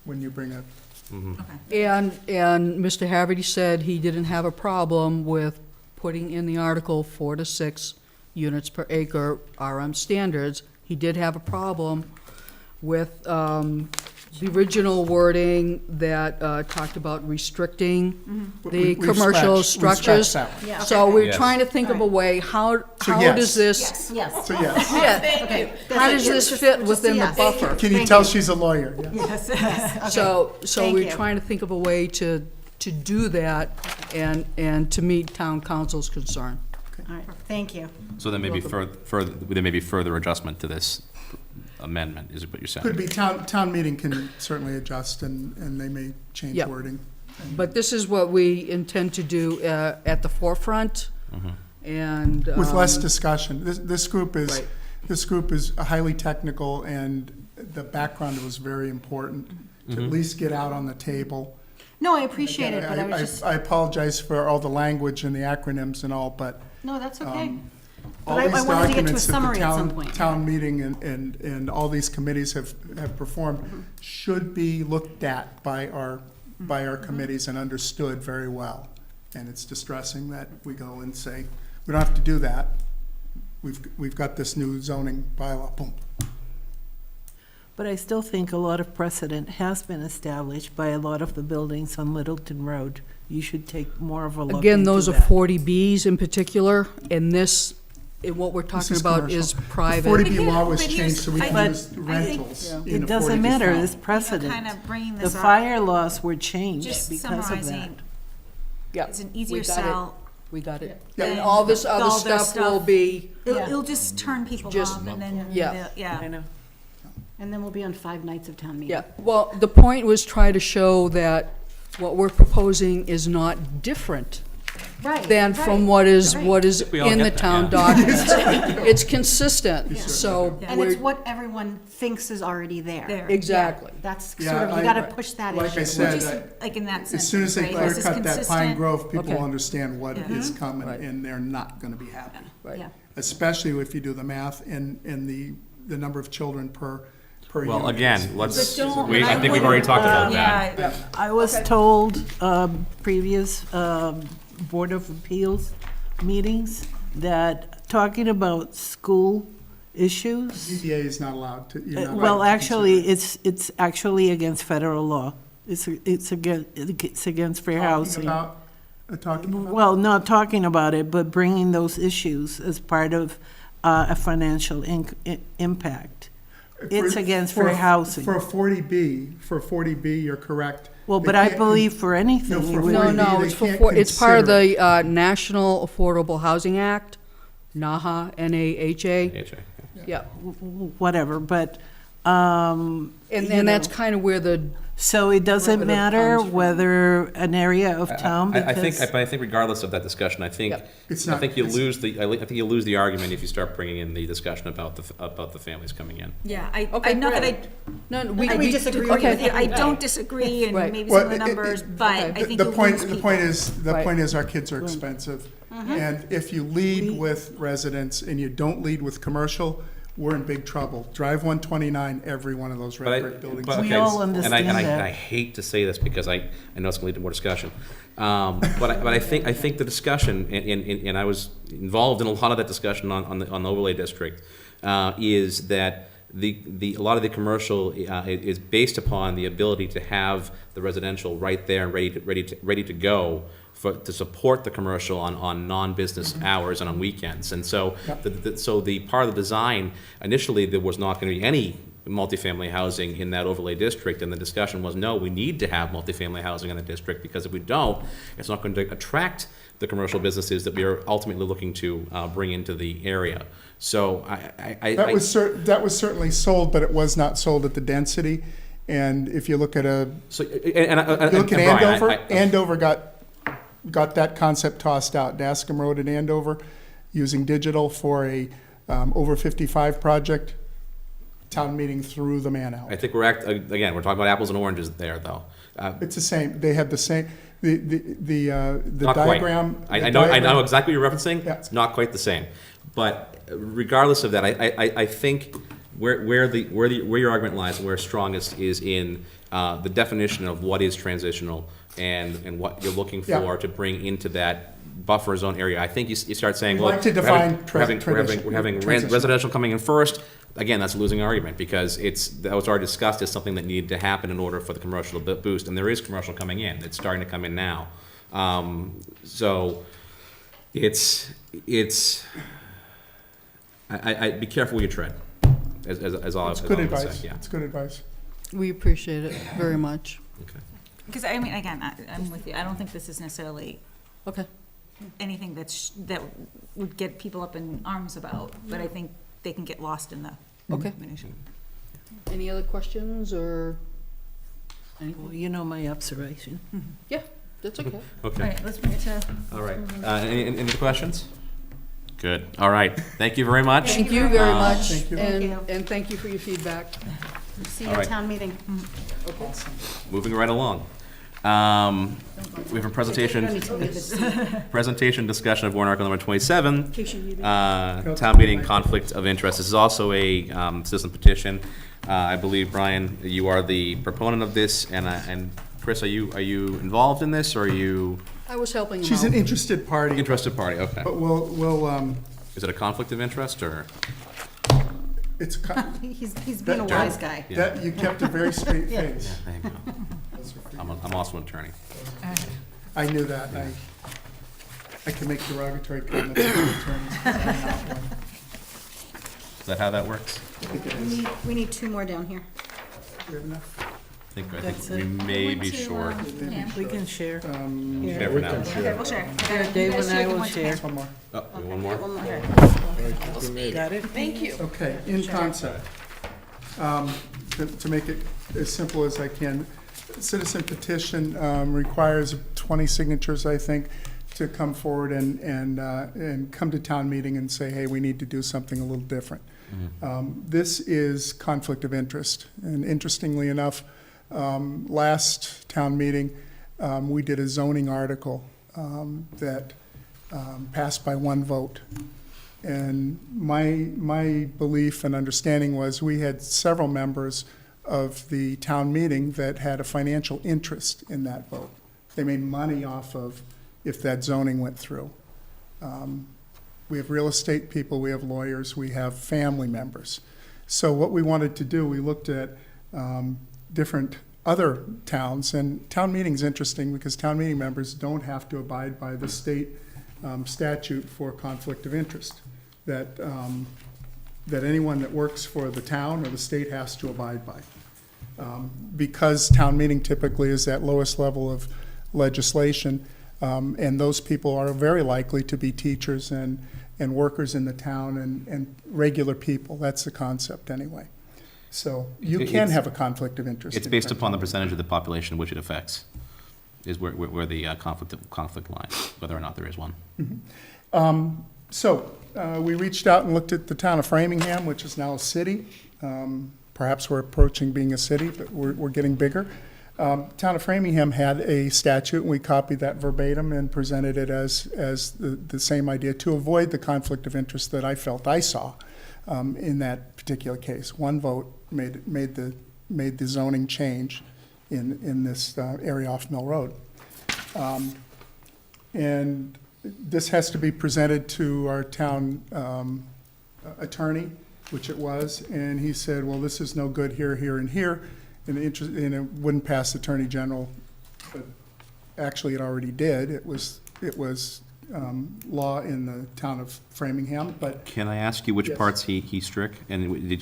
When you bring up, And Mr. Haverty said he didn't have a problem with putting in the article 4 to 6 units per acre RM standards. He did have a problem with the original wording that talked about restricting the We've commercial scratched structures. that one. Yeah. So we're Yes. trying to think of a way, how yes. does this, Yes. so yes. yeah, Okay. how does this fit within the yes. buffer? Can you Thank tell you. she's a lawyer? Yes. Yes. So Thank we're you. trying to think of a way to do that and to meet town council's concern. All right, thank you. So there may be further adjustment to this amendment, is what you're saying? Could be, town meeting can certainly adjust and they may change Yep. wording. But this is what we intend to do at the forefront, and. With less um, discussion. This group is, Right. this group is highly technical and the background was very important to at least get out on the table. No, I appreciate it, but I was just, I apologize for all the language and the acronyms and all, but no, that's okay. all But I these wanted to get to a documents that the summary at some point. town meeting and all these committees have performed should be looked at by our committees and understood very well. And it's distressing that we go and say, we don't have to do that. We've got this new zoning bylaw, boom. But I still think a lot of precedent has been established by a lot of the buildings on Littleton Road. You should take more of a look Again, into those are that. 40Bs in particular, and what we're This talking is about commercial. is The private. 40B law was But changed here's- so we I can think- use rentals in a It doesn't 40B matter, file. there's precedent. kind of bringing The this up, fire laws were changed just because of that. summarizing, Yeah, it's an we easier got it. sell. We got it. Yeah. And all this other All their stuff will be, It'll just turn people Just- off and then, Yeah. yeah. I know. And then we'll be on 5 nights of town meeting. yeah. Well, the point was try to show that what we're proposing is not different Right, than from right. what is we all in the get that, town yeah. documents. It's consistent, so And it's we're, what everyone thinks is already there. There. exactly. That's Yeah, sort of, you I- gotta push that issue. Like I said, I- Like in that as sense, soon as they right? clear This is cut that Pine consistent. Grove, people Okay. understand what is coming Right. and they're not gonna be happy. Right. Yeah. Especially if you do the math and the number of children per unit. Well, again, let's, But don't- I think we've already talked about that. Yeah, I was told, previous Board of Appeals meetings, that talking about school issues, ZBA is not allowed to, you're not allowed well, to actually, consider it's actually against federal law. It's against fair housing. talking about. Well, not talking about it, but bringing those issues as part of a financial impact. It's For- against for- fair housing. For 40B, you're correct. Well, They but I can't- believe for anything. No, it for would- No, 40B, no, they it's for, can't it's part of consider the National Affordable Housing Act, NAHA, N-A-H-A. Yeah, Whatever, but, you and that's know. kind of where the, So it doesn't Derivative matter comes from. whether an area of town, I think, because, but I think regardless of that discussion, I think, Yep. It's I not- think you it's- lose I think you lose the argument if you start bringing in the discussion about the families coming in. yeah, Okay, not that great. I, no, we disagree with okay, you. I don't disagree and Right. maybe Well, some of the numbers, but I think The you point, lose the people. point is, Right. our kids are expensive. And if you lead with residents and you don't lead with commercial, we're in big trouble. Drive 129, every one of those But I, red brick buildings. but, We okay, all and understand and that. I hate to say this because I know it's going to lead to more discussion. But I think the discussion, and I was involved in a lot of that discussion on the overlay district, is that a lot of the commercial is based upon the ability to have the residential right there and ready to go to support the commercial on non-business hours and on weekends. And so, so the part of the design, initially, there was not going to be any multifamily housing in that overlay district, and the discussion was, no, we need to have multifamily housing in the district, because if we don't, it's not going to attract the commercial businesses that we are ultimately looking to bring into the area. So That was certainly sold, but it was not sold at the density. And if you look at Andover, Andover got that concept tossed out. Dascom Road in Andover, using digital for a over 55 project. Town meeting threw the man out. I think we're talking about apples and oranges there, though. It's the same. They have the same. The Not diagram. quite. I know exactly what you're referencing. Yeah. It's not quite the same. But regardless of that, I think where your argument lies and where it's strongest is in the definition of what is transitional and what you're looking for Yeah. to bring into that buffer zone area. I think you start saying, We'd well, like to define we're having transitional. residential coming in first. Again, that's a losing argument because that was already discussed as something that needed to happen in order for the commercial to boost, and there is commercial coming in. It's starting to come in now. So it's I be careful where you tread. As all It's as good all I would advice. say, yeah. It's good advice. We appreciate it very much. Okay. Because, I mean, again, I'm with you, I don't think this is necessarily Okay. anything that would get people up in arms about, but I think they can get lost in the Okay. minutia. Any other questions or Well, anything? you know my observation. Yeah, that's okay. All Okay. right, let's bring it to. All right. Any other questions? Good. All right. Thank you very much. Thank you very much. Thank you. And thank you for your feedback. See you All at right. town meeting. Moving right along. We have a presentation. Don't need to leave this. Presentation discussion of warrant article number 27. case you need it. Town meeting conflict of interest. This is also a citizen petition. I believe, Brian, you are the proponent of this, and Chris, are you involved in this, or are you I was helping him She's an out. interested party, interested party? Okay. but we'll, Is it a conflict of interest, or? it's, co- He's been a That- wise guy. that, you kept a very straight face. There you go. I'm also an attorney. I knew that. I can make derogatory comments about attorneys. I'm not one. Is that how that works? We need two more down here. We have enough? I think That's we it. may be short. We can share. Share for now. Okay, we'll share. Dave and I will share. One more. Oh, one more? Got it? Thank you. Okay, in concept. To make it as simple as I can, citizen petition requires 20 signatures, I think, to come forward and come to town meeting and say, hey, we need to do something a little different. This is conflict of interest, and interestingly enough, last town meeting, we did a zoning article that passed by one vote. And my belief and understanding was we had several members of the town meeting that had a financial interest in that vote. They made money off of if that zoning went through. We have real estate people, we have lawyers, we have family members. So what we wanted to do, we looked at different other towns, and town meeting's interesting because town meeting members don't have to abide by the state statute for conflict of interest, that anyone that works for the town or the state has to abide by. Because town meeting typically is that lowest level of legislation, and those people are very likely to be teachers and workers in the town and regular people. That's the concept anyway. So you can have a conflict of interest. It's based upon the percentage of the population which it affects, is where the conflict lies, whether or not there is one. So we reached out and looked at the town of Framingham, which is now a city. Perhaps we're approaching being a city, but we're getting bigger. Town of Framingham had a statute, and we copied that verbatim and presented it as the same idea to avoid the conflict of interest that I felt I saw in that particular case. One vote made the zoning change in this area off Mill Road. And this has to be presented to our town attorney, which it was, and he said, well, this is no good here, here, and here, and it wouldn't pass the Attorney General, but actually it already did. It was law in the town of Framingham, but. Can I ask you which Yes. parts he struck, and did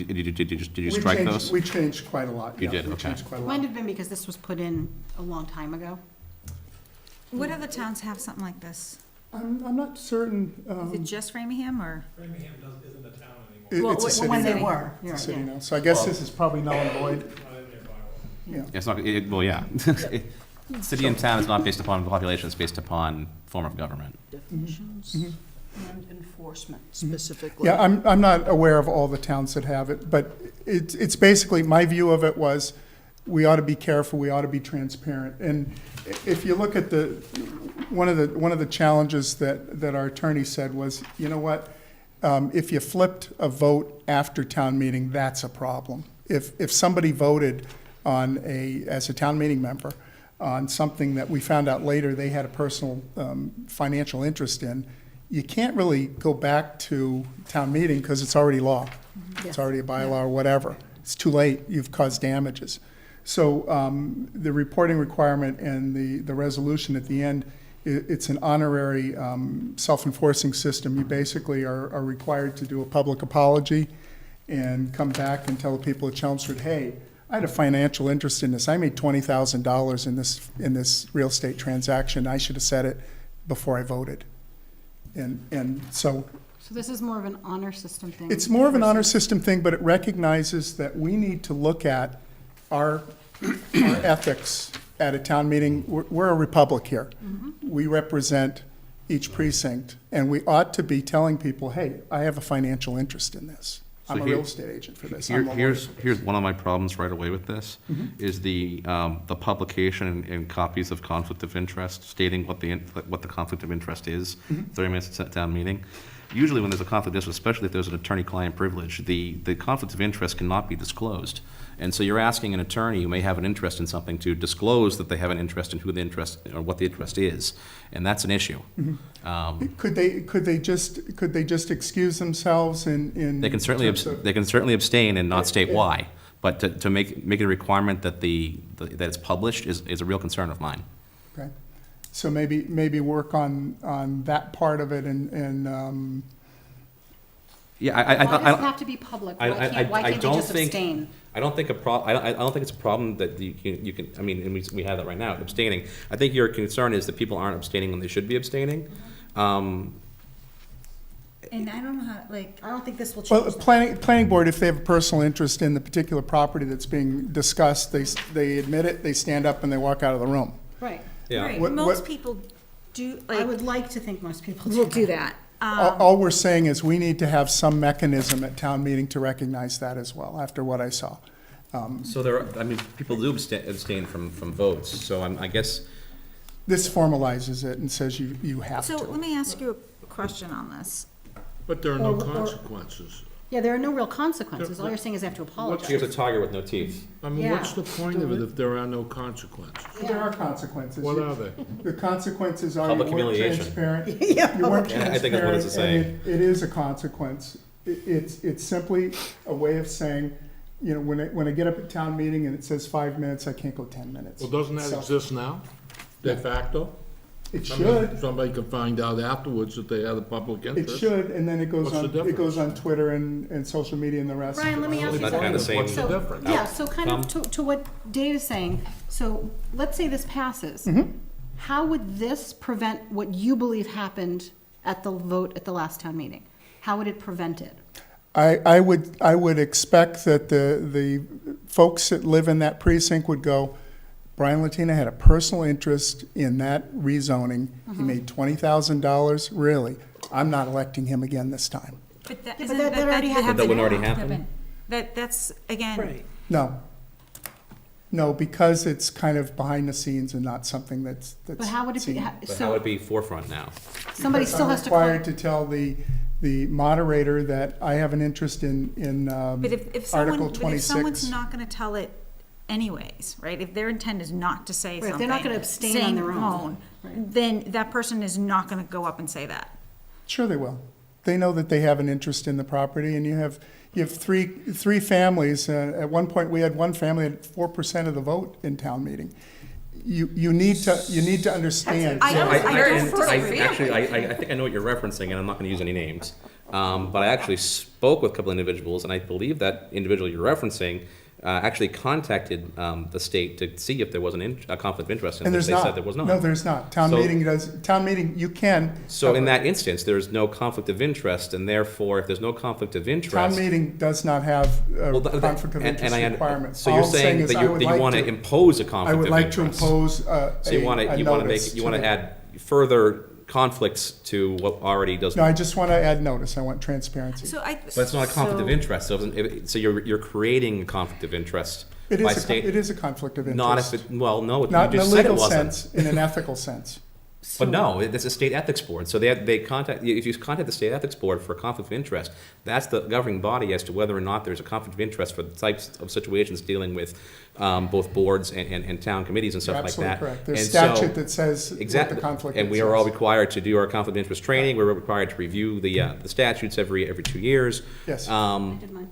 you strike those? We changed quite a lot. You yeah, did, we okay. changed quite a lot. Might have been because this was put in a long time ago. What other towns have something like this? I'm not certain. Is it just Framingham, or? Framingham isn't a town anymore. It's a city when they now. were, It's a yeah, city yeah. now. So I guess this is probably null and void. Yeah. It's not, well, yeah. City and town is not based upon population, it's based upon form of government. Definitions and enforcement specifically. Yeah, I'm not aware of all the towns that have it, but it's basically, my view of it was, we ought to be careful, we ought to be transparent. And if you look at one of the challenges that our attorney said was, you know what, If you flipped a vote after town meeting, that's a problem. If somebody voted on as a town meeting member, on something that we found out later they had a personal financial interest in, you can't really go back to town meeting because it's already law. It's already a bylaw or whatever. It's too late, you've caused damages. So the reporting requirement and the resolution at the end, it's an honorary self-enforcing system. You basically are required to do a public apology and come back and tell the people at Chelmsford, hey, I had a financial interest in this. I made $20,000 in this real estate transaction. I should have said it before I voted. And so So this is more of an honor system thing? it's more of an honor system thing, but it recognizes that we need to look at our ethics at a town meeting. We're a republic here. We represent each precinct, and we ought to be telling people, hey, I have a financial interest in this. I'm a real estate agent for this. Here's one of my problems right away with this, is the publication and copies of conflict of interest stating what the conflict of interest is, 30 minutes at town meeting. Usually when there's a conflict of interest, especially if there's an attorney-client privilege, the conflict of interest cannot be disclosed. And so you're asking an attorney who may have an interest in something to disclose that they have an interest in who the interest, or what the interest is, and that's an issue. Could they just excuse themselves in They can certainly abstain and not state why, but to make it a requirement that that it's published is a real concern of mine. Okay, so maybe work on that part of it and Yeah, Why does it have to be public? Why can't you just abstain? I don't think I don't think it's a problem that you can. I mean, and we have that right now, abstaining. I think your concern is that people aren't abstaining when they should be abstaining. And I don't know how, I don't think this will change well, that. planning board, if they have a personal interest in the particular property that's being discussed, they admit it, they stand up and they walk out of the room. Right. Yeah. right, What- most what- people do, I would like to think most people will do that. All we're saying is we need to have some mechanism at town meeting to recognize that as well, after what I saw. So people do abstain from votes. So I guess This formalizes it and says you have to. So let me ask you a question on this. But there are no Or- consequences. Yeah, there are no real consequences. All you're saying is they have to apologize. here's a tiger with no teeth. I mean, Yeah. what's the point of it if there are no consequences? There are consequences. What are they? The consequences are Public you weren't humiliation. transparent. Yeah, You weren't Yeah, I think that's what it's transparent, and saying. it is a consequence. It's simply a way of saying, you know, when I get up at town meeting and it says 5 minutes, I can't go 10 minutes. Well, doesn't that So- exist now, de facto? It I mean, should. somebody can find out afterwards that they had a public It interest. should, and then it goes What's the on, it difference? goes on Twitter and social media and the rest. Brian, let me ask you That's something. kind of the same. What's the difference? Yeah, so kind of to what Dave is saying, so let's say this passes. How would this prevent what you believe happened at the vote at the last town meeting? How would it prevent it? I would expect that the folks that live in that precinct would go, Brian Latina had a personal interest in that rezoning. He made $20,000, really? I'm not electing him again this time. But that, but isn't, that already happened. That would already happen. That's, again, No, because it's kind of behind the scenes and not something that's But how would it be, seen. But how would it be forefront now? somebody Because still has to. I'm required to tell the moderator that I have an interest in but if Article someone's 26. not gonna tell it anyways, right? If their intent is not to say Right, something. if they're not gonna abstain on their own. Right. Then that person is not gonna go up and say that. Sure they will. They know that they have an interest in the property, and you have three families. At one point, we had one family at 4% of the vote in town meeting. You need to understand. I know. I think I know what you're referencing, and I'm not going to use any names. But I actually spoke with a couple individuals, and I believe that individual you're referencing actually contacted the state to see if there was a conflict of interest, And which there's they not. said there was not. No, there's not. Town meeting, you can. So in that instance, there's no conflict of interest, and therefore, if there's no conflict of interest. Town meeting does not have a Well, conflict of interest and requirement. So you're All I'm saying is that I you would like want to impose a conflict of interest. I would like to impose So you want to notice you want to add further conflicts to what already does. No, I just want to add notice. I want transparency. But it's not a conflict of interest. So you're creating a conflict of interest. It by is state. it is a conflict of interest. Not if it. Well, no. Not you in a just said it legal wasn't. sense, in an ethical sense. But no, it's a state ethics board, so they contact, if you contact the state ethics board for a conflict of interest, that's the governing body as to whether or not there's a conflict of interest for the types of situations dealing with both boards and town committees and You're stuff like that. absolutely correct. There's And so- statute that says what the Exactly. conflict And we is, are all yes. required to do our conflict of interest training, we're required to review the statutes every 2 years. Yes. I did mine.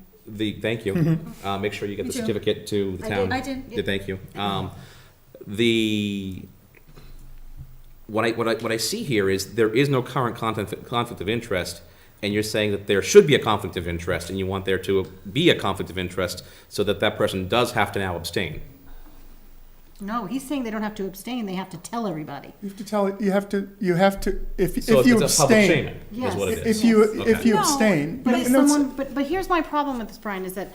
Thank you. Make sure you get Me the too. certificate to the I town. did. I did, Yeah, yep. thank you. What I see here is there is no current conflict of interest, and you're saying that there should be a conflict of interest, and you want there to be a conflict of interest so that that person does have to now abstain. No, he's saying they don't have to abstain, they have to tell everybody. You have to tell it, you have to, if So you it's a public abstain. shaming, is what it is. If you No, abstain. But no, if no, it's- someone, but here's my problem with this, Brian, is that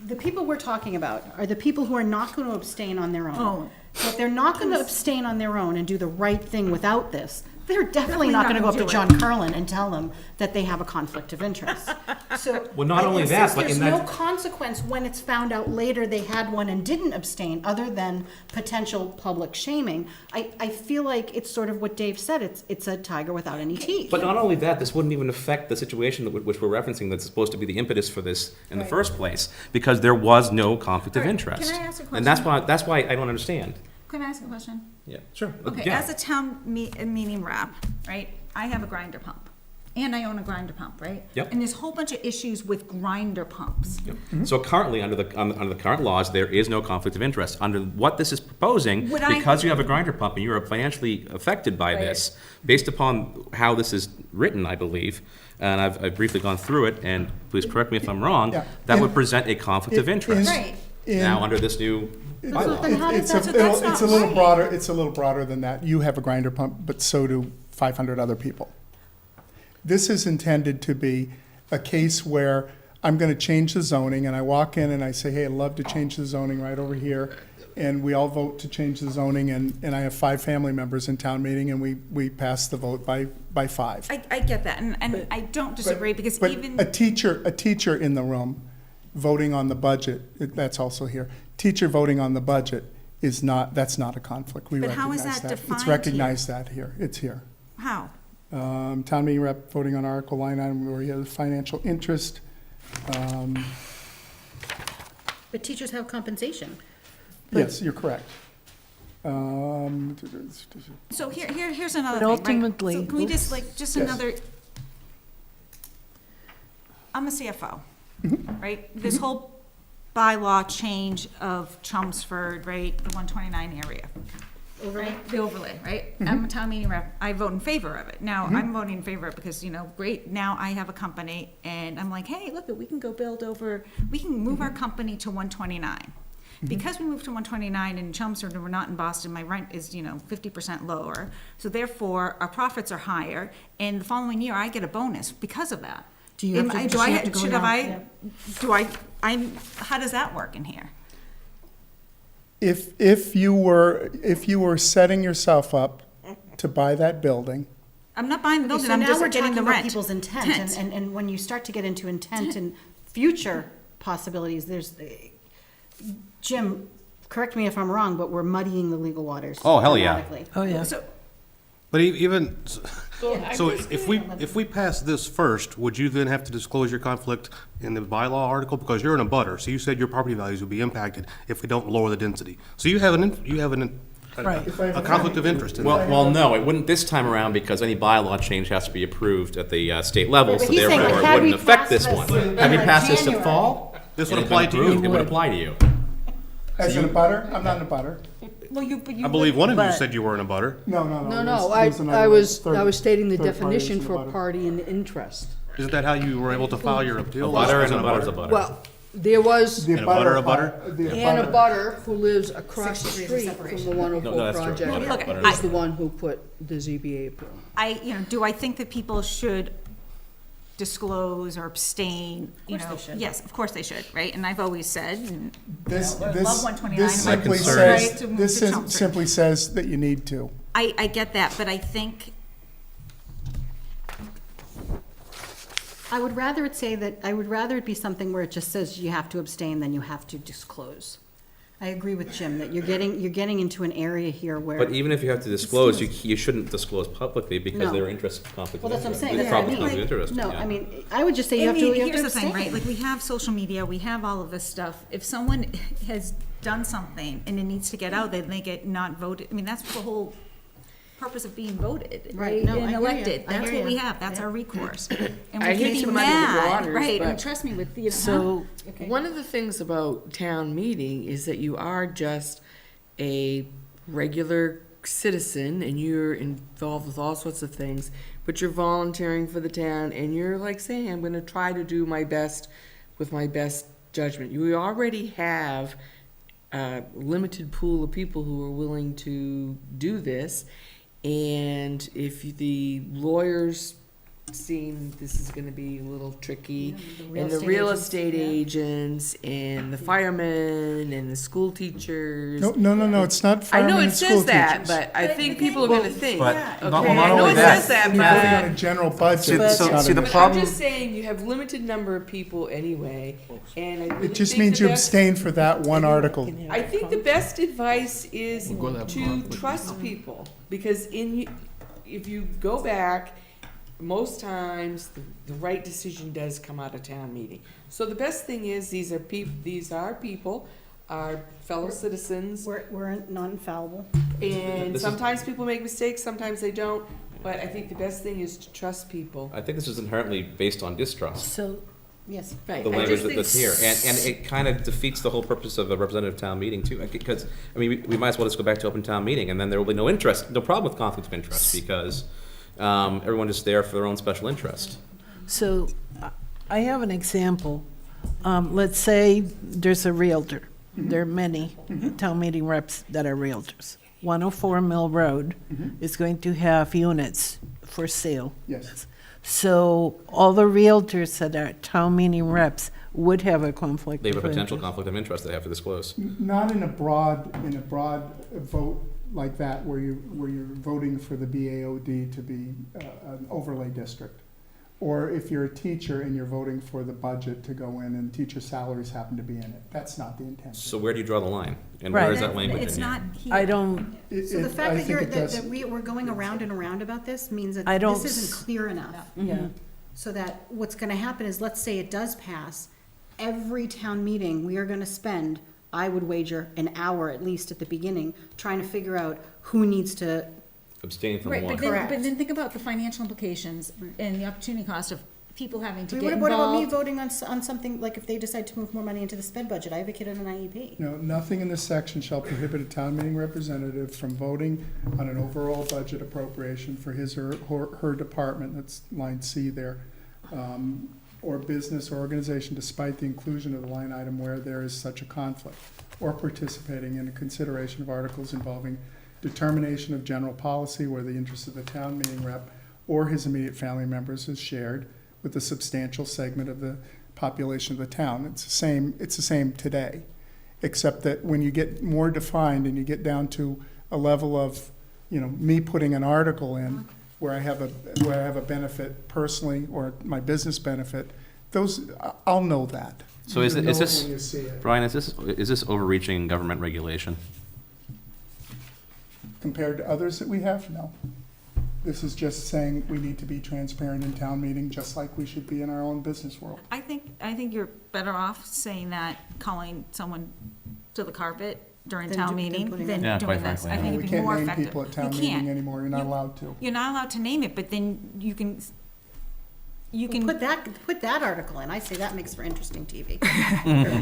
the people we're talking about are the people who are not going to abstain on their own. Oh. So if they're not going to abstain on their own and do the right thing without this, they're definitely Definitely not not going to go up gonna to do John Carlin and tell them that they have a conflict of interest. So. Well, not only it that, says but in There's no that- consequence when it's found out later they had one and didn't abstain, other than potential public shaming. I feel like it's sort of what Dave said, it's a tiger without any teeth. But not only that, this wouldn't even affect the situation which we're referencing that's supposed to be the impetus for this in the first place, because there was no conflict of All right, interest. can I ask a And that's why I don't understand. Can I ask a question? Yeah, sure. Okay, Yeah. as a town meeting rep, right, I have a grinder pump, and I own a grinder pump, right? Yep. And there's a whole bunch of issues with grinder pumps. So currently, under the current laws, there is no conflict of interest. Under what this is proposing, Would I- because you have a grinder pump and you are financially affected by Right. this, based upon how this is written, I believe, and I've briefly gone through it, and please correct me if I'm wrong, Yeah. that would present a conflict of interest. Right. Now, under this new bylaw. It's that's a not little right. broader, it's a little broader than that. You have a grinder pump, but so do 500 other people. This is intended to be a case where I'm going to change the zoning, and I walk in and I say, hey, I'd love to change the zoning right over here, and we all vote to change the zoning, and I have 5 family members in town meeting, and we pass the vote by 5. I get that, and I don't disagree, because But even. a teacher in the room voting on the budget, that's also here. Teacher voting on the budget is not, that's not a conflict. We But how is recognize that defined It's here? recognized that here. It's here. How? Town meeting rep voting on article line item where he has financial interest. But teachers have compensation. Yes, you're correct. So here's another But thing, right? ultimately- So can we just, just Yes. another, I'm a CFO, right? This whole bylaw change of Chelmsford, right, the 129 area. Right, the overlay, right? I'm a town meeting rep, I vote in favor of it. Now, I'm voting in favor of it because, great, now I have a company, and I'm like, hey, look, we can go build over, we can move our company to 129. Because we moved to 129 in Chelmsford and we're not in Boston, my rent is, 50% lower. So therefore, our profits are higher, and the following year, I get a bonus because of that. Do you have to- does she have to go down? How does that work in here? If you were setting yourself up to buy that building, I'm not buying the building, So I'm now just we're getting talking the about rent. people's intent, and when you start to get into intent and future possibilities, there's, Jim, correct me if I'm wrong, but we're muddying the legal waters. Oh, hell yeah. dramatically. Oh, yeah. So, But even, so if we pass this first, would you then have to disclose your conflict in the bylaw article? Because you're in a butter, so you said your property values would be impacted if we don't lower the density. So you have a conflict of interest in that. Well, no, it wouldn't this time around, because any bylaw change has to be approved at the state level, Right, but so he's saying, therefore like, it had wouldn't we affect passed this this one. in, Had we like, passed this in January? fall, This and would it's been apply to you. approved, it would apply to you. as in a butter, I'm not in a butter. well, I believe one of you But- said you were in a butter. No. No, there's another I one. was Third- stating the third party is definition in a for butter. party and interest. Isn't that how you were able to file your appeal? A butter Was and a in butter's a butter. Well, there was The And a butter, a abutter butter? part- the Ann abutter- Butter, who lives across the 6 degrees street of from separation. the No, 104 that's true. project, Butter- Look, butter- is the one who put the ZBA approval. do I think that people should disclose or abstain, Of course they should. Yes, of course they should, right? And I've always said, and, This, I love this, 129 this and my simply concern says, is- this to is- Chelmsford. simply says that you need to. I get that, but I think, I would rather it say that, I would rather it be something where it just says you have to abstain than you have to disclose. I agree with Jim, that you're getting into an area here where. But even if you have to disclose, you shouldn't disclose publicly because No. there are interest conflicts. Well, that's what I'm saying, There's that's what I probably mean. conflict of interest, No, yeah. I mean, I would just say you have to, you have to Here's the thing, right, abstain. like, we have social media, we have all of this stuff. If someone has done something and it needs to get out, then they get not voted, I mean, that's the whole purpose of being voted, Right, right, no, I and hear ya. I That's hear what we ya. have, that's our recourse. And I we hate can't to be muddy the mad, waters, right, I mean, but- trust me with, you know. So, One of the things about town meeting is that you are just a regular citizen and you're involved with all sorts of things, but you're volunteering for the town and you're like saying, I'm gonna try to do my best with my best judgment. You already have a limited pool of people who are willing to do this, and if the lawyers seem this is gonna be a little tricky, and the real estate agents and the firemen and the school teachers. No, it's not I firemen know it and school says that, teachers. but I think people are gonna think. But Okay, not I know only it that, says that, Putting on a but. general budget. See, it's not see, the an- problem- I'm just saying, you have limited number of people anyway, and I really It just think means the you best- abstain for that one article. I think the best advice is We're gonna have to conflict. trust people, because if you go back, most times, the right decision does come out of town meeting. So the best thing is, these are people, our fellow citizens, We're not infallible. and This is- sometimes people make mistakes, sometimes they don't, but I think the best thing is to trust people. I think this is inherently based on distrust. So, yes. Right. The I language just that's think- here, and it kind of defeats the whole purpose of a representative town meeting too, because, I mean, we might as well just go back to open town meeting, and then there will be no problem with conflict of interest, because everyone is there for their own special interest. so I have an example. Let's say there's a realtor. There are many town meeting reps that are realtors. 104 Mill Road is going to have units for sale. Yes. So all the realtors that are town meeting reps would have a conflict They have of a potential interest. conflict of interest they have to disclose. Not in a broad vote like that where you're voting for the BAOD to be an overlay district. Or if you're a teacher and you're voting for the budget to go in and teacher salaries happen to be in it. That's not the intent. So where do you draw the line? And where is that language in It's here? not here. I don't, So the I fact that think it does. we're going around and around about this means that I don't this isn't clear enough. yeah. So that what's gonna happen is, let's say it does pass, every town meeting, we are gonna spend, I would wager, an hour at least at the beginning, trying to figure out who needs to. Abstain from Right, one. but then think about the financial implications and the opportunity cost of people having to I get mean, what about me involved. voting on something, like if they decide to move more money into the sped budget? I have a kid on an IEP. No, nothing in this section shall prohibit a town meeting representative from voting on an overall budget appropriation for his or her department, that's line C there, or business or organization despite the inclusion of the line item where there is such a conflict, or participating in a consideration of articles involving determination of general policy where the interest of the town meeting rep or his immediate family members is shared with a substantial segment of the population of the town. It's the same today, except that when you get more defined and you get down to a level of, me putting an article in where I have a benefit personally or my business benefit, I'll know that. So is You know it this, when you see it. Brian, is this overreaching government regulation? Compared to others that we have, no. This is just saying we need to be transparent in town meeting, just like we should be in our own business world. I think you're better off saying that, calling someone to the carpet during Than town than meening putting than Yeah, quite doing this. I frankly, think We it'd be can't more name effective. people at town You meeting can't. anymore, you're not allowed to. You're not allowed to name it, but then you can Put that article in. I say that makes for interesting TV.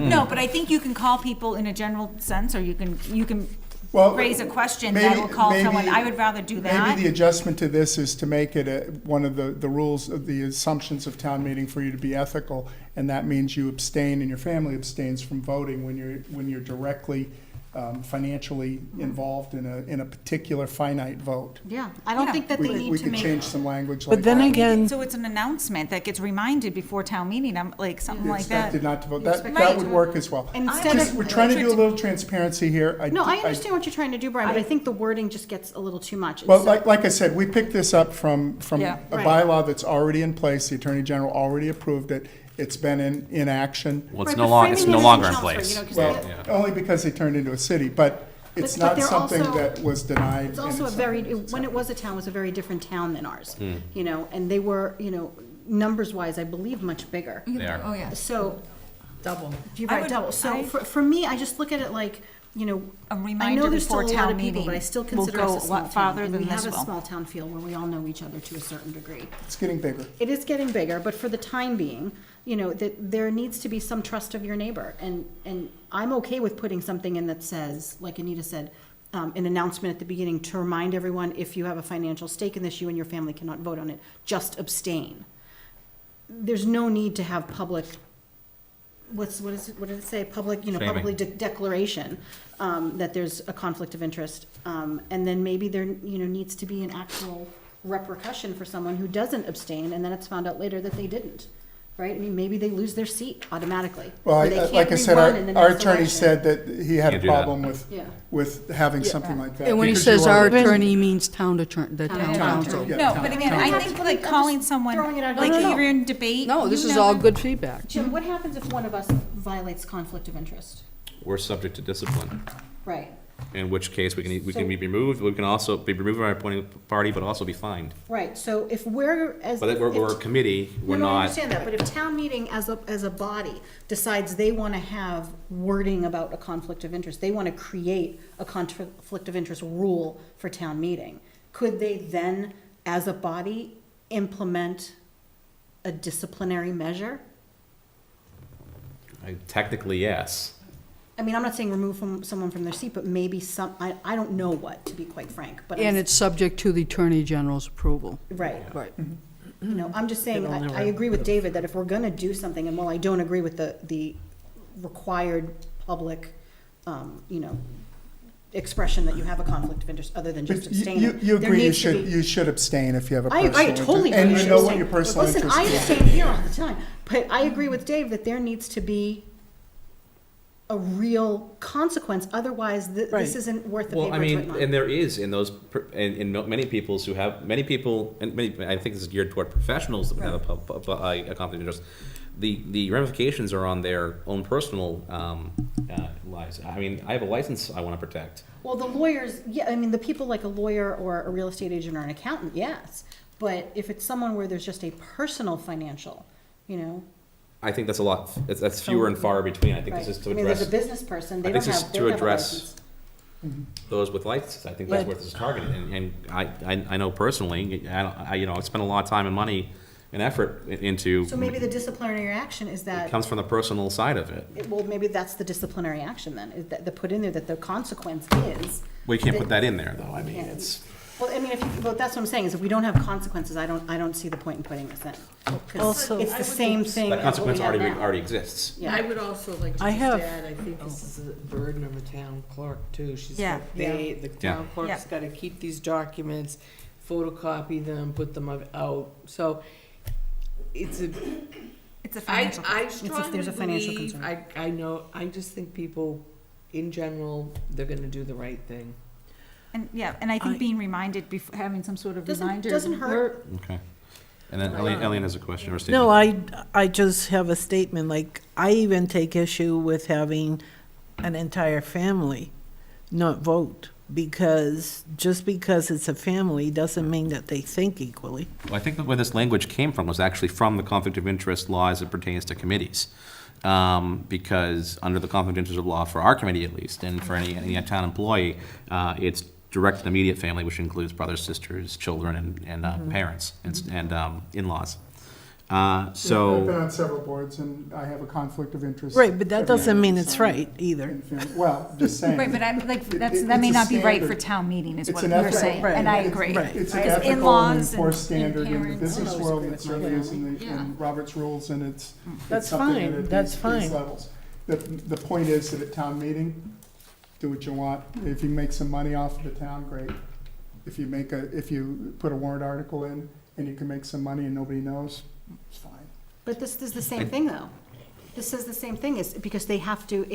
No, but I think you can call people in a general sense, or you can Well, raise a question that will call someone. I would rather do that. Maybe the adjustment to this is to make it one of the rules of the assumptions of town meeting for you to be ethical, and that means you abstain and your family abstains from voting when you're directly financially involved in a particular finite vote. Yeah, I don't think that they need We to could make. change some language like But then that. again, So it's an announcement that gets reminded before town meeting, like something like that. Expected not to vote. That Right. would work as well. Instead Just, of- we're trying to do a little transparency here. No, I understand what you're trying to do, Brian, but I think the wording just gets a little too much. Well, Instead- like I said, we picked this up from Yeah. a Right. bylaw that's already in place. The Attorney General already approved it. it's been in action. Well, Right, it's but no longer, framing it's it no as longer in Chelmsford, place. you know, 'cause Well, they- only because they turned into a city, but it's But not they're something also- that was denied. It's and also a it's very, something- when it was a town, it was a very different town than ours, Hmm. you know, and they were, you know, numbers-wise, I believe, much bigger. They are. Oh, yeah. So, Double. you're I right, would- double. So I- for me, I just look at it like, you know, A I know reminder there's still before a lot town of people, meeting but I still will consider go us a a small lot town. farther And than we have this a will. small town feel where we all know each other to a certain degree. It's getting bigger. It is getting bigger, but for the time being, you know, that there needs to be some trust of your neighbor. And I'm okay with putting something in that says, like Anita said, an announcement at the beginning to remind everyone, if you have a financial stake in this, you and your family cannot vote on it, just abstain. There's no need to have public, what did it say? Public, you know, Shaming. publicly declaration, that there's a conflict of interest. And then maybe there, you know, needs to be an actual repercussion for someone who doesn't abstain, and then it's found out later that they didn't, right? I mean, maybe they lose their seat automatically. Well, or they can't like I said, rerun in the our next attorney election. said that he had a Can't do that. problem Yeah. with having something like that. And when he because says you are- our attorney, he means town attorney, the Town town attorney. council. Yeah, No, town- but again, town I council. think like calling someone, throwing it out like here. you're in debate. No, this you is all never- good feedback. Jim, what happens if one of us violates conflict of interest? We're subject to discipline, Right, in which case we can be removed, we can also be removed by our appointing party, but also be fined. right. So if we're, as. But we're a if- committee, we're No, I not, understand that, but if town meeting as a body decides they want to have wording about a conflict of interest, they want to create a conflict of interest rule for town meeting, could they then, as a body, implement a disciplinary measure? technically, yes. I mean, I'm not saying remove someone from their seat, but maybe I don't know what, to be quite frank, but. And it's subject to the attorney general's approval. Right. Right. You know, I'm just saying, It'll never I agree with David that if we're gonna do something, and while I don't agree with the required public, you know, expression that you have a conflict of interest, other than just But you abstaining. you there agree needs to be- you should abstain if you have a I personal interest. totally agree. And you you should know what abstain. your personal Listen, interest I is. abstain here all the time, but I agree with Dave that there needs to be a real consequence, otherwise this Right. isn't worth the Well, paper I it's mean, written on. and there is in those, in many people's who have, many people, and many, I think this is geared toward professionals that have a conflict of interest. The ramifications are on their own personal lives. I mean, I have a license I want to protect. Well, the lawyers, yeah, I mean, the people like a lawyer or a real estate agent or an accountant, yes. But if it's someone where there's just a personal financial, you know. I think that's a lot, that's fewer and far between. I think this is to I mean, there's a address, business person, they I don't think this have, is they to don't have a address license. those with licenses. I think that's But- where this is targeted. And I know personally, I spend a lot of time and money and effort into, So maybe the disciplinary action is it that, comes from the personal side of it. well, maybe that's the disciplinary action then, is that, they put in there that the consequence is. We can't put that in there, though. I mean, Yeah. it's, Well, I mean, well, that's what I'm saying, is if we don't have consequences, I don't see the point in putting this in. 'Cause Also- it's the same thing that as what we consequence have now. already exists. Yeah. I would also like to I just have- add, I think this is a burden of a town clerk too. She's Yeah. got, the Yeah. town clerk's gotta keep these documents, photocopy them, put them out. So it's a, It's a I financial. strongly there's a financial believe, concern. I know, I just think people, in general, they're gonna do the right thing. And, yeah, and I think being reminded, having some sort of reminder. Doesn't hurt. Okay. And then Ellen has a question or a statement. No, I just have a statement, like, I even take issue with having an entire family not vote, because just because it's a family doesn't mean that they think equally. Well, I think that where this language came from was actually from the conflict of interest law as it pertains to committees. Because under the conflict of interest of law, for our committee at least, and for any town employee, it's direct and immediate family, which includes brothers, sisters, children, and parents, and in-laws. I've been So, on several boards and I have a conflict of interest. Right, but that every doesn't year, mean it's so- right either. in family. Well, just saying. Right, but I'm like, that's, It- that may it's a not be right for standard. town meeting, is It's what an you're ethical- saying, right, and I it's- agree. right. It's an Because ethical and in-laws and enforced standard in the parents. business always world, agree it with you. certainly is in Yeah. Robert's rules, and it's That's something fine, that at that's these fine. levels. The point is that at town meeting, do what you want. If you make some money off of the town, great. If you put a warrant article in and you can make some money and nobody knows, it's fine. But this is the same thing, though. This is the same thing, is because they have to,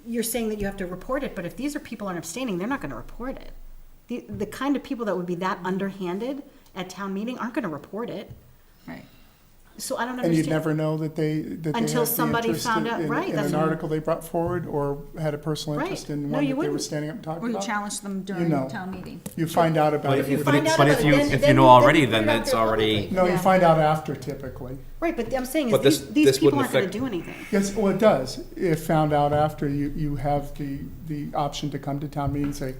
you're saying that you have to report it, but if these are people aren't abstaining, they're not gonna report it. The kind of people that would be that underhanded at town meeting aren't gonna report it. Right. So I don't And you'd understand. never know that they Until had the somebody interest found out- in right, an that's- article they brought forward, or had a personal Right. interest in No, one you that they were wouldn't. standing up and talking Or you about. challenge them You during know. town meeting. You find out about it. you with- find out But about if it, you, then- if then you know you- already, then you then put it out it's there already, publicly. No, you Yeah. find out after typically. Right, but I'm saying is But these, this these people wouldn't aren't gonna affect- do anything. Yes, well, it does. If found out after, you have the option to come to town meeting and say,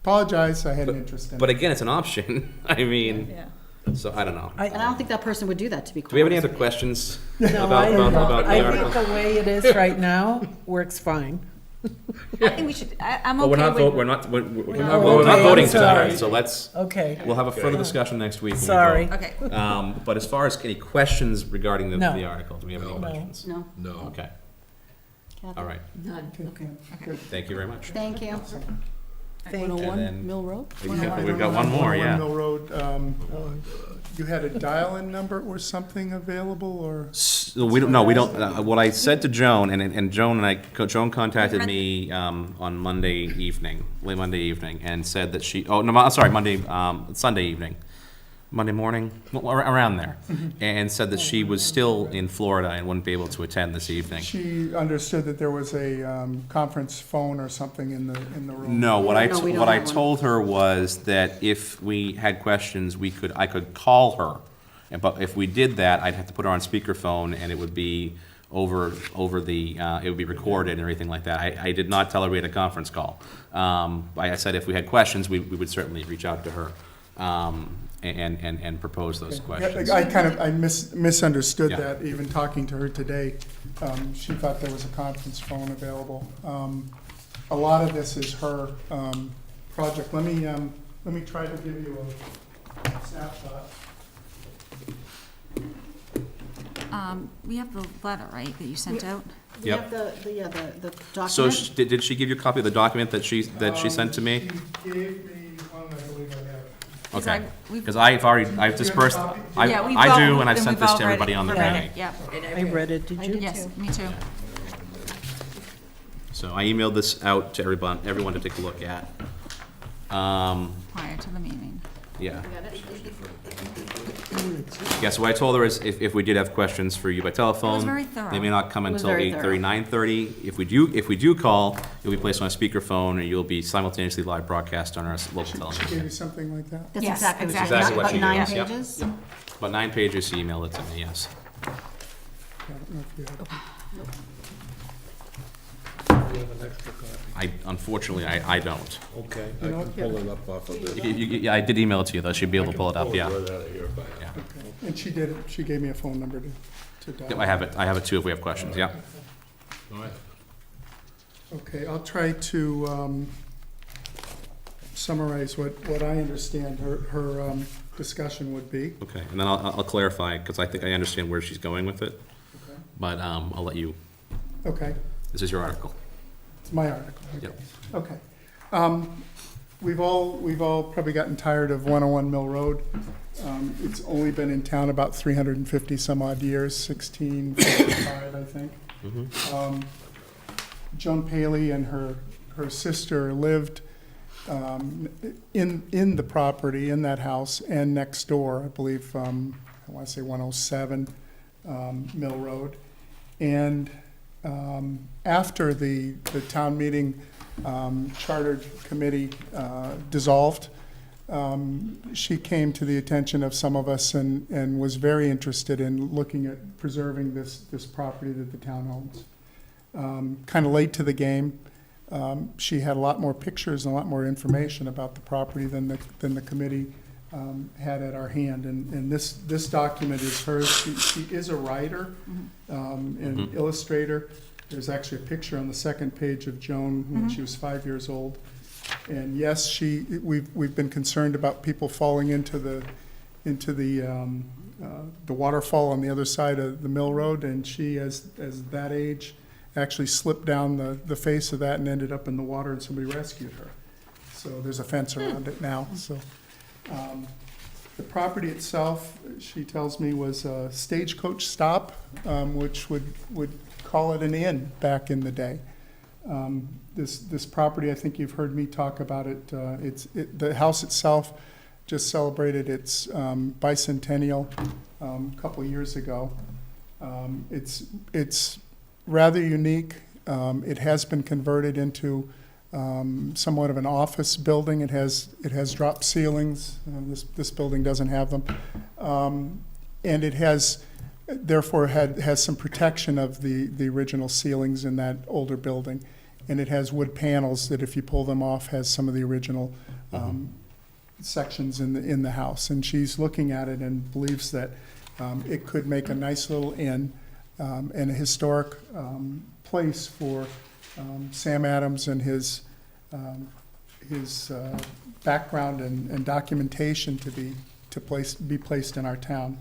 apologize, I had an interest in it. but again, it's an option. I mean, Yeah. so I don't know. And I don't think that person would do that, to be Do we have any honest other with you. questions No, about the I article? think the way it is right now works fine. I think we should, I'm Well, okay with. we're not not voting I'm tonight, sorry. so let's, Okay. we'll have a further discussion next week. when we Sorry. vote. Okay. But as far as any questions regarding the No. article, do we have any No. questions? No. No. Okay, Kathy? all right. None. Good. Thank you very much. Thank you. Thank you. And 101 then- Mill Road? Yeah, we've got one more, 101 yeah. Mill Road, you had a dial-in number or something available, or? So we don't, no, we don't, what I said to Joan, and Joan and Joan contacted me, on Monday evening, late Monday evening, and said that she, oh, no, I'm sorry, Sunday evening, Monday morning, well, around there, and said that she was still in Florida and wouldn't be able to attend this evening. She understood that there was a conference phone or something in the room. No, what No, we don't what I have one. told her was that if we had questions, I could call her. But if we did that, I'd have to put her on speakerphone, and it would be over the, it would be recorded and everything like that. I did not tell her we had a conference call. I said if we had questions, we would certainly reach out to her, and propose those questions. I misunderstood Yeah. that, even talking to her today. She thought there was a conference phone available. A lot of this is her project. Let me try to give you a snapshot. We have the letter, right, that you sent out? We Yep. have the document. So did she give you a copy of the document that she sent to me? She gave me one, I believe I have. Okay, we've- because I've dispersed, Yeah, we've I do, all- and I've sent we've this all to read everybody it. on the Read committee. it, Yep. I read it, did you? Yes, me too. So I emailed this out to everyone to take a look at. Prior to the meeting. Yeah. Yeah, so what I told her is if we did have questions for you by telephone. very thorough. They may not come It was until very 8:30, 9:30. If we do call, you'll be placed on a speakerphone, and you'll be simultaneously live broadcast on our local She gave television. you something like that? That's Yes, exactly what she exactly. Exactly what about she 9 did, yep. pages. About 9 pages, she emailed it to me, yes. I don't know if you have. You have an extra copy? Unfortunately, I don't. Okay, I can pull it up off of this. Yeah, I did email it to you, though. She'd be able to pull it up, yeah. Right out of here if I Yeah. have it. And she gave me a phone number to dial. Yep, I have it too if we have questions, yeah. All right. Okay, I'll try to summarize what I understand her discussion would be. Okay, and then I'll clarify, because I think I understand where she's going with it, Okay. but I'll let you, Okay, this is your article. it's my article. Yep. Okay. We've all probably gotten tired of 101 Mill Road. It's only been in town about 350 some odd years, 1655, I think. Joan Paley and her sister lived in the property, in that house, and next door, I believe, I want to say 107 Mill Road. And after the town meeting chartered committee dissolved, she came to the attention of some of us and was very interested in looking at preserving this property that the town owns. Kind of late to the game. She had a lot more pictures and a lot more information about the property than the committee had at our hand. And this document is hers. She is a writer and illustrator. There's actually a picture on the second page of Joan when she was 5 years old. And yes, we've been concerned about people falling into the waterfall on the other side of the Mill Road, and she, as that age, actually slipped down the face of that and ended up in the water, and somebody rescued her. So there's a fence around it now. So the property itself, she tells me, was a stagecoach stop, which would call it an inn back in the day. This property, I think you've heard me talk about it. The house itself just celebrated its bicentennial a couple of years ago. It's rather unique. It has been converted into somewhat of an office building. It has drop ceilings. This building doesn't have them, and it has therefore has some protection of the original ceilings in that older building, and it has wood panels that if you pull them off has some of the original sections in the house. And she's looking at it and believes that it could make a nice little inn and a historic place for Sam Adams and his background and documentation to be placed in our town.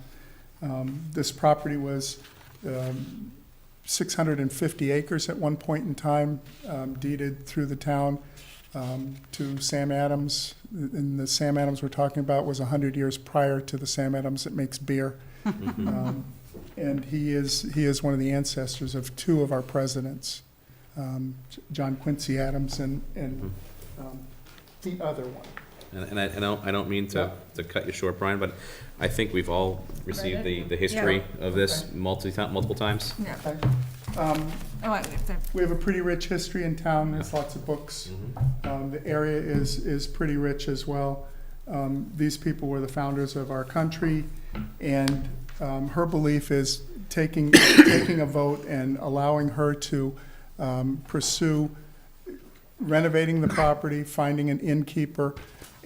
This property was 650 acres at one point in time, deeded through the town to Sam Adams. And the Sam Adams we're talking about was 100 years prior to the Sam Adams that makes beer. And he is one of the ancestors of two of our presidents, John Quincy Adams and the other one. And I don't mean to cut you short, Brian, but I think we've all received the history of this multiple times. We have a pretty rich history in town. There's lots of books. The area is pretty rich as well. These people were the founders of our country, and her belief is taking a vote and allowing her to pursue renovating the property, finding an innkeeper,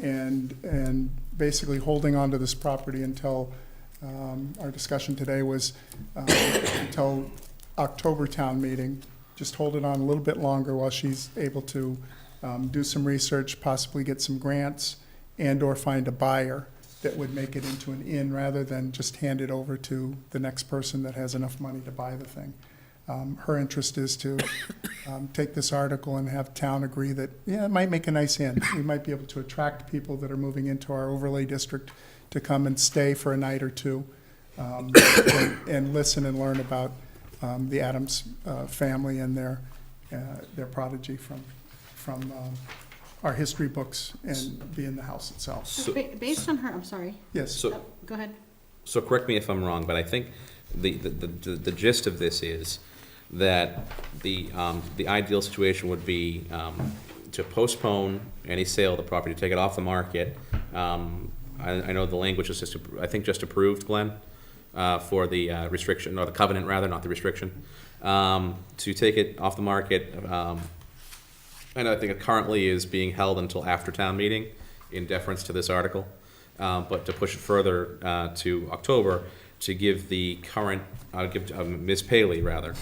and basically holding on to this property until our discussion today was until October town meeting. Just hold it on a little bit longer while she's able to do some research, possibly get some grants, and or find a buyer that would make it into an inn rather than just hand it over to the next person that has enough money to buy the thing. Her interest is to take this article and have town agree that, yeah, it might make a nice inn. We might be able to attract people that are moving into our overlay district to come and stay for a night or two and listen and learn about the Adams family and their prodigy from our history books and be in the house itself. So, Based on her, I'm sorry. Yes. So, Go ahead. So correct me if I'm wrong, but I think the gist of this is that the ideal situation would be to postpone any sale of the property, to take it off the market. I know the language is just approved, Glenn, for the restriction, or the covenant rather, not the restriction, to take it off the market. And I think it currently is being held until after town meeting in deference to this article, but to push it further to October to give the current, Ms. Paley rather,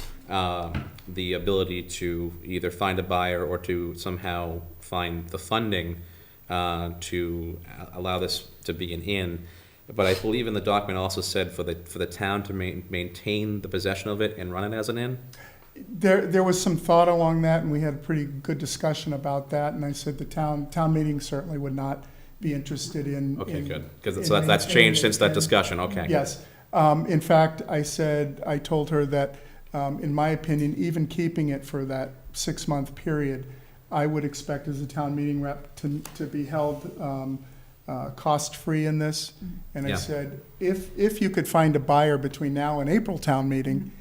the ability to either find a buyer or to somehow find the funding to allow this to be an inn. But I believe in the document also said for the town to maintain the possession of it and run it as an inn. There was some thought along that, and we had a pretty good discussion about that. And I said the town meeting certainly would not be interested in. Okay, good, because that's changed since that discussion. Okay. Yes. In fact, I told her that, in my opinion, even keeping it for that 6-month period, I would expect as a town meeting rep to be held cost-free in this. And I said, if you could find a buyer between now and April town meeting,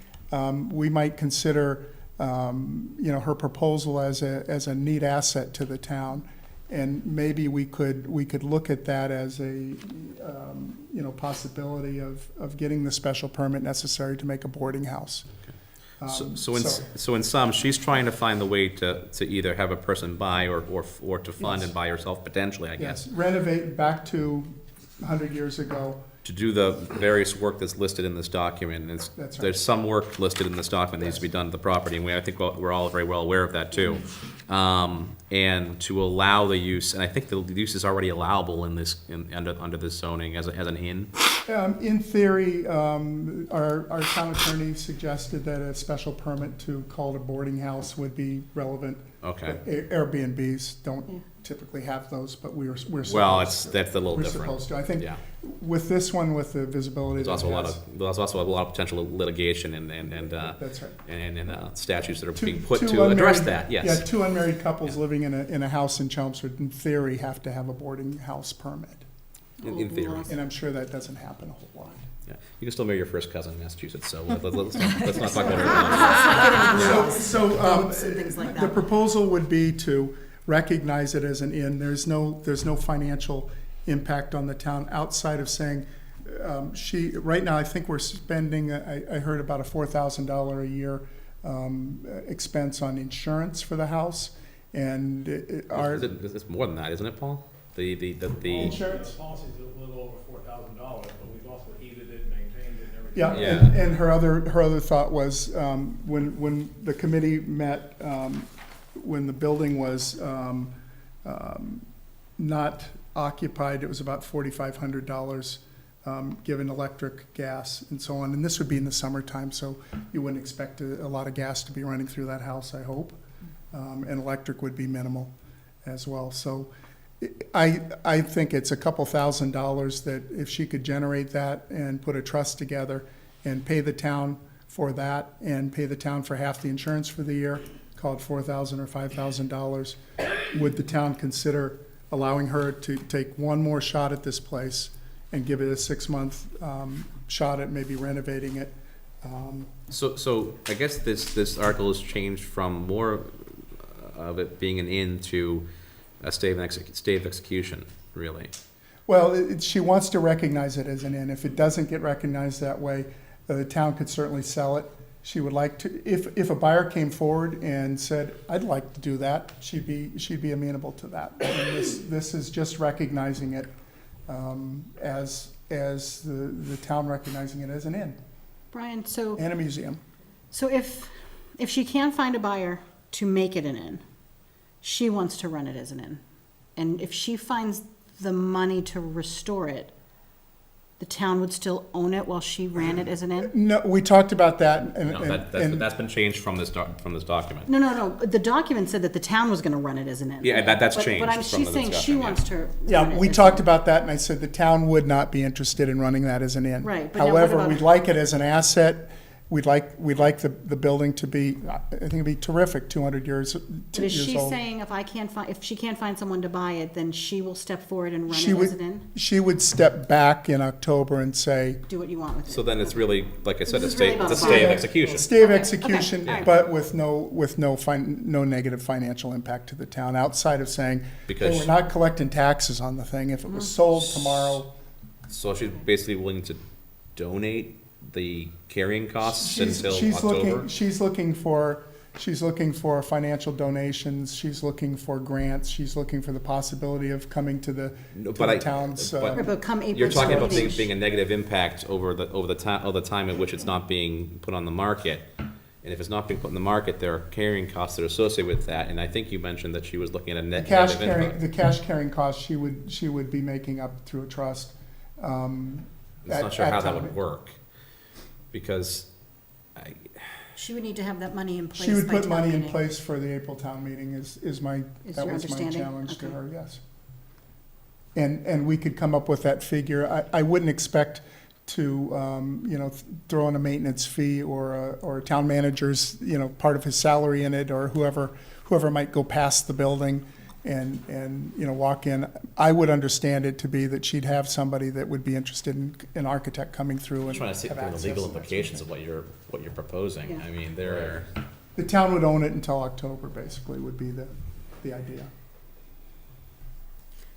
we might consider, her proposal as a neat asset to the town, and maybe we could look at that as a, possibility of getting the special permit necessary to make a boarding house. So in sum, she's trying to find the way to either have a person buy or to fund and buy herself potentially, I guess. Yes, renovate back to 100 years ago. To do the various work that's listed in this document. And That's right. There's some work listed in this document that needs to be done to the property, and I think we're all very well aware of that too. And to allow the use, and I think the use is already allowable in this under this zoning as an inn. In theory, our town attorney suggested that a special permit to call it a boarding house would be relevant. Okay. Airbnbs don't typically have those, but we're supposed Well, to. that's a little We're different. supposed to. I think with this one, with the visibility, There's also a lot of potential litigation and that's right. and statutes that are being put to address that. Yes. Yeah, two unmarried couples living in a house in Chelmsford, in theory, have to have a boarding house permit. in theory. And I'm sure that doesn't happen a whole lot. Yeah, you can still marry your first cousin in Massachusetts, so let's not talk about it. So, Votes and things like the that. proposal would be to recognize it as an inn. There's no financial impact on the town outside of saying, right now, I think we're spending, I heard about a $4,000 a year expense on insurance for the house, and It's more than that, isn't it, Paul? The insurance? The policy's a little over $4,000, but we've also heated it, maintained it, and everything. Yeah, Yeah. and her other thought was, when the committee met, when the building was not occupied, it was about $4,500, given electric, gas, and so on. And this would be in the summertime, so you wouldn't expect a lot of gas to be running through that house, I hope. And electric would be minimal as well. So I think it's a couple $1,000s that if she could generate that and put a trust together and pay the town for that and pay the town for half the insurance for the year, call it $4,000 or $5,000, would the town consider allowing her to take one more shot at this place and give it a 6-month shot at maybe renovating it? So I guess this article has changed from more of it being an inn to a stay of execution, really. Well, she wants to recognize it as an inn. If it doesn't get recognized that way, the town could certainly sell it. She would like to, if a buyer came forward and said, I'd like to do that, she'd be amenable to that. And this is just recognizing it as the town recognizing it as an inn Brian, and a museum. so if she can't find a buyer to make it an inn, she wants to run it as an inn. And if she finds the money to restore it, the town would still own it while she ran it as an inn? No, we talked about that. That's been changed from this document. No. The document said that the town was gonna run it as an inn. Yeah, that's changed But from she's the saying she discussion, wants to run Yeah, it we as talked an about that, and I said the town would not be interested in running that as an inn. Right, but now what However, about- we'd like it as an asset. We'd like the building to be, I think it'd be terrific, 200 years old. But is she saying if she can't find someone to buy it, then she will step forward and run She it as an would, inn? she would step back in October and say, Do what you want with it? So then it's really, like I said, This a is really stay about of buyer. execution. stay of Okay, execution, okay, all right. but with no negative financial impact to the town, outside of saying, hey, Because- we're not collecting taxes on the thing. If it was sold tomorrow, So she's basically willing to donate the carrying costs she's until October? she's looking for financial donations, she's looking for grants, she's looking for the possibility of coming to the town's. Right, but come April You're talking about meeting- being a negative impact over the time at which it's not being put on the market. And if it's not being put in the market, there are carrying costs that are associated with that. And I think you mentioned that she was looking at a The cash negative input. the cash carrying costs she would be making up through a trust. I'm not sure how that would work, because She would need to have that money in place She would by put town money in meeting. place for the April town meeting that Is was my your understanding? challenge to Okay. her, yes. And we could come up with that figure. I wouldn't expect to, throw in a maintenance fee or a town manager's, part of his salary in it, or whoever might go past the building and walk in. I would understand it to be that she'd have somebody that would be interested in an architect coming through I'm and trying to see have through the access legal and that sort of implications thing. of what you're proposing. Yeah. I mean, there are. The town would own it until October, basically, would be the idea.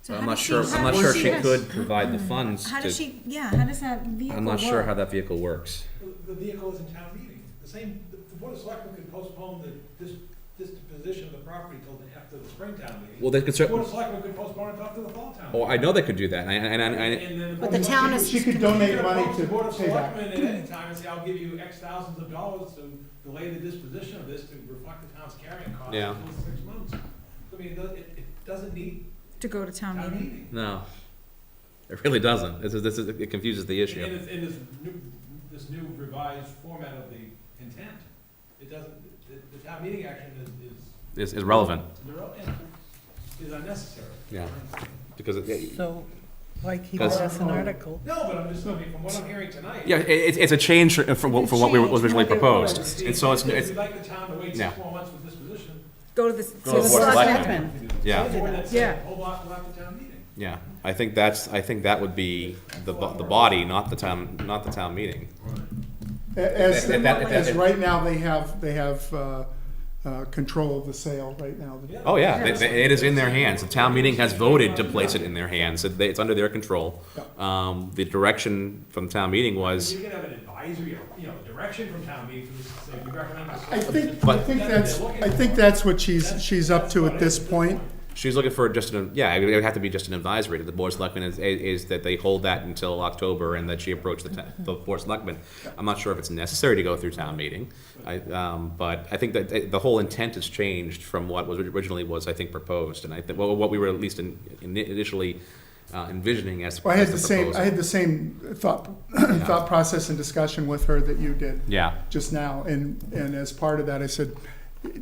So I'm how not does sure. how I'm not does sure she- she could provide the funds. How does to- how does that vehicle I'm not sure work? how that vehicle works. The vehicle is in town meeting. The Board of Selectmen could postpone this disposition of the property till after the spring town meeting. Well, they could The Board of cer- Selectmen could postpone it after the fall town. Oh, I know they could do that, and And then But the town is. She could donate money approach the Board to of pay back. Selectmen at any time and say, I'll give you X thousands of dollars to delay the disposition of this to reflect the town's carrying costs Yeah. until 6 months. I mean, it doesn't need To go to town town meeting? meeting. no, it really doesn't. It confuses the issue. In this new revised format of the intent, it doesn't, the town meeting action Is relevant. is unnecessary. Yeah, because So why keep it Because- as an article? No, but I'm just, I mean, from what I'm hearing tonight. yeah, it's a change from what was originally proposed, and so it's If you'd like the town to wait yeah. 6 more months with disposition. Go to the. Go to the Board of Selectmen. Hold off till after town meeting. Yeah, I think that would be the body, not the town meeting. As right now, they have control of the sale right now. Oh, yeah, it is in their hands. The town meeting has voted to place it in their hands. It's under their control. The direction from the town meeting was. You could have an advisory, direction from town meeting, so you recommend. I think that's what she's up to at this point. She's looking for just it would have to be just an advisory to the Board of Selectmen is that they hold that until October and that she approach the Board of Selectmen. I'm not sure if it's necessary to go through town meeting, but I think that the whole intent has changed from what was originally I think proposed, and I think what we were at least initially envisioning as. Well, I had the same thought process and discussion with her that you did. Yeah. Just now, and as part of that, I said,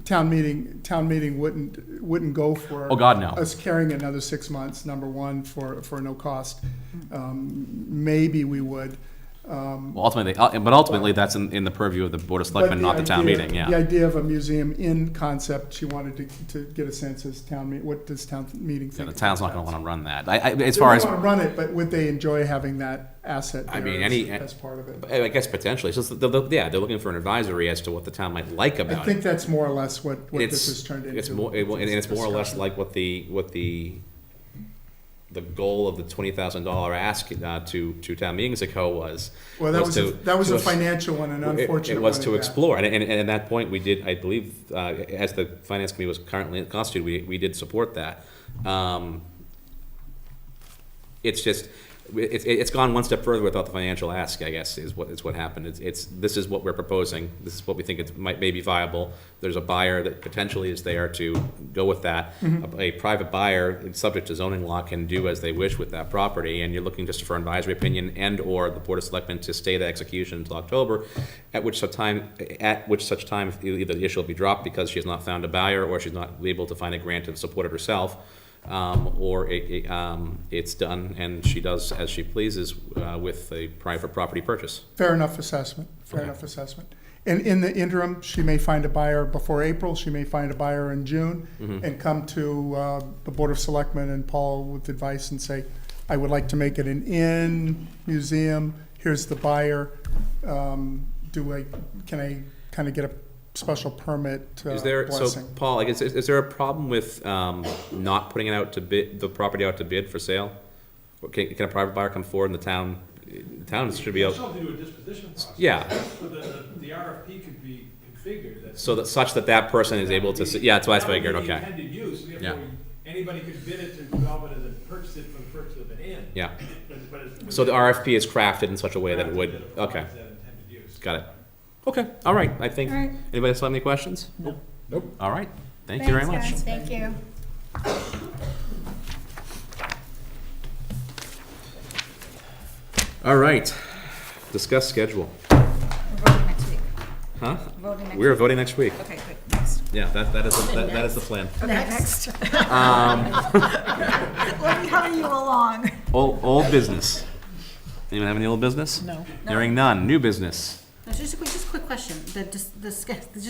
town meeting wouldn't go for. Oh, God, no. Us carrying another 6 months, number one, for no cost. Maybe we would. Well, ultimately, that's in the purview of the Board of Selectmen, not the town meeting, yeah. The idea of a museum in concept, she wanted to get a sense as what does town meeting think? The town's not gonna wanna run that. As They far as. want to run it, but would they enjoy having that asset there as part of it? I guess potentially. So they're looking for an advisory as to what the town might like about it. I think that's more or less what this has turned into. It's more or less like what the goal of the $20,000 ask to town meetings ago was. Well, that was a financial one, an unfortunate It was one to at explore, and at that point, we did, I believe, as the finance committee was currently constituted, we did support that. It's just, it's gone one step further without the financial ask, I guess, is what happened. This is what we're proposing. This is what we think may be viable. There's a buyer that potentially is there to go with that. A private buyer, subject to zoning law, can do as they wish with that property, and you're looking just for an advisory opinion and/or the Board of Selectmen to stay the execution until October, at which such time either the issue will be dropped because she has not found a buyer or she's not able to find a grant to support it herself. Or it's done and she does as she pleases with a private property purchase. Fair enough assessment. And in the interim, she may find a buyer before April, she may find a buyer in June, and come to the Board of Selectmen and Paul with advice and say, I would like to make it an inn, museum, here's the buyer. Can I kind of get a special permit blessing? So Paul, I guess, is there a problem with not putting it out to bid, the property out to bid for sale? Or can a private buyer come forward and the town should be able? Something to do a disposition process. Yeah. So the RFP could be configured. So that such that person is able to, that's what I figured, okay. That would be the intended use, therefore anybody could bid it to develop it and then purchase it for the purchase of an inn. Yeah. So the RFP is crafted in such a way that it would, okay. Got it. Okay, all right, I think, anybody else have any questions? Nope. All right, thank you very much. Guys, thank you. All right, discuss schedule. We're voting next week. Huh? Voting next We're week. voting next week. Okay, good, next. Yeah, that is the plan. Okay, next. Let me hurry you along. Old business. Anyone have any old business? No. Hearing none, new business. Now, just a quick question, just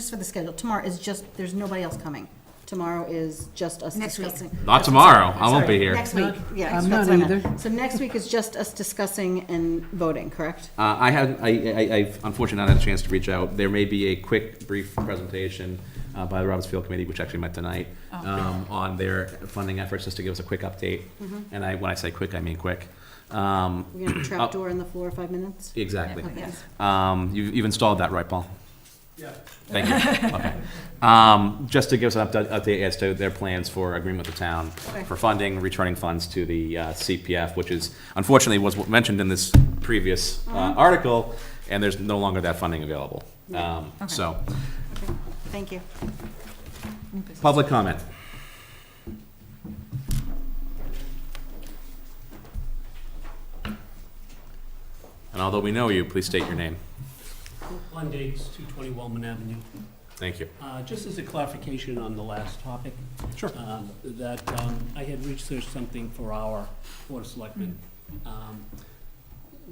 for the schedule, tomorrow is there's nobody else coming. Tomorrow is just us discussing. Not tomorrow, I won't be here. Next week, yeah. I'm that's not what I meant. either. So next week is just us discussing and voting, correct? I've unfortunately not had a chance to reach out. There may be a quick, brief presentation by the Roberts Field Committee, which actually met tonight, on their funding efforts, just to give us a quick update. And when I say quick, I mean quick. We're gonna have a trapdoor in the floor, 5 minutes? Exactly. Okay. You've installed that, right, Paul? Yeah. Thank you. Okay. Just to give us an update as to their plans for agreement with the town for funding, returning funds to the CPF, which is unfortunately was mentioned in this previous article, and there's no longer that funding available. So, Thank you. public comment. And although we know you, please state your name. Glenn Dates, 220 Wellman Avenue. Thank you. Just as a clarification on the last topic. Sure. That I had researched something for our Board of Selectmen.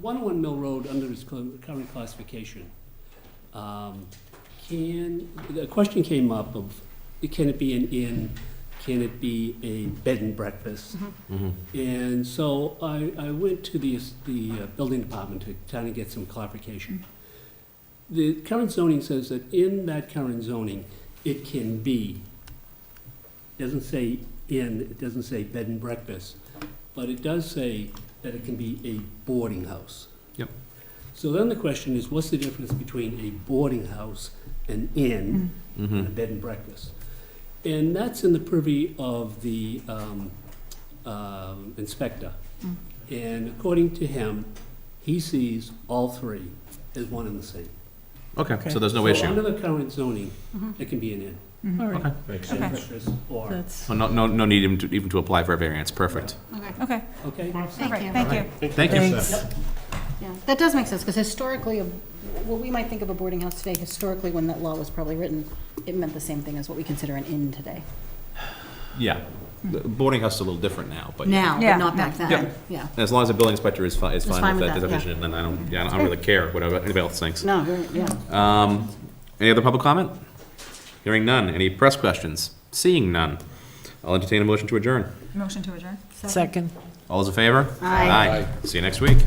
101 Mill Road, under its current classification, the question came up of, can it be an inn can it be a bed and breakfast? Mhm. And so I went to the building department to try to get some clarification. The current zoning says that in that current zoning, it can be, doesn't say inn, it doesn't say bed and breakfast, but it does say that it can be a boarding house. Yep. So then the question is, what's the difference between a boarding house, an inn, and a bed and breakfast? And that's in the purview of the inspector. And according to him, he sees all three as one and the same. Okay, so there's no So issue. under the current zoning, it can be an inn. All right. Okay. Bed and breakfast, or, That's, So no need even to apply for a variance, perfect. Okay, okay? all right, thank you. Thank you. thanks. Yeah, that does make sense, because historically, what we might think of a boarding house today, historically, when that law was probably written, it meant the same thing as what we consider an inn today. Yeah, the boarding house is a little different now, but. Now, Yeah, but not back Yeah. then, yeah. As long as the building inspector is fine fine with with that that, yeah. definition, then I don't really care what anybody else thinks. No, yeah. Any other public comment? Hearing none. Any press questions? Seeing none. I'll entertain a motion to adjourn. Motion to adjourn? Second. All those in favor? Aye. See you next week.